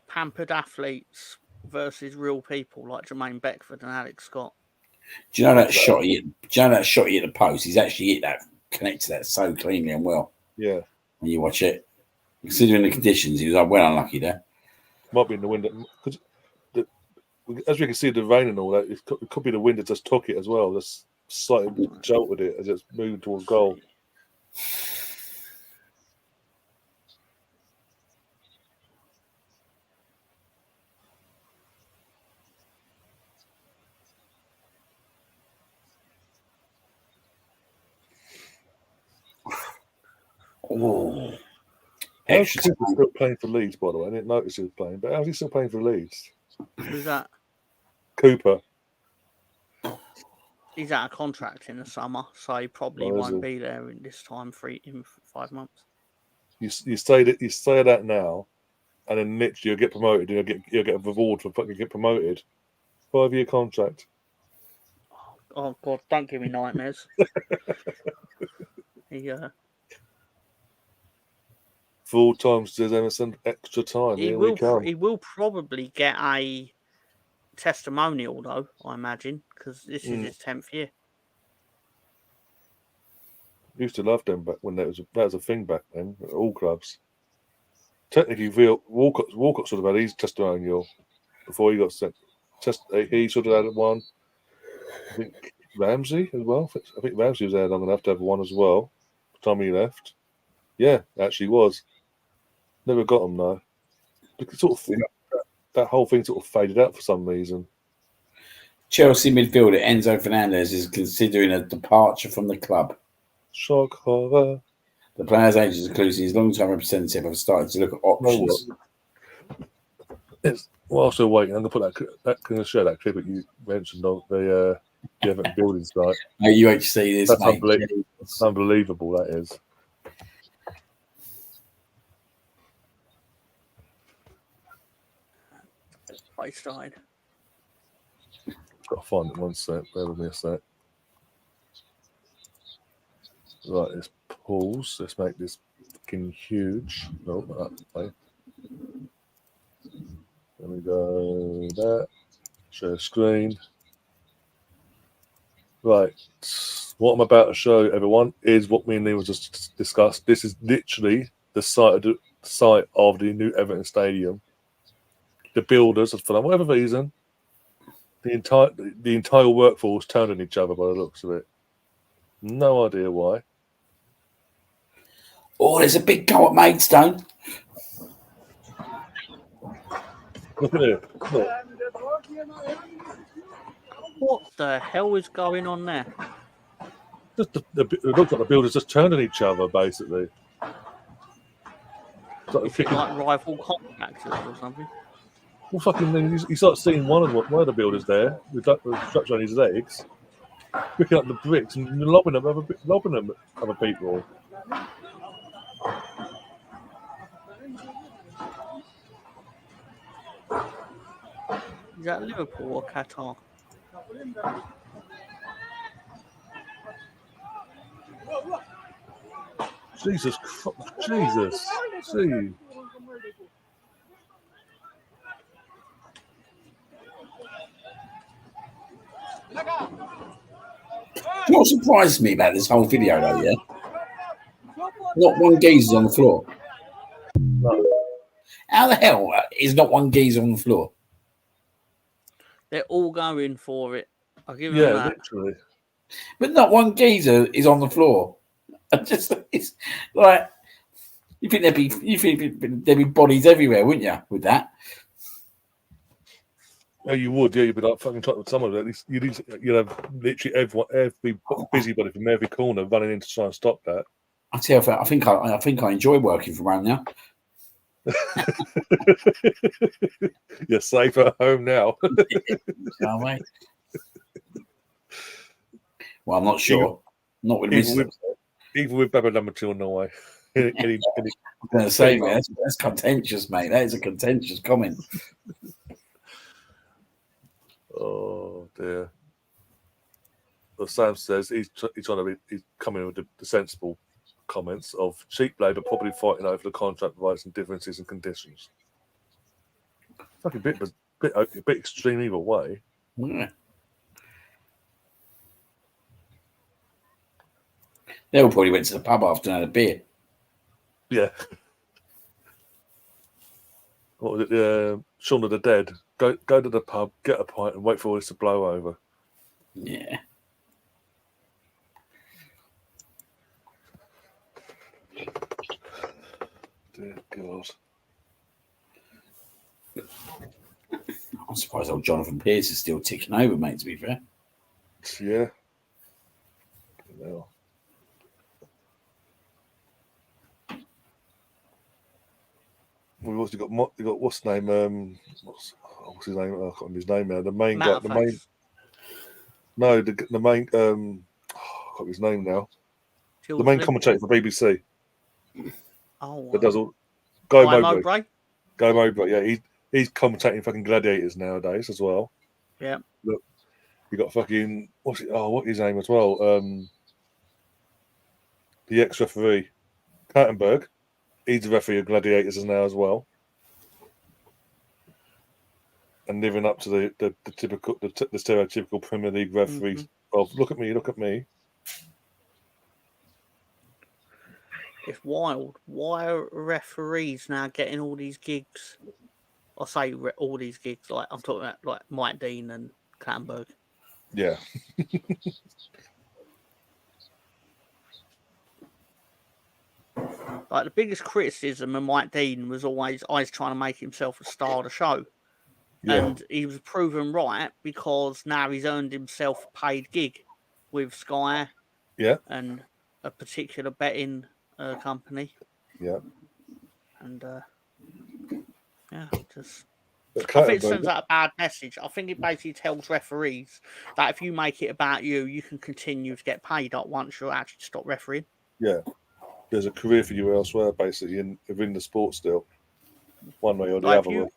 [SPEAKER 2] Pampered athletes versus real people like Jermaine Beckford and Alex Scott.
[SPEAKER 3] Do you know that shot? Do you know that shot he hit the post? He's actually hit that, connected that so cleanly and well.
[SPEAKER 1] Yeah.
[SPEAKER 3] When you watch it, considering the conditions, he was well unlucky there.
[SPEAKER 1] Might be in the wind because, as we can see, the rain and all that. It could be the wind that just took it as well. slightly jolted it as it's moving towards goal.
[SPEAKER 3] Oh,
[SPEAKER 1] How's Cooper still playing for Leeds, by the way? I didn't notice he was playing, but how's he still playing for Leeds?
[SPEAKER 2] Who's that?
[SPEAKER 1] Cooper.
[SPEAKER 2] He's out of contract in the summer, so he probably won't be there in this time in 5 months.
[SPEAKER 1] You say that now, and then next year you'll get promoted, and you'll get a reward for fucking get promoted. 5-year contract.
[SPEAKER 2] Oh God! Don't give me nightmares. Yeah.
[SPEAKER 1] 4 times says Emerson extra time.
[SPEAKER 2] He will probably get a testimonial though, I imagine, because this is his 10th year.
[SPEAKER 1] Used to love them back when that was a thing back then at all clubs. Technically, Walcott sort of had his testimonial before he got sent. He sort of had one. I think Ramsey as well. I think Ramsey was there long enough to have one as well. By the time he left, yeah, actually was. Never got him though. That whole thing sort of faded out for some reason.
[SPEAKER 3] Chelsea midfielder Enzo Fernandez is considering a departure from the club.
[SPEAKER 1] Shock horror.
[SPEAKER 3] The player's agents, including his long-term representative, have started to look at options.
[SPEAKER 1] Whilst we're waiting, I'm going to put going to show that clip that you mentioned of the Everton building site.
[SPEAKER 3] UHC,
[SPEAKER 1] That's unbelievable. That's unbelievable. That is.
[SPEAKER 2] I started.
[SPEAKER 1] Got to find it one sec. Bear with me a sec. Right, let's pause. Let's make this fucking huge. No, not that way. There we go. There. Share screen. Right. What I'm about to show everyone is what me and Lee was just discussed. This is literally the site of the new Everton Stadium. The builders, for whatever reason, the entire workforce turned on each other by the looks of it. No idea why.
[SPEAKER 3] Oh, there's a big goal at Maidstone.
[SPEAKER 1] Look at it. Look.
[SPEAKER 2] What the hell is going on there?
[SPEAKER 1] Just it looks like the builders just turned on each other, basically.
[SPEAKER 2] Is it like rival contractors or something?
[SPEAKER 1] Well, fucking, you start seeing one of the builders there with the structure on his legs, picking up the bricks and lobbing them at other people.
[SPEAKER 2] Is that Liverpool or Qatar?
[SPEAKER 1] Jesus Christ. Jesus. See.
[SPEAKER 3] What surprised me about this whole video, though, yeah? Not one geezer's on the floor.
[SPEAKER 1] No.
[SPEAKER 3] How the hell is not one geezer on the floor?
[SPEAKER 2] They're all going for it. I'll give them that.
[SPEAKER 1] Literally.
[SPEAKER 3] But not one geezer is on the floor. It's like you think there'd be bodies everywhere, wouldn't you? With that.
[SPEAKER 1] Oh, you would, yeah. You'd be like fucking talking with someone. At least you'd have literally every busybody from every corner running in to try and stop that.
[SPEAKER 3] I tell you, I think I enjoy working from around now.
[SPEAKER 1] You're safe at home now.
[SPEAKER 3] Can't wait. Well, I'm not sure. Not with
[SPEAKER 1] even with Baba number 2 on the way.
[SPEAKER 3] I'm going to say, man, that's contentious, mate. That is a contentious comment.
[SPEAKER 1] Oh dear. Well, Sam says he's coming with the sensible comments of cheap labour probably fighting over the contract rights and differences and conditions. Fucking bit extreme either way.
[SPEAKER 3] Yeah. They all probably went to the pub after and had a beer.
[SPEAKER 1] Yeah. What was it? Shaun of the Dead. Go to the pub, get a pint, and wait for all this to blow over.
[SPEAKER 3] Yeah.
[SPEAKER 1] Dear God.
[SPEAKER 3] I'm surprised old Jonathan Pearce is still ticking over, mate, to be fair.
[SPEAKER 1] Yeah. Well. We've also got what's his name? What's his name? I can't remember his name now. The main guy, the main. No, the main. I can't remember his name now. The main commentator for BBC.
[SPEAKER 2] Oh,
[SPEAKER 1] that does all. Guy Mowbray. Guy
[SPEAKER 2] Yeah.
[SPEAKER 1] Mowbray. Yeah, he's commentating fucking gladiators nowadays as well.
[SPEAKER 2] Yeah.
[SPEAKER 1] Look, you got fucking what's his name as well? The ex-referee, Kattenberg. He's a referee of gladiators now as well. And living up to the typical the stereotypical Premier League referee of look at me.
[SPEAKER 2] It's wild. Why are referees now getting all these gigs? I say all these gigs, like I'm talking about like Mike Dean and Kattenberg.
[SPEAKER 1] Yeah.
[SPEAKER 2] Like the biggest criticism of Mike Dean was always trying to make himself a star of the show.
[SPEAKER 1] Yeah.
[SPEAKER 2] And he was proven right because now he's earned himself a paid gig with Sky and a particular betting company.
[SPEAKER 1] Yeah.
[SPEAKER 2] And just
[SPEAKER 1] I
[SPEAKER 2] think it sends out a bad message. I think it basically tells referees that if you make it about you, you can continue to get paid up once you actually stop refereeing.
[SPEAKER 1] Yeah. There's a career for you elsewhere, basically, within the sport still. One way or the other.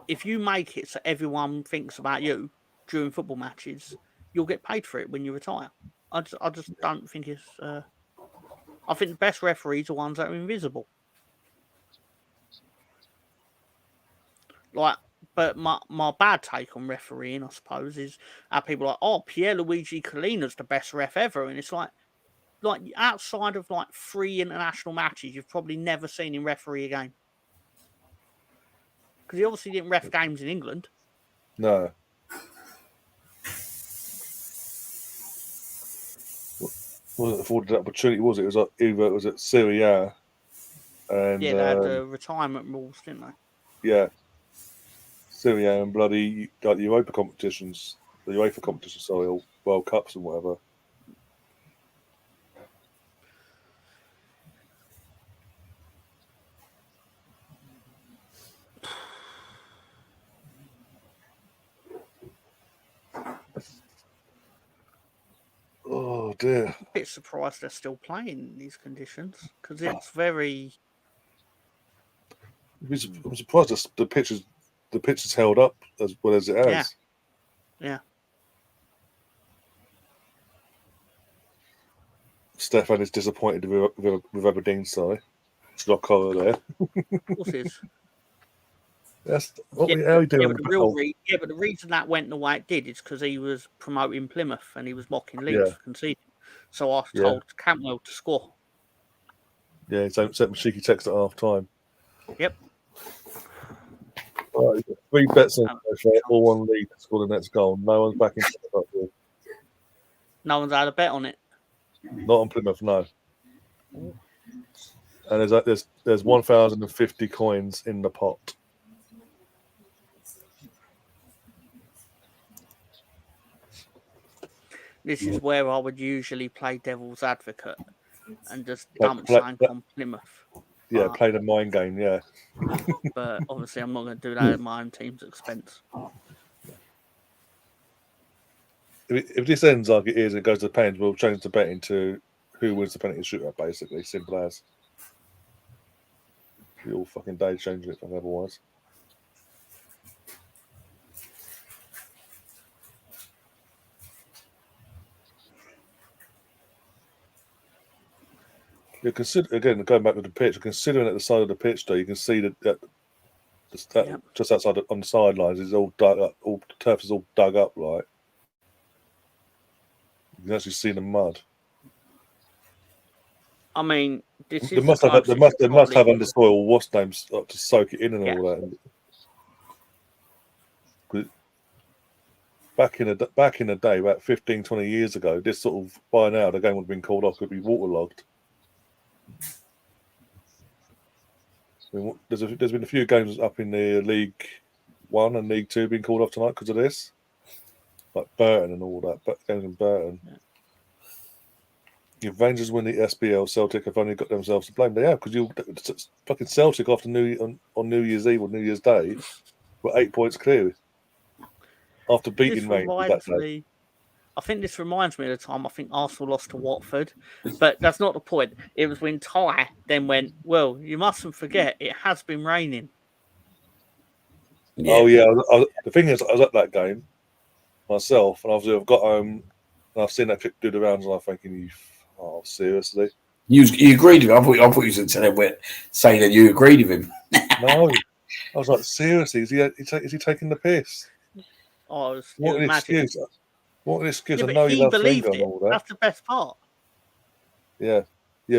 [SPEAKER 2] If you make it so everyone thinks about you during football matches, you'll get paid for it when you retire. I just don't think it's... I think the best referees are ones that are invisible. But my bad take on refereeing, I suppose, is how people are like, oh, Pierluigi Collina's the best ref ever. And it's like outside of like 3 international matches, you've probably never seen him referee a game. Because he obviously didn't ref games in England.
[SPEAKER 1] No. Wasn't afforded that opportunity, was it? It was like either it was at Serie A and
[SPEAKER 2] they had the retirement rules, didn't they?
[SPEAKER 1] Yeah. Serie A and bloody like the UEFA competitions, sorry, or World Cups and whatever. Oh dear!
[SPEAKER 2] I'm a bit surprised they're still playing in these conditions because it's very.
[SPEAKER 1] I'm surprised the pitch is held up as well as it has.
[SPEAKER 2] Yeah.
[SPEAKER 1] Stefan is disappointed with Aberdeen's side. It's not colour there.
[SPEAKER 2] Of course it is.
[SPEAKER 1] That's how are you doing?
[SPEAKER 2] But the reason that went the way it did is because he was promoting Plymouth and he was mocking Leeds for conceding. So I told Campbell to score.
[SPEAKER 1] Yeah, he sent a cheeky text at half time.
[SPEAKER 2] Yep.
[SPEAKER 1] Right, 3 bets on all on Leeds to score the next goal. No one's backing up here.
[SPEAKER 2] No one's had a bet on it.
[SPEAKER 1] Not on Plymouth, no. And there's 1,050 coins in the pot.
[SPEAKER 2] This is where I would usually play devil's advocate and just dump something on Plymouth.
[SPEAKER 1] Yeah, play the mind game, yeah.
[SPEAKER 2] But obviously I'm not going to do that at my own team's expense.
[SPEAKER 1] If this ends like it is, it goes to the pens, we'll change the betting to who wins the penalty shootout, basically. Simple as. The all fucking day changing it from otherwise. You consider again going back to the pitch. Considering at the side of the pitch, though, you can see that just outside on the sidelines is all dug up. All the turf is all dug up, right? You can actually see the mud.
[SPEAKER 2] I mean, they
[SPEAKER 1] must have under soil wasp names to soak it in and all that. Back in the day, about 15, 20 years ago, this sort of by now the game would have been called off. Could be waterlogged. I mean, there's been a few games up in the League One and League Two being called off tonight because of this, like Burton and all that. But games in Burton.
[SPEAKER 2] Yeah.
[SPEAKER 1] If Rangers win the SBL, Celtic have only got themselves to blame. They have because you fucking Celtic after on New Year's Eve or New Year's Day were 8 points clear after beating Rangers that day.
[SPEAKER 2] I think this reminds me of the time I think Arsenal lost to Watford, but that's not the point. It was when Ty then went, well, you mustn't forget it has been raining.
[SPEAKER 3] Yeah.
[SPEAKER 1] Oh yeah, the thing is, I was at that game myself, and obviously I've got home and I've seen that clip do the rounds, and I'm thinking, oh seriously?
[SPEAKER 3] You agreed with him. I thought you was going to say that you agreed with him.
[SPEAKER 1] No, I was like, seriously, is he taking the piss?
[SPEAKER 2] Oh,
[SPEAKER 1] What an excuse! What an excuse!
[SPEAKER 2] Yeah,
[SPEAKER 1] I know
[SPEAKER 2] he
[SPEAKER 1] love
[SPEAKER 2] believed
[SPEAKER 1] Finger
[SPEAKER 2] it.
[SPEAKER 1] and all that.
[SPEAKER 2] That's the best part.
[SPEAKER 1] Yeah.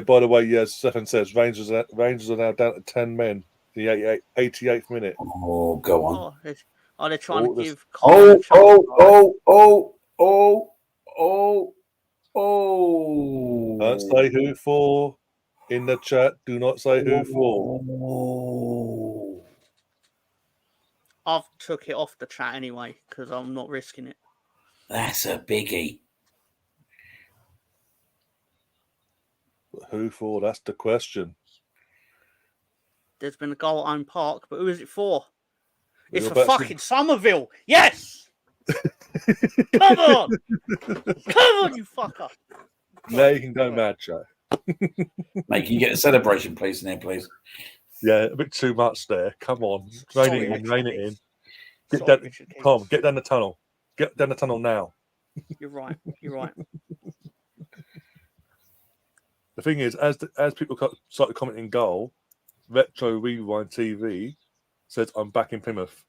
[SPEAKER 1] By the way, yeah, as Stefan says, Rangers are now down to 10 men in the 88th minute.
[SPEAKER 3] Oh, go on.
[SPEAKER 2] Oh, they're trying to give.
[SPEAKER 3] Oh.
[SPEAKER 1] Don't say who for in the chat. Do not say who for.
[SPEAKER 3] Oh.
[SPEAKER 2] I've took it off the chat anyway because I'm not risking it.
[SPEAKER 3] That's a biggie.
[SPEAKER 1] Who for? That's the question.
[SPEAKER 2] There's been a goal at Owen Park, but who is it for? It's
[SPEAKER 1] You're
[SPEAKER 2] for fucking Somerville. Yes! Come on! Come on, you fucker!
[SPEAKER 1] Now you can go mad, Joe.
[SPEAKER 3] Mate, can you get a celebration, please, in there, please?
[SPEAKER 1] Yeah, a bit too much there. Come on. Rein it in. Tom, get down the tunnel. Get down the tunnel now.
[SPEAKER 2] You're right.
[SPEAKER 1] The thing is, as people started commenting goal, Retro Rewind TV says, I'm back in Plymouth.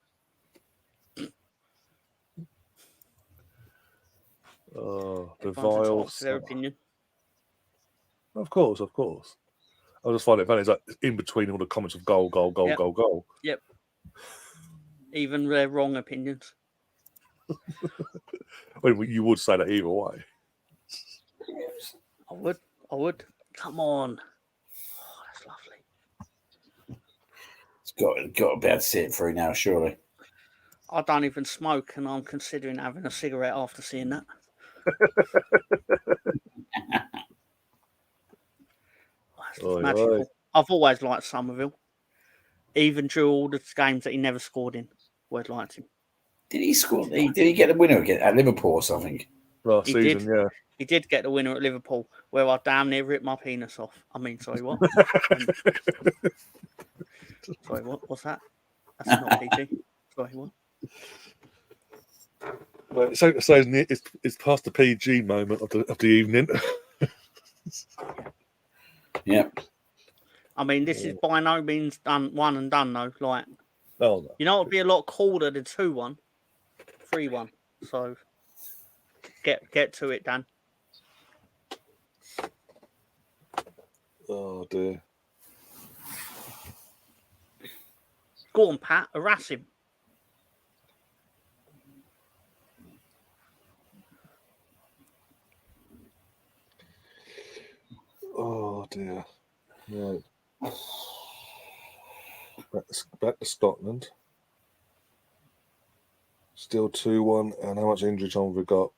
[SPEAKER 1] Oh, the vile.
[SPEAKER 2] Their opinion.
[SPEAKER 1] Of course. I just find it funny. It's like in between all the comments of goal.
[SPEAKER 2] Yep. Even their wrong opinions.
[SPEAKER 1] Well, you would say that either way.
[SPEAKER 2] I would. Come on. Oh, that's lovely.
[SPEAKER 3] It's got to be able to see it through now, surely.
[SPEAKER 2] I don't even smoke, and I'm considering having a cigarette after seeing that. That's magical. I've always liked Somerville. Even through all the games that he never scored in, always liked him.
[SPEAKER 3] Did he score? Did he get the winner again at Liverpool or something?
[SPEAKER 1] Last season, yeah.
[SPEAKER 2] He did get the winner at Liverpool, where I damn near ripped my penis off. I mean, sorry, what? Sorry, what? What's that? That's not PG. Sorry, what?
[SPEAKER 1] Well, so it's past the PG moment of the evening.
[SPEAKER 3] Yep.
[SPEAKER 2] I mean, this is by no means done, one and done, though. Like,
[SPEAKER 1] oh, no.
[SPEAKER 2] You know, it'd be a lot colder than 2-1, 3-1. So, get to it, Dan.
[SPEAKER 1] Oh dear.
[SPEAKER 2] Go on, Pat. Harass him.
[SPEAKER 1] Oh dear. Right. Back to Scotland. Still 2-1. And how much injury time have we got?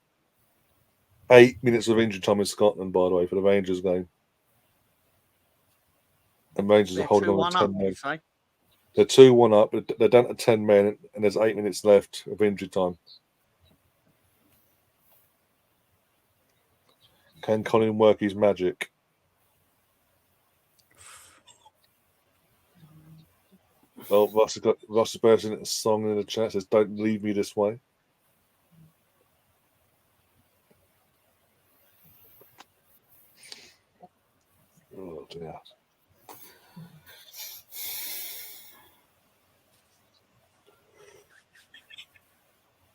[SPEAKER 1] 8 minutes of injury time in Scotland, by the way, for the Rangers game. And Rangers are holding on to 10 men. They're 2-1 up, but they're down to 10 men, and there's 8 minutes left of injury time. Can Colin work his magic? Well, Ross is bursting a song in the chat. Says, "Don't leave me this way." Oh dear.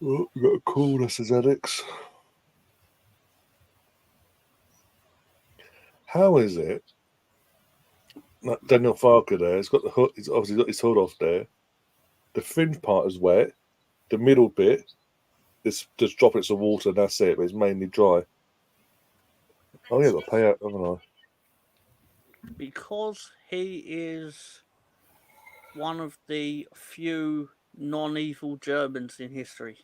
[SPEAKER 1] Oh, we got a call. This is Alex. How is it? Daniel Farker there. He's got the hood. He's obviously got his hood off there. The fringe part is wet. The middle bit is just droplets of water, and that's it. But it's mainly dry. Oh yeah, got to pay out, haven't I?
[SPEAKER 2] Because he is one of the few non-evil Germans in history.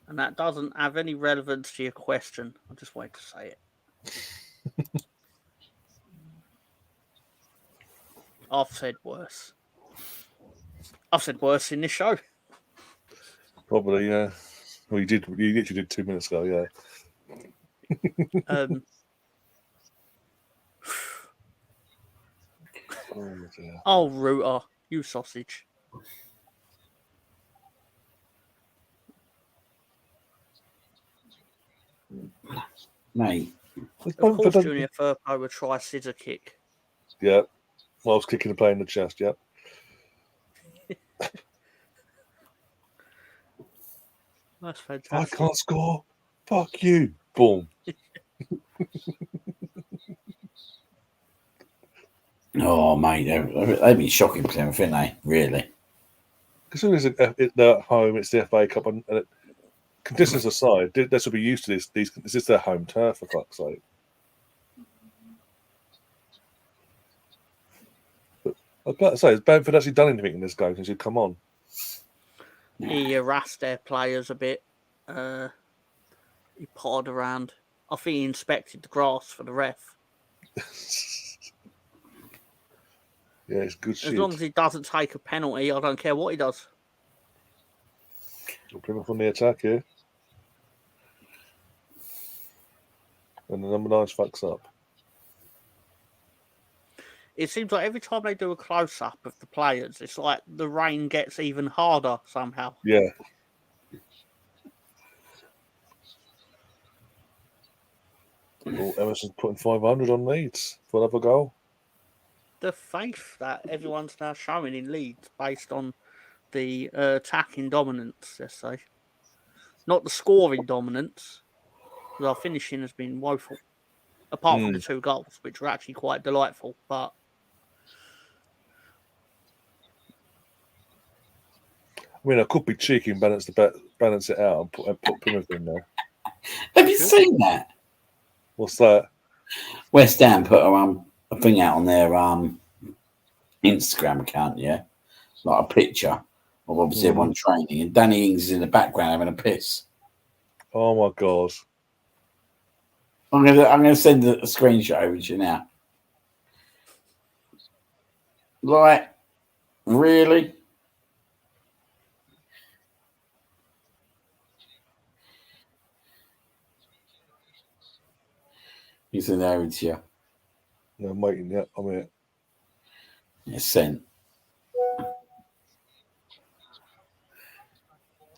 [SPEAKER 2] And that doesn't have any relevance to your question. I just wanted to say it. I've said worse. I've said worse in this show.
[SPEAKER 1] Probably, yeah. Well, you did. You literally did 2 minutes ago, yeah.
[SPEAKER 2] Oh, Rooter, you sausage.
[SPEAKER 3] Mate.
[SPEAKER 2] Of course, Junior Firpo would try a scissor kick.
[SPEAKER 1] Yeah. Whilst kicking the player in the chest, yeah.
[SPEAKER 2] That's fantastic.
[SPEAKER 1] I can't score. Fuck you. Boom.
[SPEAKER 3] Oh, mate, they've been shocking Plymouth, haven't they? Really?
[SPEAKER 1] As soon as they're at home, it's the FA Cup, and conditions aside, they should be used to this. This is their home turf, for fuck's sake. But I've got to say, has Bamford actually done anything in this game since you come on?
[SPEAKER 2] He harassed their players a bit. He pawed around. I think he inspected the grass for the ref.
[SPEAKER 1] Yeah, it's good shit.
[SPEAKER 2] As long as he doesn't take a penalty, I don't care what he does.
[SPEAKER 1] Plymouth on the attack here. And the number 9 fucks up.
[SPEAKER 2] It seems like every time they do a close-up of the players, it's like the rain gets even harder somehow.
[SPEAKER 1] Yeah. Well, Emerson's putting 500 on Leeds for another goal.
[SPEAKER 2] The faith that everyone's now showing in Leeds based on the attacking dominance, let's say. Not the scoring dominance, because our finishing has been woeful. Apart from the 2 goals, which were actually quite delightful, but...
[SPEAKER 1] I mean, I could be cheeky and balance it out and put Plymouth in there.
[SPEAKER 3] Have you seen that?
[SPEAKER 1] What's that?
[SPEAKER 3] West Ham put a thing out on their Instagram account, yeah? Like a picture of obviously everyone training, and Danny Ings is in the background having a piss.
[SPEAKER 1] Oh my God.
[SPEAKER 3] I'm gonna send a screenshot over to you now. Like, really? You send that over to you.
[SPEAKER 1] No, I'm waiting. Yeah, I'm here.
[SPEAKER 3] It's sent.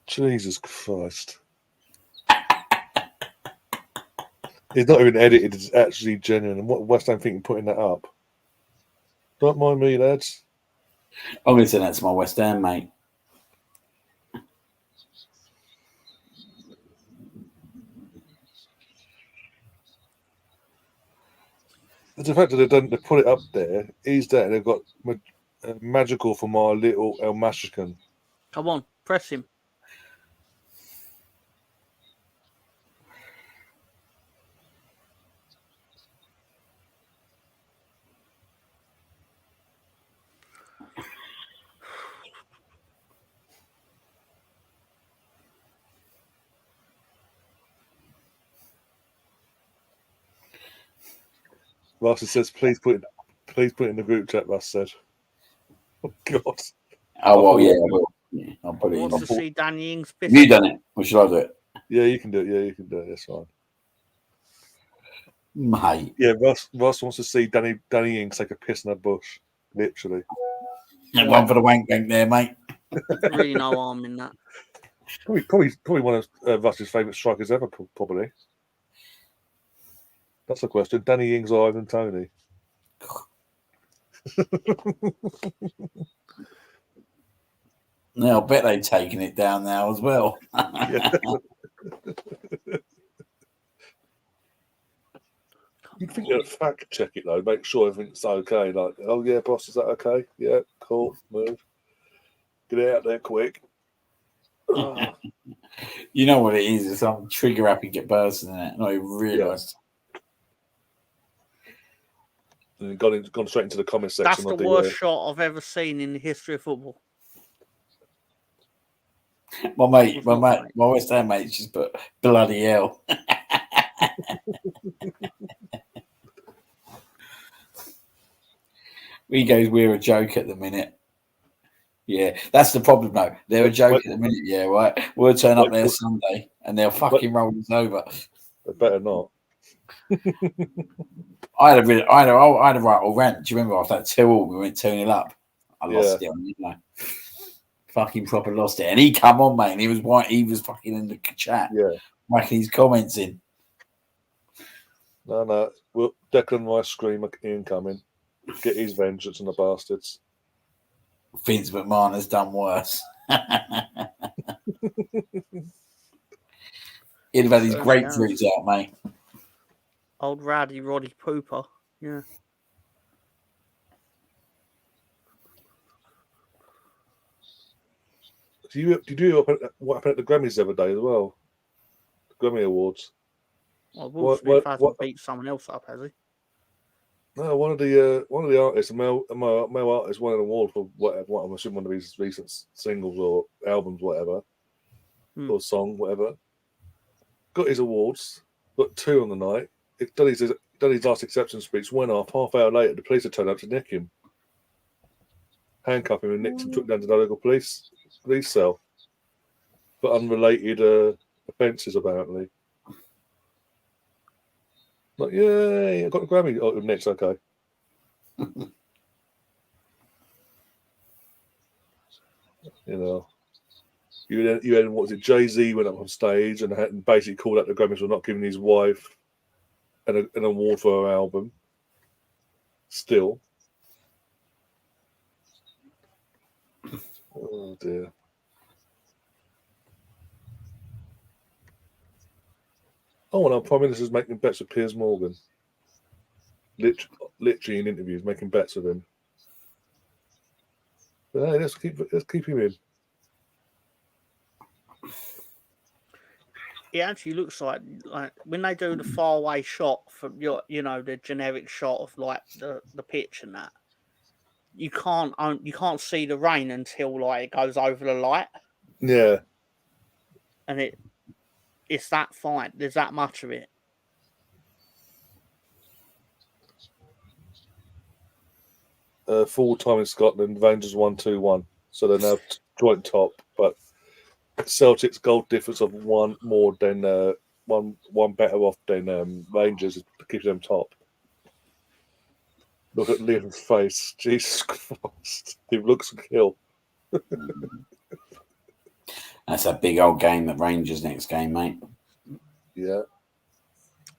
[SPEAKER 1] Jesus Christ. It's not even edited, it's actually genuine. And what West Ham thinking putting that up? Don't mind me, lads.
[SPEAKER 3] I'm going to send that to my West Ham mate.
[SPEAKER 1] The fact that they put it up there, he's there, they've got magical for my little El Machican.
[SPEAKER 2] Come on, press him.
[SPEAKER 1] Russ says, please put it in the group chat, Russ said. Oh, God.
[SPEAKER 3] Oh, well, yeah, I will. Yeah, I'll put it in.
[SPEAKER 2] Wants to see Danny Ings.
[SPEAKER 3] Have you done it? Or should I do it?
[SPEAKER 1] Yeah, you can do it. Yeah, you can do it. That's fine.
[SPEAKER 3] Mate.
[SPEAKER 1] Yeah, Russ wants to see Danny Ings take a piss in a bush. Literally.
[SPEAKER 3] And one for the wank bank there, mate.
[SPEAKER 2] Really no harm in that.
[SPEAKER 1] Probably one of Russ's favourite strikers ever, probably. That's the question. Danny Ings or Ivan Toney?
[SPEAKER 3] Yeah, I bet they've taken it down now as well.
[SPEAKER 1] You'd think they'd fact check it though, make sure everything's okay. Like, oh yeah, boss, is that okay? Yeah, cool, move. Get it out there quick.
[SPEAKER 3] You know what it is? It's some trigger happy get person in it. Not even realised.
[SPEAKER 1] And gone straight into the comment section.
[SPEAKER 2] That's the worst shot I've ever seen in the history of football.
[SPEAKER 3] My West Ham mate just put bloody hell. He goes, we're a joke at the minute. Yeah, that's the problem, though. They're a joke at the minute, yeah, right? We'll turn up there Sunday and they'll fucking roll us over.
[SPEAKER 1] They better not.
[SPEAKER 3] I had a right old rant. Do you remember after that 2-2 we went 2-0 up? I lost it, you know. Fucking proper lost it. And he come on, mate, and he was fucking in the chat.
[SPEAKER 1] Yeah.
[SPEAKER 3] Whacking his comments in.
[SPEAKER 1] No. Well, Declan Rice scream incoming. Get his vengeance on the bastards.
[SPEAKER 3] Vince McMahon has done worse. He'd have had his grapefruits out, mate.
[SPEAKER 2] Old Roddy Pooper. Yeah.
[SPEAKER 1] Did you hear what happened at the Grammys the other day as well? The Grammy Awards.
[SPEAKER 2] Well, Will Smith hasn't beat someone else up, has he?
[SPEAKER 1] No, one of the artists, a male artist, won an award for whatever. I'm assuming one of his recent singles or albums, whatever, or song, whatever. Got his awards, got 2 on the night. Done his last acceptance speech. Went off. Half hour later, the police had turned up to nick him, handcuff him, and nicked him. Took him down to the local police cell for unrelated offences, apparently. Like, yay, I got a Grammy. Oh, next, okay. You know, you had what was it? Jay-Z went up on stage and basically called out the Grammys for not giving his wife an award for her album. Still, oh dear. Oh, and our Prime Minister's making bets with Piers Morgan. Literally in interviews, making bets with him. But hey, let's keep him in.
[SPEAKER 2] It actually looks like when they do the far away shot from the generic shot of like the pitch and that, you can't see the rain until like it goes over the light.
[SPEAKER 1] Yeah.
[SPEAKER 2] And it's that fine. There's that much of it.
[SPEAKER 1] Full time in Scotland, Rangers 1-2-1, so they're now joint top. But Celtic's goal difference of one more than one better off than Rangers keeps them top. Look at Liam's face, Jesus Christ! He looks a kill.
[SPEAKER 3] That's a big old game. That Rangers next game, mate.
[SPEAKER 1] Yeah.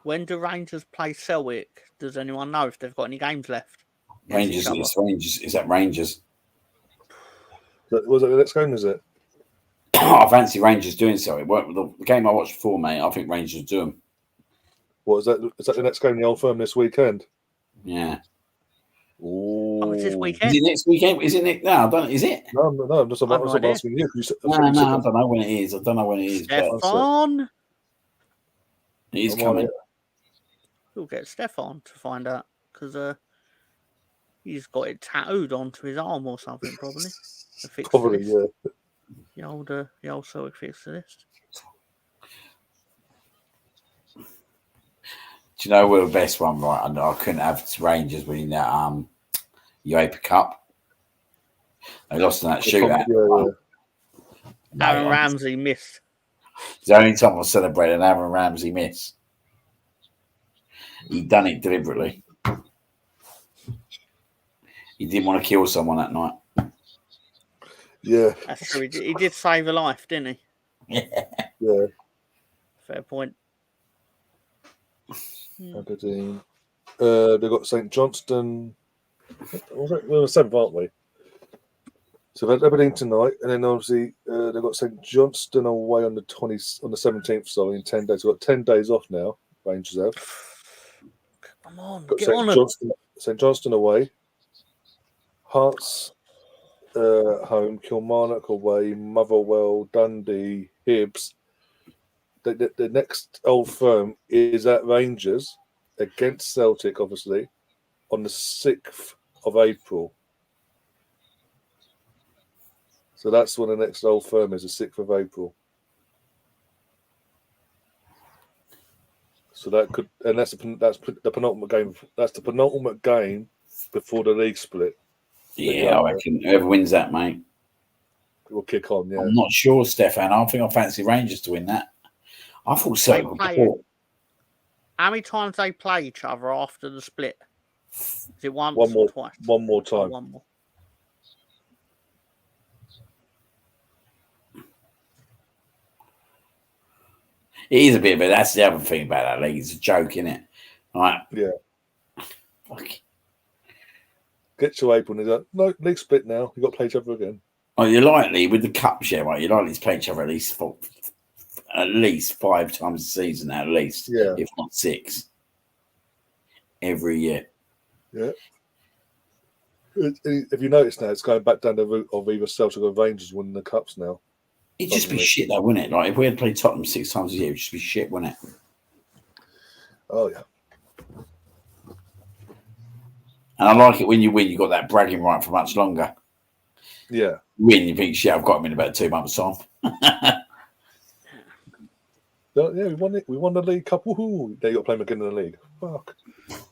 [SPEAKER 2] When do Rangers play Celtic? Does anyone know if they've got any games left?
[SPEAKER 3] Rangers. It's Rangers. Is that Rangers?
[SPEAKER 1] Was it the next game? Is it?
[SPEAKER 3] I fancy Rangers doing so. The game I watched before, mate. I think Rangers do them.
[SPEAKER 1] What is that? Is that the next game? The Old Firm this weekend?
[SPEAKER 3] Yeah.
[SPEAKER 2] Oh, it's this weekend.
[SPEAKER 3] Is it next weekend? Is it next? No, I don't. Is it?
[SPEAKER 1] No. I'm just asking you.
[SPEAKER 3] No, I don't know when it is.
[SPEAKER 2] Stefan.
[SPEAKER 3] It is coming.
[SPEAKER 2] We'll get Stefan to find out because he's got it tattooed onto his arm or something, probably.
[SPEAKER 1] Probably, yeah.
[SPEAKER 2] The old Celtic fixed.
[SPEAKER 3] Do you know we're the best one, right? I couldn't have Rangers winning that UEFA Cup. They lost in that shootout.
[SPEAKER 1] Yeah.
[SPEAKER 2] Aaron Ramsey missed.
[SPEAKER 3] It's the only time I celebrate an Aaron Ramsey miss. He done it deliberately. He didn't want to kill someone that night.
[SPEAKER 1] Yeah.
[SPEAKER 2] That's true. He did save a life, didn't
[SPEAKER 3] he?
[SPEAKER 1] Yeah.
[SPEAKER 2] Fair point.
[SPEAKER 1] Aberdeen. They've got St Johnston. We're the 7th, aren't we? So they've had Aberdeen tonight, and then obviously they've got St Johnston away on the 17th. Sorry, in 10 days. We've got 10 days off now. Rangers have.
[SPEAKER 2] Come on,
[SPEAKER 1] got
[SPEAKER 2] get on
[SPEAKER 1] St Johnston away. Hearts home. Kilmarnock away. Motherwell, Dundee, Hibs. The next Old Firm is at Rangers against Celtic, obviously. on the 6th of April. So that's when the next Old Firm is, the 6th of April. So that could, and that's the penultimate game. That's the penultimate game before the league split.
[SPEAKER 3] Yeah, I reckon whoever wins that, mate,
[SPEAKER 1] will kick on. Yeah,
[SPEAKER 3] I'm not sure, Stefan. I think I fancy Rangers to win that. I thought so.
[SPEAKER 2] How many times they play each other after the split? Is it once
[SPEAKER 1] or
[SPEAKER 2] twice?
[SPEAKER 1] One more time.
[SPEAKER 2] One more.
[SPEAKER 3] It is a bit, but that's the other thing about that league. It's a joke, isn't it? Right?
[SPEAKER 1] Yeah.
[SPEAKER 3] Fuck.
[SPEAKER 1] Get to April and he's like, no, league split now. You've got to play each other again.
[SPEAKER 3] Oh, you're likely with the cup share, right? You're likely to play each other at least 5 times a season, at least, if not 6, every year.
[SPEAKER 1] Yeah. If you notice now, it's going back down the route of either Celtic or Rangers winning the cups now.
[SPEAKER 3] It'd just be shit, though, wouldn't it? Like if we had played Tottenham 6 times a year, it'd just be shit, wouldn't it?
[SPEAKER 1] Oh yeah.
[SPEAKER 3] And I like it when you win, you got that bragging right for much longer.
[SPEAKER 1] Yeah.
[SPEAKER 3] You win, you think, shit, I've got him in about 2 months' time.
[SPEAKER 1] Yeah, we won it. We won the League Cup. Woohoo! They got to play them again in the league. Fuck.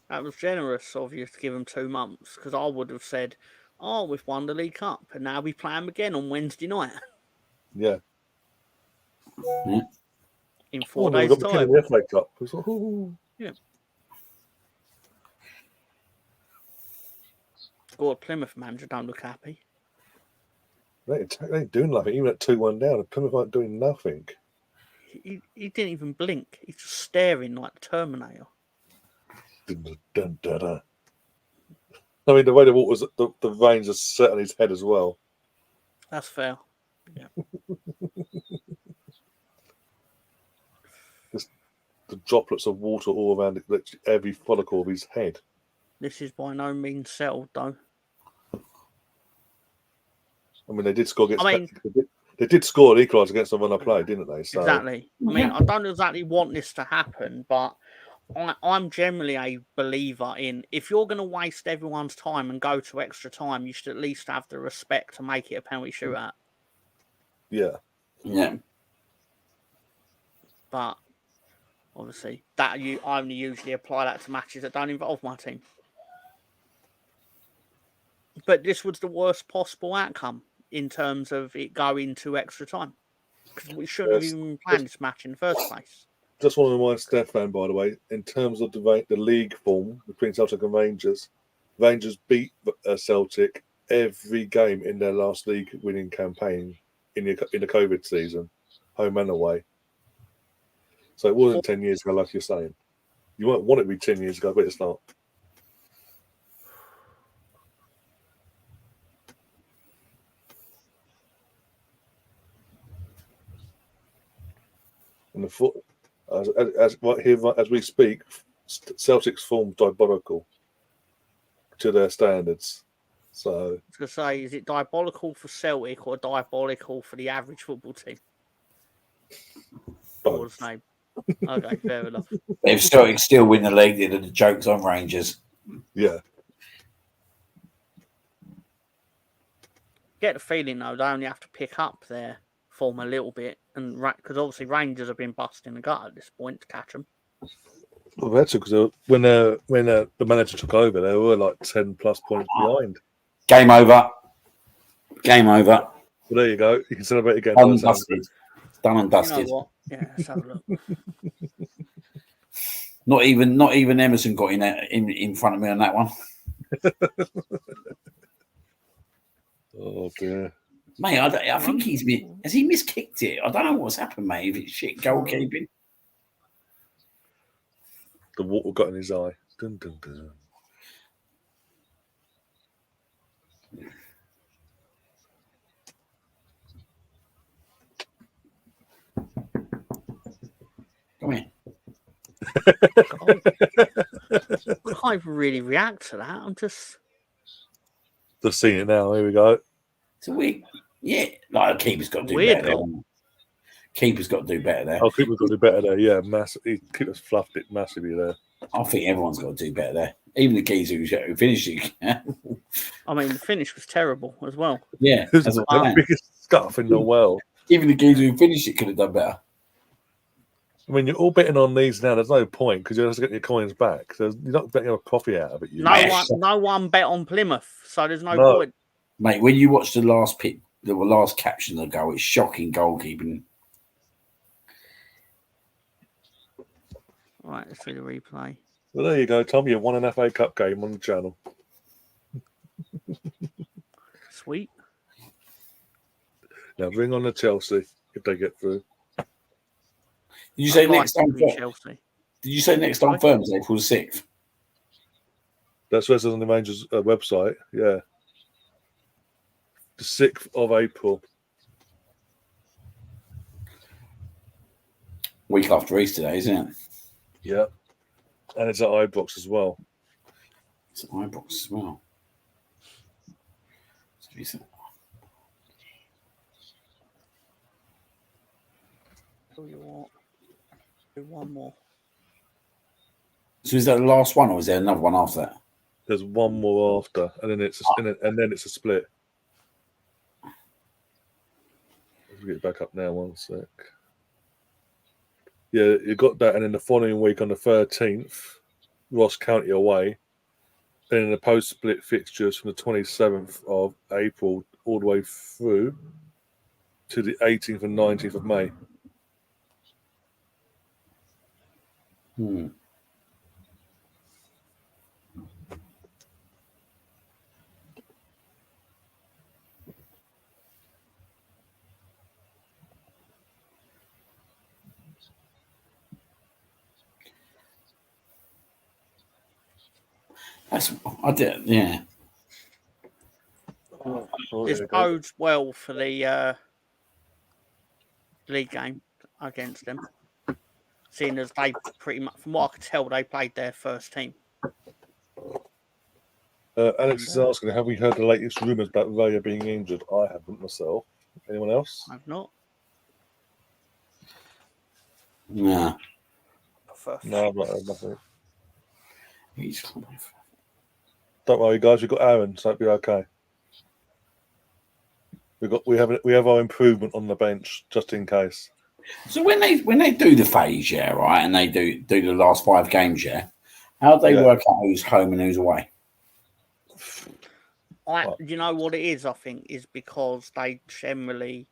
[SPEAKER 2] That was generous of you to give them 2 months, because I would have said, "Oh, we've won the League Cup, and now we play them again on Wednesday night."
[SPEAKER 1] Yeah.
[SPEAKER 2] In 4 days' time.
[SPEAKER 1] The FA Cup. It was like, ooh.
[SPEAKER 2] Yeah. Scored Plymouth manager don't look happy.
[SPEAKER 1] They ain't doing nothing. Even at 2-1 down, Plymouth aren't doing nothing.
[SPEAKER 2] He didn't even blink. He's just staring like the Terminator.
[SPEAKER 1] Dun, dun, dun, dun. I mean, the way the water was, the veins are set on his head as well.
[SPEAKER 2] That's fair. Yeah.
[SPEAKER 1] The droplets of water all around every follicle of his head.
[SPEAKER 2] This is by no means settled, though.
[SPEAKER 1] I mean, they did score against. They did score an equaliser against them when I played, didn't they? So.
[SPEAKER 2] Exactly. I mean, I don't exactly want this to happen, but I'm generally a believer in if you're going to waste everyone's time and go to extra time, you should at least have the respect to make it a penalty shootout.
[SPEAKER 1] Yeah.
[SPEAKER 3] Yeah.
[SPEAKER 2] But obviously, I only usually apply that to matches that don't involve my team. But this was the worst possible outcome in terms of it going to extra time. Because we shouldn't have even planned this match in the first place.
[SPEAKER 1] Just want to remind Stefan, by the way, in terms of the league form between Celtic and Rangers, Rangers beat Celtic every game in their last league winning campaign in the COVID season, home and away. So it wasn't 10 years ago, like you're saying. You won't want it to be 10 years ago, but it's not. And as we speak, Celtic's form diabolical to their standards. So
[SPEAKER 2] I was going to say, is it diabolical for Celtic or diabolical for the average football team?
[SPEAKER 1] both.
[SPEAKER 2] Name. Okay, fair enough.
[SPEAKER 3] If Celtic still win the league, then the joke's on Rangers.
[SPEAKER 1] Yeah.
[SPEAKER 2] Get the feeling though they only have to pick up their form a little bit, and because obviously Rangers have been busting the gut at this point to catch them.
[SPEAKER 1] Well, that's because when the manager took over, they were like 10+ points behind.
[SPEAKER 3] Game over. Game over.
[SPEAKER 1] Well, there you go. You can celebrate again.
[SPEAKER 3] Done and dusted. Done and dusted.
[SPEAKER 2] You know what? Yeah, let's have a look.
[SPEAKER 3] Not even Emerson got in front of me on that one.
[SPEAKER 1] Oh dear,
[SPEAKER 3] mate! I think has he miskicked it? I don't know what's happened, mate. If it's shit goalkeeping.
[SPEAKER 1] The water got in his eye. Dun, dun, dun.
[SPEAKER 3] Come here.
[SPEAKER 2] I can't even really react to that. I'm just
[SPEAKER 1] seeing it now. Here we go.
[SPEAKER 3] It's a weird, yeah. Like the keeper's got to do better there. Keeper's got to do better there.
[SPEAKER 1] Oh, keeper's got to do better there. Yeah, keeper's fluffed it massively there.
[SPEAKER 3] I think everyone's got to do better there. Even the geezer who finished it.
[SPEAKER 2] I mean, the finish was terrible as well.
[SPEAKER 3] Yeah,
[SPEAKER 1] It was
[SPEAKER 3] that's what
[SPEAKER 1] the
[SPEAKER 3] I'm saying.
[SPEAKER 1] biggest scuff in the world.
[SPEAKER 3] Even the geezer who finished it could have done better.
[SPEAKER 1] I mean, you're all betting on these now. There's no point because you're just getting your coins back. So you're not getting a profit out of it.
[SPEAKER 2] No one bet on Plymouth, so there's no point.
[SPEAKER 3] Mate, when you watch the last last caption of the goal, it's shocking goalkeeping.
[SPEAKER 2] Right, let's see the replay.
[SPEAKER 1] Well, there you go, Tom. You won an FA Cup game on the channel.
[SPEAKER 2] Sweet.
[SPEAKER 1] Now bring on the Chelsea if they get through.
[SPEAKER 3] Did you say next on
[SPEAKER 2] Chelsea?
[SPEAKER 3] Did you say next on firm is April 6th?
[SPEAKER 1] That's what it says on the Rangers website. Yeah, the 6th of April.
[SPEAKER 3] Week after Easter Day, isn't it?
[SPEAKER 1] Yeah, and it's at Ibrox as well.
[SPEAKER 3] It's at Ibrox as well.
[SPEAKER 2] Tell you what, do one more.
[SPEAKER 3] So is that the last one, or is there another one after that?
[SPEAKER 1] There's one more after, and then it's a split. Let's get it back up now. 1 sec. Yeah, you got that, and then the following week on the 13th, Ross County away, and then the post-split fixtures from the 27th of April all the way through to the 18th and 19th of May.
[SPEAKER 3] I did, yeah.
[SPEAKER 2] This bodes well for the league game against them, seeing as they pretty much, from what I could tell, they played their first team.
[SPEAKER 1] Alex is asking, have we heard the latest rumours about Raya being injured? I haven't myself. Anyone else?
[SPEAKER 2] I've not.
[SPEAKER 3] No.
[SPEAKER 1] No, I've not heard nothing.
[SPEAKER 3] He's...
[SPEAKER 1] Don't worry, guys. We've got Aaron, so it'll be okay. We have our improvement on the bench just in case.
[SPEAKER 3] So when they do the phase, yeah, right, and they do the last 5 games, yeah, how do they work out who's home and who's away?
[SPEAKER 2] You know what it is? I think is because they generally,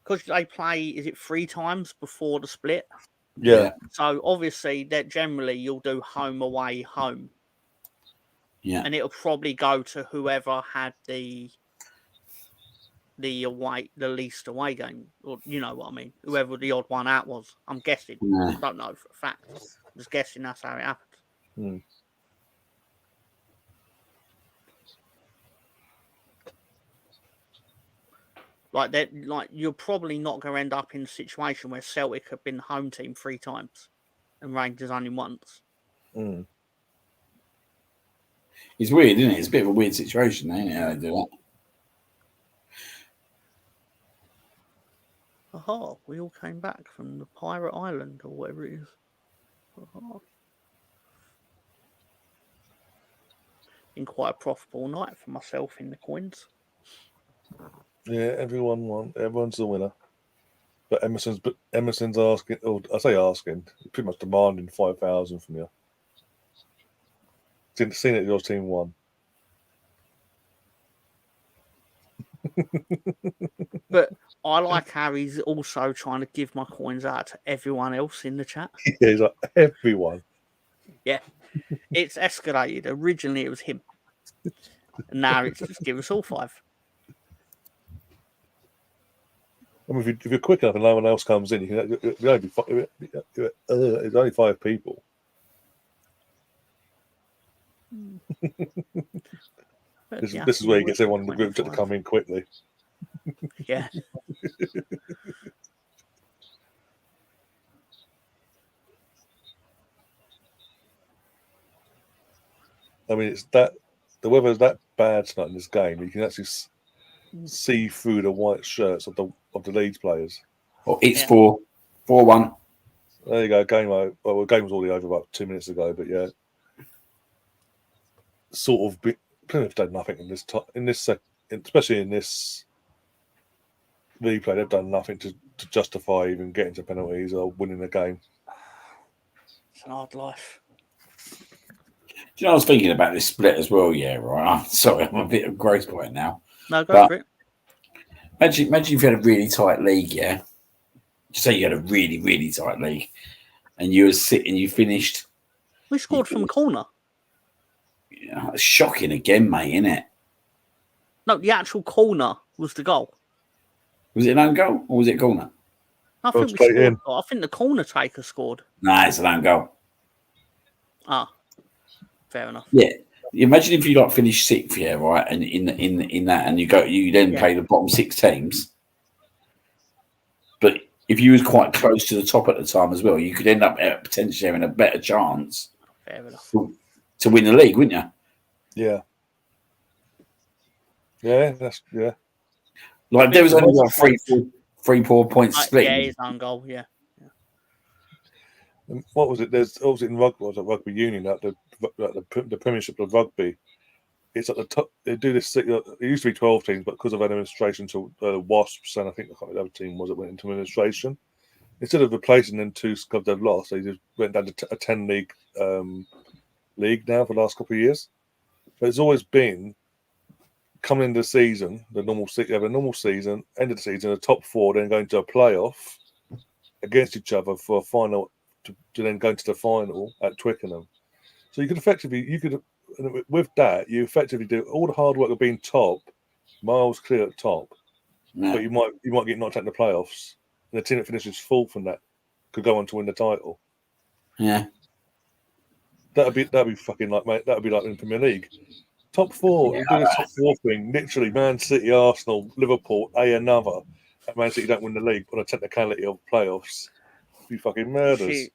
[SPEAKER 2] because they play, is it 3 times before the split?
[SPEAKER 1] Yeah.
[SPEAKER 2] So obviously that generally you'll do home, away, home.
[SPEAKER 3] Yeah.
[SPEAKER 2] And it'll probably go to whoever had the least away game, or you know what I mean, whoever the odd one out was. I'm guessing. I don't know for a fact. I'm just guessing that's how it happened. Like that, like you're probably not going to end up in a situation where Celtic have been home team 3 times and Rangers only once.
[SPEAKER 3] It's weird, isn't it? It's a bit of a weird situation, ain't it? How they do that.
[SPEAKER 2] Aha, we all came back from the Pirate Island or whatever it is. Been quite a profitable night for myself in the coins.
[SPEAKER 1] Yeah, everyone's the winner. But Emerson's asking, or I say asking, pretty much demanding 5,000 from you. Seeing that your team won.
[SPEAKER 2] But I like how he's also trying to give my coins out to everyone else in the chat.
[SPEAKER 1] Yeah, he's like, everyone.
[SPEAKER 2] Yeah. It's escalated. Originally, it was him. And now it's just give us all 5.
[SPEAKER 1] I mean, if you're quick enough and no one else comes in, it's only 5 people. This is where he gets everyone in the group to come in quickly.
[SPEAKER 2] Yeah.
[SPEAKER 1] I mean, it's that the weather's that bad tonight in this game. You can actually see through the white shirts of the Leeds players.
[SPEAKER 3] Well, it's 4-1.
[SPEAKER 1] There you go. Game over. Well, the game was already over about 2 minutes ago, but yeah. sort of Plymouth done nothing especially in this replay. They've done nothing to justify even getting to penalties or winning the game.
[SPEAKER 2] It's an hard life.
[SPEAKER 3] Do you know, I was thinking about this split as well. Yeah, right. Sorry, I'm a bit of gross point now.
[SPEAKER 2] No, go for it.
[SPEAKER 3] Imagine if you had a really tight league, yeah. Just say you had a really, really tight league, and you finished.
[SPEAKER 2] We scored from corner.
[SPEAKER 3] Yeah, shocking again, mate, isn't it?
[SPEAKER 2] No, the actual corner was the goal.
[SPEAKER 3] Was it an own goal or was it corner?
[SPEAKER 2] I think we scored. I think the corner taker scored.
[SPEAKER 3] Nah, it's an own goal.
[SPEAKER 2] Ah, fair enough.
[SPEAKER 3] Yeah. Imagine if you finish sixth, yeah, right, and in that, and you then play the bottom 6 teams. But if you was quite close to the top at the time as well, you could end up potentially having a better chance to win the league, wouldn't you?
[SPEAKER 1] Yeah. Yeah, that's
[SPEAKER 3] Like there was only like 3-4 points split.
[SPEAKER 2] Yeah, his own goal. Yeah.
[SPEAKER 1] What was it? Was it in rugby? Was it rugby union at the Premiership of rugby? It's at the top. They do this. It used to be 12 teams, but because of administration to Wasps, and I think the other team it went into administration. Instead of replacing them 2 clubs they've lost, they just went down to a 10 league league now for the last couple of years. But it's always been coming into the season, the normal season, end of the season, the top 4 then going to a playoff against each other for a final to then go into the final at Twickenham. So you could with that, you effectively do all the hard work of being top, miles clear at top, but you might get knocked out in the playoffs, and the team that finishes 4th from that could go on to win the title.
[SPEAKER 3] Yeah,
[SPEAKER 1] that'd be fucking like, mate. That'd be like in the Premier League. Top 4, you do the top 4 thing. Literally, Man City, Arsenal, Liverpool, another. And Man City don't win the league on a technicality of playoffs. You fucking murders.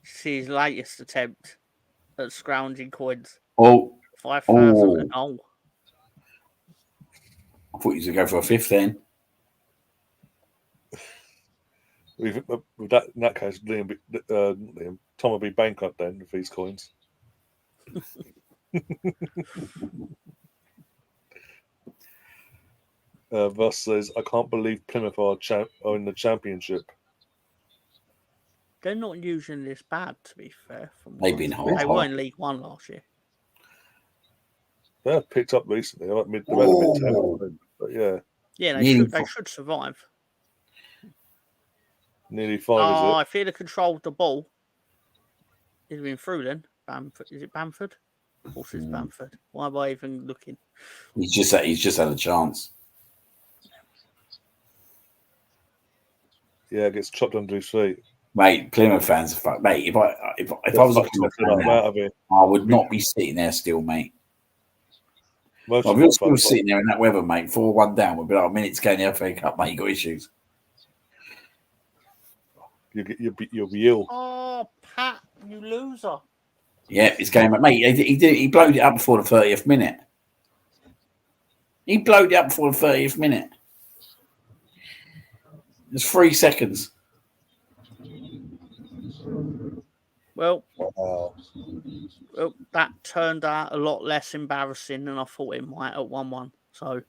[SPEAKER 2] She's latest attempt at scrounging coins.
[SPEAKER 3] 5,000
[SPEAKER 2] a goal.
[SPEAKER 3] I thought you should go for a 5th then.
[SPEAKER 1] With that, in that case, Tom will be bankrupt then with these coins. Russ says, I can't believe Plymouth are in the championship.
[SPEAKER 2] They're not usually this bad, to be fair.
[SPEAKER 3] They've been hard.
[SPEAKER 2] They were in League One last year.
[SPEAKER 1] They have picked up recently. They're mid-table, but yeah.
[SPEAKER 2] Yeah, they should survive.
[SPEAKER 1] Nearly 5, is it?
[SPEAKER 2] If he'd have controlled the ball, he'd have been through then. Bamford. Is it Bamford? Of course it's Bamford. Why am I even looking?
[SPEAKER 3] He's just had a chance.
[SPEAKER 1] Yeah, gets chopped under his feet.
[SPEAKER 3] Mate, Plymouth fans are fucked. Mate, if I was a Plymouth fan now, I would not be sitting there still, mate. If you're still sitting there in that weather, mate, 4-1 down, we'd be like, a minute to go in the FA Cup, mate, you got issues.
[SPEAKER 1] You'll be ill.
[SPEAKER 2] Oh, Pat, you loser.
[SPEAKER 3] Yeah, it's game, mate. He blowed it up before the 30th minute. He blowed it up before the 30th minute. It's 3 seconds.
[SPEAKER 2] Well, that turned out a lot less embarrassing than I thought it might at 1-1. So,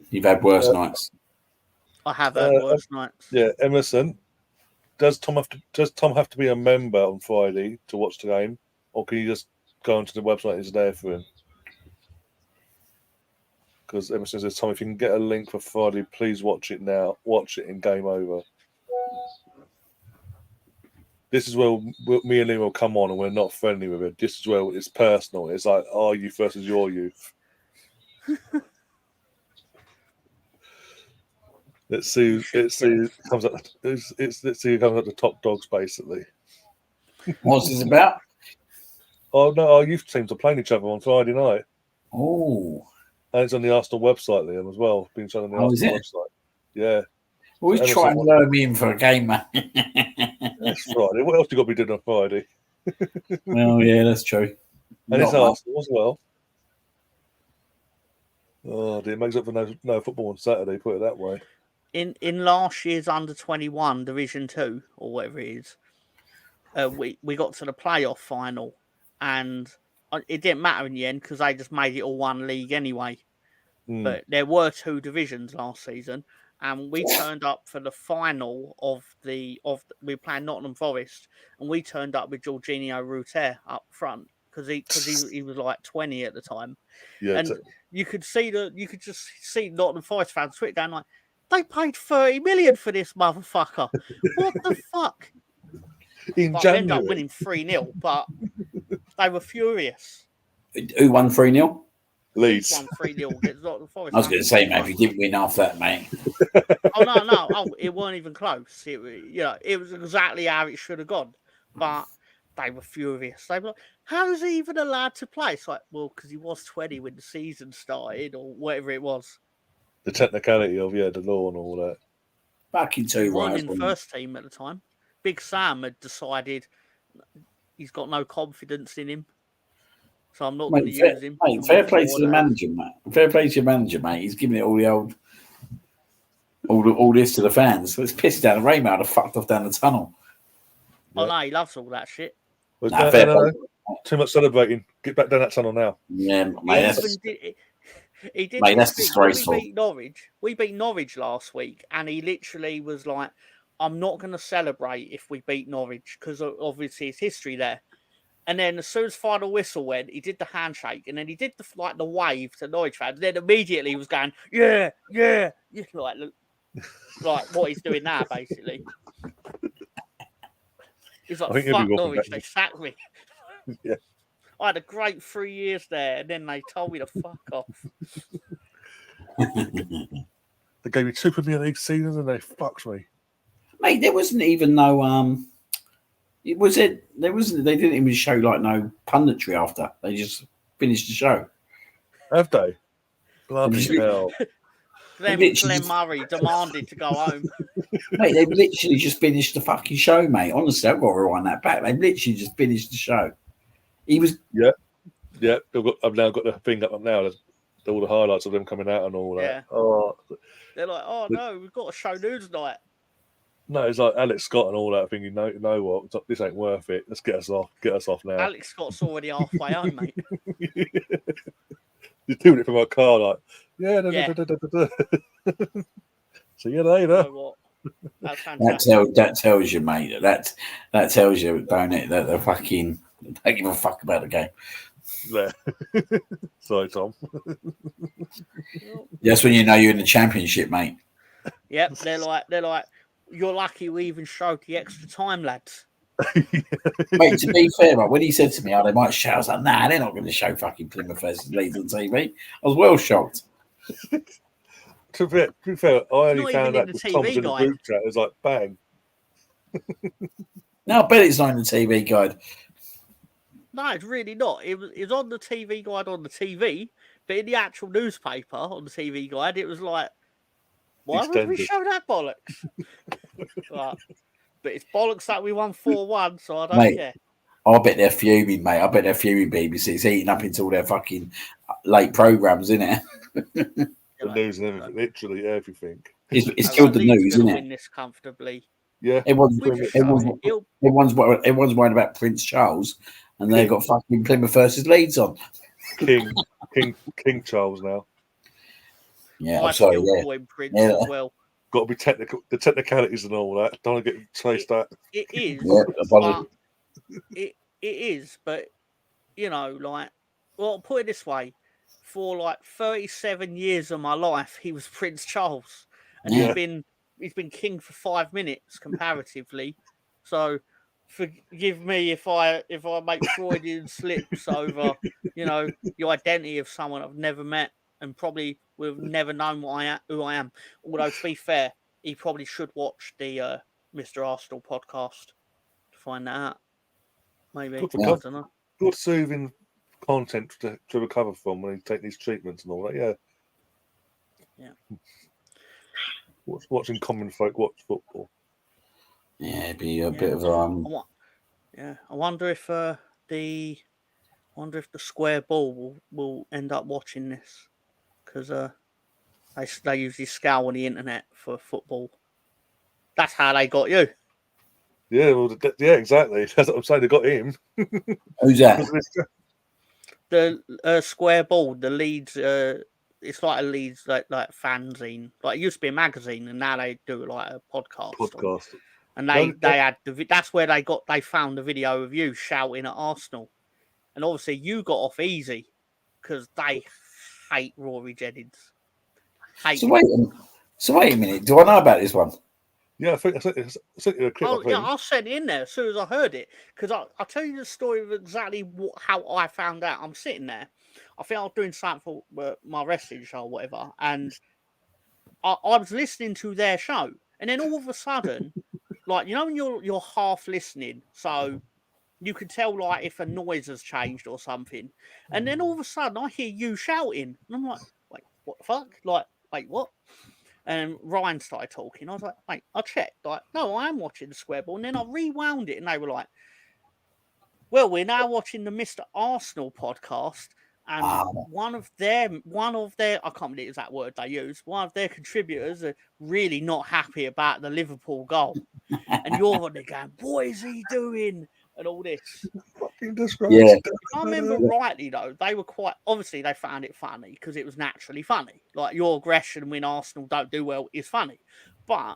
[SPEAKER 3] you've had worse nights.
[SPEAKER 2] I have had worse nights.
[SPEAKER 1] Yeah, Emerson. Does Tom have to be a member on Friday to watch the game, or can you just go onto the website and it's there for him? Because Emerson says, Tom, if you can get a link for Friday, please watch it now. Watch it in Game Over. This is where me and Liam will come on and we're not friendly with it. This is where it's personal. It's like our youth versus your youth. Let's see who comes up. Let's see who comes up the top dogs, basically.
[SPEAKER 3] What's this about?
[SPEAKER 1] Oh no, our youth teams are playing each other on Friday night.
[SPEAKER 3] Oh.
[SPEAKER 1] And it's on the Arsenal website, Liam, as well. It's been shown on the Arsenal website. Yeah.
[SPEAKER 3] Well, he's trying to lure me in for a game, man.
[SPEAKER 1] That's Friday. What else you got to be doing on Friday?
[SPEAKER 3] Well, yeah, that's true.
[SPEAKER 1] And it's Arsenal as well. Oh, dear, it makes up for no football on Saturday, put it that way.
[SPEAKER 2] In last year's under-21 Division 2, or whatever it is, we got to the playoff final, and it didn't matter in the end because they just made it all one league anyway. But there were 2 divisions last season, and we turned up for the final of we were playing Nottingham Forest, and we turned up with Jorginho Ruter up front because he was like 20 at the time, and you could just see Nottingham Forest fans Twitter going like, they paid 30 million for this motherfucker. What the fuck?
[SPEAKER 1] In
[SPEAKER 2] but
[SPEAKER 1] January.
[SPEAKER 2] We ended up winning 3-0, but they were furious.
[SPEAKER 3] Who won 3-0?
[SPEAKER 1] Leeds
[SPEAKER 2] won 3-0 against Nottingham Forest.
[SPEAKER 3] I was going to say, mate, if you didn't win after that, mate.
[SPEAKER 2] No. Oh, it weren't even close. It was exactly how it should have gone. But they were furious. They were like, how is he even allowed to play? It's like, well, because he was 20 when the season started or whatever it was.
[SPEAKER 1] The technicality of, the law and all that.
[SPEAKER 3] Back in 2
[SPEAKER 2] He wasn't in the first team at the time. Big Sam had decided he's got no confidence in him. So I'm not going to use him.
[SPEAKER 3] Mate, fair play to the manager, mate. Fair play to your manager, mate. He's giving it all the old, all this to the fans. So it's pissed down the rain, mate. I'd have fucked off down the tunnel.
[SPEAKER 2] Oh no, he loves all that shit.
[SPEAKER 1] Too much celebrating. Get back down that tunnel now.
[SPEAKER 3] Yeah, mate.
[SPEAKER 2] He did.
[SPEAKER 3] Mate, that's disgraceful.
[SPEAKER 2] We beat Norwich last week, and he literally was like, "I'm not going to celebrate if we beat Norwich because obviously it's history there." And then as soon as final whistle went, he did the handshake, and then he did the wave to Norwich fans. Then immediately he was going, yeah, like what he's doing now, basically. He's like, fuck Norwich, they sacked me.
[SPEAKER 1] Yeah.
[SPEAKER 2] I had a great 3 years there, and then they told me to fuck off.
[SPEAKER 1] They gave me 2 Premier League seasons, and they fucked me.
[SPEAKER 3] Mate, there wasn't even no They didn't even show like no punditry after. They just finished the show.
[SPEAKER 1] Have they? Bloody hell.
[SPEAKER 2] Then Glenn Murray demanded to go home.
[SPEAKER 3] Mate, they've literally just finished the fucking show, mate. Honestly, I've got to rewind that back. They've literally just finished the show. He was...
[SPEAKER 1] Yeah. I've now got the thing up now. There's all the highlights of them coming out and all that.
[SPEAKER 2] Yeah.
[SPEAKER 1] Oh.
[SPEAKER 2] They're like, oh no, we've got a show news night.
[SPEAKER 1] No, it's like Alex Scott and all that thing. You know what? This ain't worth it. Let's get us off. Get us off now.
[SPEAKER 2] Alex Scott's already halfway home, mate.
[SPEAKER 1] He's doing it from our car, like, yeah. See you later.
[SPEAKER 2] You know what? That's fantastic.
[SPEAKER 3] That tells you, mate. That tells you, don't it? That they're fucking don't give a fuck about the game.
[SPEAKER 1] Yeah. Sorry, Tom.
[SPEAKER 3] That's when you know you're in the championship, mate.
[SPEAKER 2] Yep, they're like, you're lucky we even showed the extra time, lads.
[SPEAKER 3] Mate, to be fair, mate, when he said to me, they might show, I was like, nah, they're not going to show fucking Plymouth versus Leeds on TV. I was well shocked.
[SPEAKER 1] To be fair, I only
[SPEAKER 2] not
[SPEAKER 1] found
[SPEAKER 2] even
[SPEAKER 1] out
[SPEAKER 2] in the
[SPEAKER 1] that Tom was
[SPEAKER 2] TV
[SPEAKER 1] in the
[SPEAKER 2] guide.
[SPEAKER 1] group chat. It was like, bang.
[SPEAKER 3] No, I bet it's not in the TV guide.
[SPEAKER 2] No, it's really not. It was on the TV guide on the TV, but in the actual newspaper on the TV guide, it was like, why would we show that bollocks? But it's bollocks that we won 4-1, so I don't care.
[SPEAKER 3] I bet they're fuming, mate. I bet they're fuming, BBC. It's eating up into all their fucking late programmes, isn't it?
[SPEAKER 1] The news and everything, literally everything.
[SPEAKER 3] It's killed the news, isn't it?
[SPEAKER 2] Win this comfortably.
[SPEAKER 1] Yeah.
[SPEAKER 3] Everyone's worried about Prince Charles, and they've got fucking Plymouth versus Leeds on.
[SPEAKER 1] King Charles now.
[SPEAKER 3] Yeah, I'm sorry.
[SPEAKER 2] Prince as well.
[SPEAKER 1] Got to be technical, the technicalities and all that. Don't get chased that.
[SPEAKER 2] It is. It is, but you know, like, well, put it this way: for like 37 years of my life, he was Prince Charles, and he's been king for 5 minutes comparatively. So, forgive me if I make Freudian slips over, you know, the identity of someone I've never met and probably will have never known who I am. Although, to be fair, he probably should watch the Mr. Arsenal podcast to find that out. Maybe. I don't know.
[SPEAKER 1] Good soothing content to recover from when you take these treatments and all that. Yeah. Watching common folk watch football.
[SPEAKER 3] Yeah, it'd be a bit of
[SPEAKER 2] Yeah, I wonder if the square ball will end up watching this because they usually scour on the internet for football. That's how they got you.
[SPEAKER 1] Yeah, well, yeah, exactly. That's what I'm saying. They got him.
[SPEAKER 3] Who's that?
[SPEAKER 2] The square ball, the Leeds. It's like a Leeds like fanzine. Like it used to be a magazine, and now they do like a podcast.
[SPEAKER 1] Podcast.
[SPEAKER 2] And they had that's where they found the video of you shouting at Arsenal, and obviously you got off easy because they hate Rory Jennings.
[SPEAKER 3] So wait a minute. Do I know about this one?
[SPEAKER 1] Yeah, I think I sent you a clip.
[SPEAKER 2] Yeah, I'll send it in there as soon as I heard it because I'll tell you the story of exactly how I found out. I'm sitting there. I think I was doing something for my wrestling show or whatever, and I was listening to their show, and then all of a sudden, like when you're half listening, so you can tell like if a noise has changed or something, and then all of a sudden I hear you shouting, and I'm like, wait, what the fuck? Like, wait, what? And Ryan started talking. I was like, mate, I checked. Like, no, I am watching the square ball. And then I rewound it, and they were like, well, we're now watching the Mr. Arsenal podcast. And one of their, I can't believe that word they use, one of their contributors are really not happy about the Liverpool goal. And you're on there going, what is he doing? And all this.
[SPEAKER 3] Yeah.
[SPEAKER 2] If I remember rightly, though, they were quite obviously they found it funny because it was naturally funny. Like your aggression when Arsenal don't do well is funny, but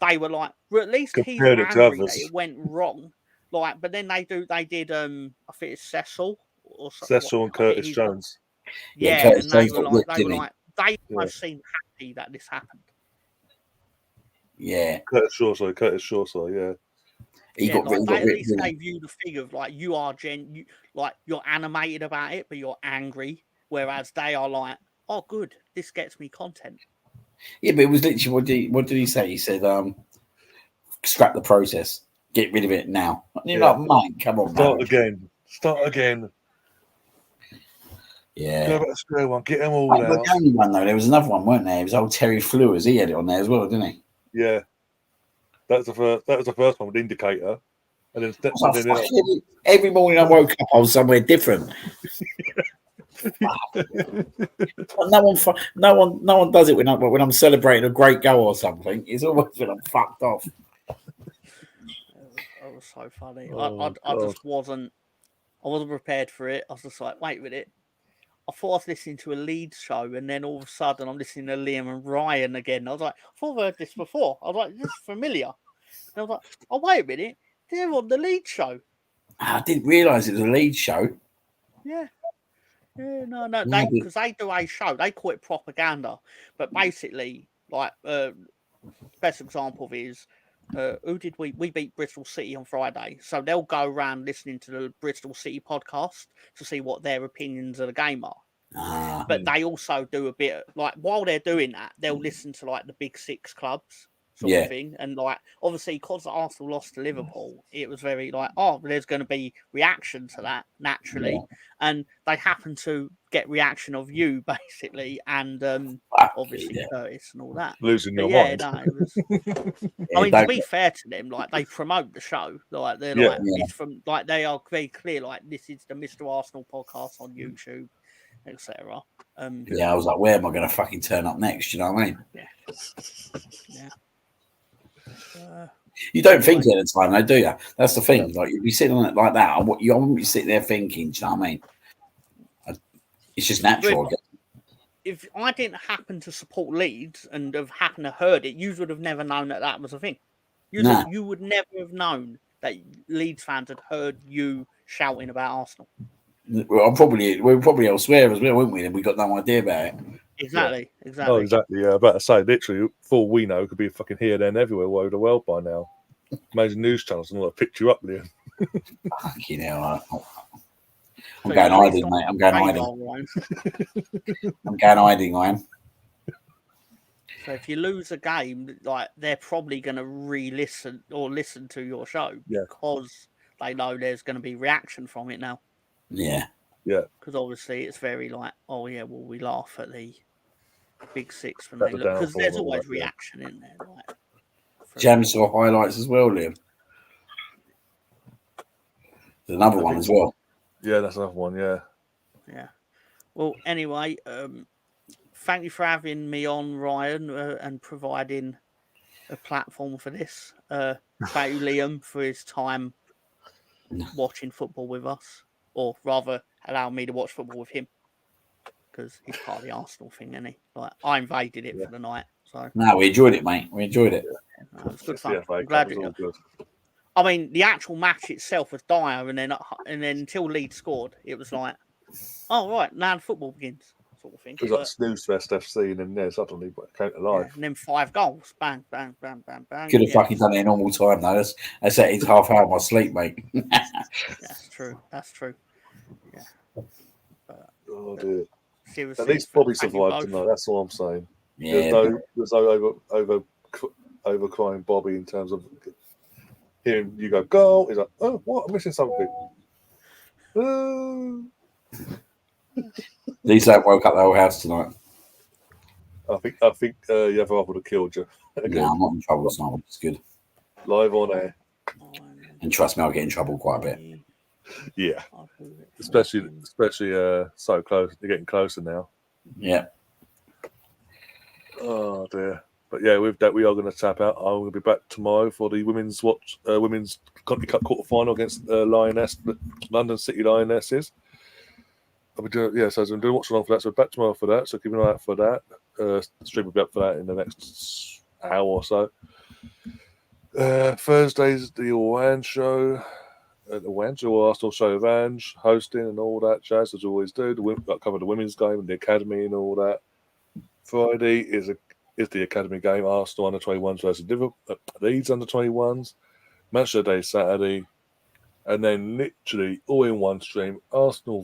[SPEAKER 2] they were like, well, at least he's angry that it went wrong. Like, but then they did I think it's Cecil or
[SPEAKER 1] Cecil and Curtis Jones.
[SPEAKER 2] Yeah, and they were like they almost seemed happy that this happened.
[SPEAKER 3] Yeah,
[SPEAKER 1] Curtis Shawside, yeah.
[SPEAKER 2] They at least gave you the thing of like you are you're animated about it, but you're angry. Whereas they are like, oh, good, this gets me content.
[SPEAKER 3] Yeah, but it was literally what did he say? He said, scrap the process, get rid of it now. And you're like, mate, come on,
[SPEAKER 1] start again.
[SPEAKER 3] Yeah,
[SPEAKER 1] go back to square one, get them all out.
[SPEAKER 3] The only one though, there was another one, weren't there? It was old Terry Flewers. He had it on there as well, didn't he?
[SPEAKER 1] Yeah. That was the first one with Indicator, and then
[SPEAKER 3] every morning I woke up, I was somewhere different. no one does it when I'm celebrating a great goal or something. It's always when I'm fucked off.
[SPEAKER 2] That was so funny. I just wasn't prepared for it. I was just like, wait a minute. I thought I was listening to a Leeds show, and then all of a sudden I'm listening to Liam and Ryan again. I was like, I thought I've heard this before. I was like, this is familiar. And I was like, oh, wait a minute. They're on the Leeds show.
[SPEAKER 3] I didn't realise it was a Leeds show.
[SPEAKER 2] Yeah. Yeah, no. Because they do a show. They call it propaganda. But basically, like, best example of is, who did we beat Bristol City on Friday? So they'll go around listening to the Bristol City podcast to see what their opinions of the game are. But they also do a bit like while they're doing that, they'll listen to like the big six clubs sort of thing. And like obviously because Arsenal lost to Liverpool, it was very like, oh, there's going to be reaction to that naturally. Yeah. And they happen to get reaction of you basically, and obviously Curtis and all that.
[SPEAKER 1] Losing your mind.
[SPEAKER 2] No, it was. I mean, to be fair to them, like they promote the show, like they're like it's from like they are very clear, like this is the Mr. Arsenal podcast on YouTube, etc.
[SPEAKER 3] I was like, where am I going to fucking turn up next? You know what I mean?
[SPEAKER 2] Yeah.
[SPEAKER 3] You don't think at the time, though, do you? That's the thing. Like you'd be sitting on it like that. I wouldn't be sitting there thinking. Do you know what I mean? It's just natural.
[SPEAKER 2] If I didn't happen to support Leeds and have happened to heard it, you would have never known that was a thing. You would never have known that Leeds fans had heard you shouting about Arsenal.
[SPEAKER 3] Well, we're probably elsewhere as well, weren't we? And we got no idea about it.
[SPEAKER 2] Exactly.
[SPEAKER 1] Oh, exactly. Yeah, I'm about to say, literally, for all we know, it could be fucking here, there, and everywhere all over the world by now. Major news channels and all that picked you up, Liam.
[SPEAKER 3] Fucking hell. I'm going hiding, mate. I'm going hiding. I'm going hiding, I am.
[SPEAKER 2] So if you lose a game, like they're probably going to re-listen or listen to your show because they know there's going to be reaction from it now.
[SPEAKER 3] Yeah.
[SPEAKER 1] Yeah.
[SPEAKER 2] Because obviously it's very like, oh yeah, well we laugh at the big six when they look because there's always reaction in there. Like,
[SPEAKER 3] Jam saw highlights as well, Liam. There's another one as well.
[SPEAKER 1] Yeah, that's another one. Yeah.
[SPEAKER 2] Well, anyway, thank you for having me on, Ryan, and providing a platform for this. thank you, Liam, for his time watching football with us, or rather, allowing me to watch football with him, because he's part of the Arsenal thing, isn't he? Like, I invaded it for the night. So
[SPEAKER 3] no, we enjoyed it, mate. We enjoyed it.
[SPEAKER 2] it was good
[SPEAKER 1] It's
[SPEAKER 2] fun.
[SPEAKER 1] the FA
[SPEAKER 2] I'm
[SPEAKER 1] Cup
[SPEAKER 2] glad
[SPEAKER 1] was all good.
[SPEAKER 2] I mean, the actual match itself was dire, and then until Leeds scored, it was like, oh right, now the football begins, sort of thing.
[SPEAKER 1] It was like Snooze Fest FC, and then suddenly it came to life.
[SPEAKER 2] And then 5 goals, bang, bang, bang, bang, bang.
[SPEAKER 3] Could have fucking done it in normal time, though. That's it's half hour of my sleep, mate.
[SPEAKER 2] That's true. That's true. Yeah.
[SPEAKER 1] Oh dear.
[SPEAKER 2] Seriously,
[SPEAKER 1] At least Bobby
[SPEAKER 2] thank you
[SPEAKER 1] survived
[SPEAKER 2] both.
[SPEAKER 1] tonight. That's all I'm saying.
[SPEAKER 3] Yeah,
[SPEAKER 1] There's no over crying Bobby in terms of him. You go goal. He's like, oh, what? I'm missing something.
[SPEAKER 3] at least I woke up the whole house tonight.
[SPEAKER 1] I think the other half would have killed you.
[SPEAKER 3] No, I'm not in trouble tonight, which is good.
[SPEAKER 1] Live on air.
[SPEAKER 3] And trust me, I'll get in trouble quite a bit.
[SPEAKER 1] Yeah. Especially so close. They're getting closer now.
[SPEAKER 3] Yeah.
[SPEAKER 1] Oh dear. But yeah, with that we are going to tap out. I'm going to be back tomorrow for the women's Country Cup quarter final against London City Lionesses. I'll be doing so I'm doing Watchalong for that. So back tomorrow for that. So keep an eye out for that. The stream will be up for that in the next hour or so. Thursday's the Owan show. At the Wancho Arsenal show of Ange hosting and all that jazz as we always do. Got covered the women's game and the academy and all that. Friday is the academy game. Arsenal under 21s versus Leeds under 21s. Match of the day Saturday, and then literally all in one stream. Arsenal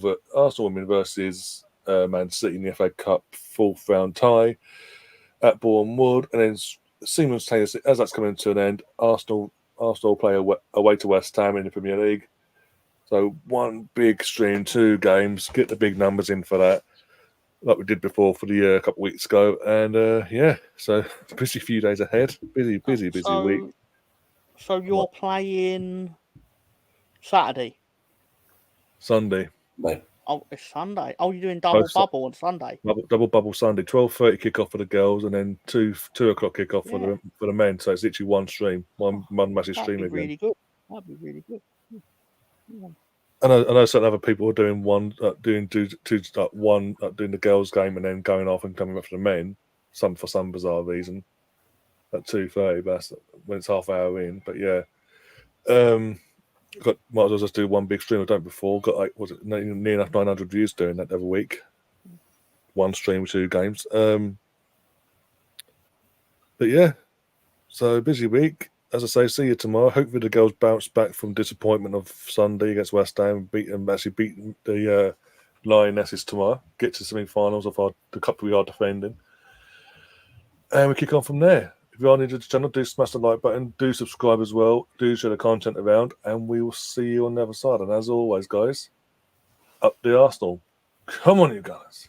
[SPEAKER 1] women versus Man City in the FA Cup 4th round tie at Bournemouth, and then simultaneously as that's coming to an end, Arsenal play away to West Ham in the Premier League. So one big stream, 2 games. Get the big numbers in for that, like we did before for the a couple of weeks ago. And so busy few days ahead. Busy week.
[SPEAKER 2] So you're playing Saturday?
[SPEAKER 1] Sunday.
[SPEAKER 3] No.
[SPEAKER 2] Oh, it's Sunday. Oh, you're doing double bubble on Sunday.
[SPEAKER 1] Double bubble Sunday. 12:30 kickoff for the girls, and then 2 o'clock kickoff for the men. So it's literally one stream, one massive stream again.
[SPEAKER 2] Really good. That'd be really good. Yeah.
[SPEAKER 1] I know certain other people are doing one, doing the girls' game and then going off and coming back for the men. Some for some bizarre reason at 2:30. That's when it's half hour in. But yeah, might as well just do one big stream. I've done it before. Got near enough 900 views doing that the other week. One stream, 2 games. But yeah, so busy week. As I say, see you tomorrow. Hopefully the girls bounce back from disappointment of Sunday against West Ham and actually beat the Lionesses tomorrow. Get to semi-finals of the cup we are defending. And we kick on from there. If you are new to the channel, do smash the like button. Do subscribe as well. Do share the content around. And we will see you on the other side. And as always, guys, up the Arsenal. Come on, you guys.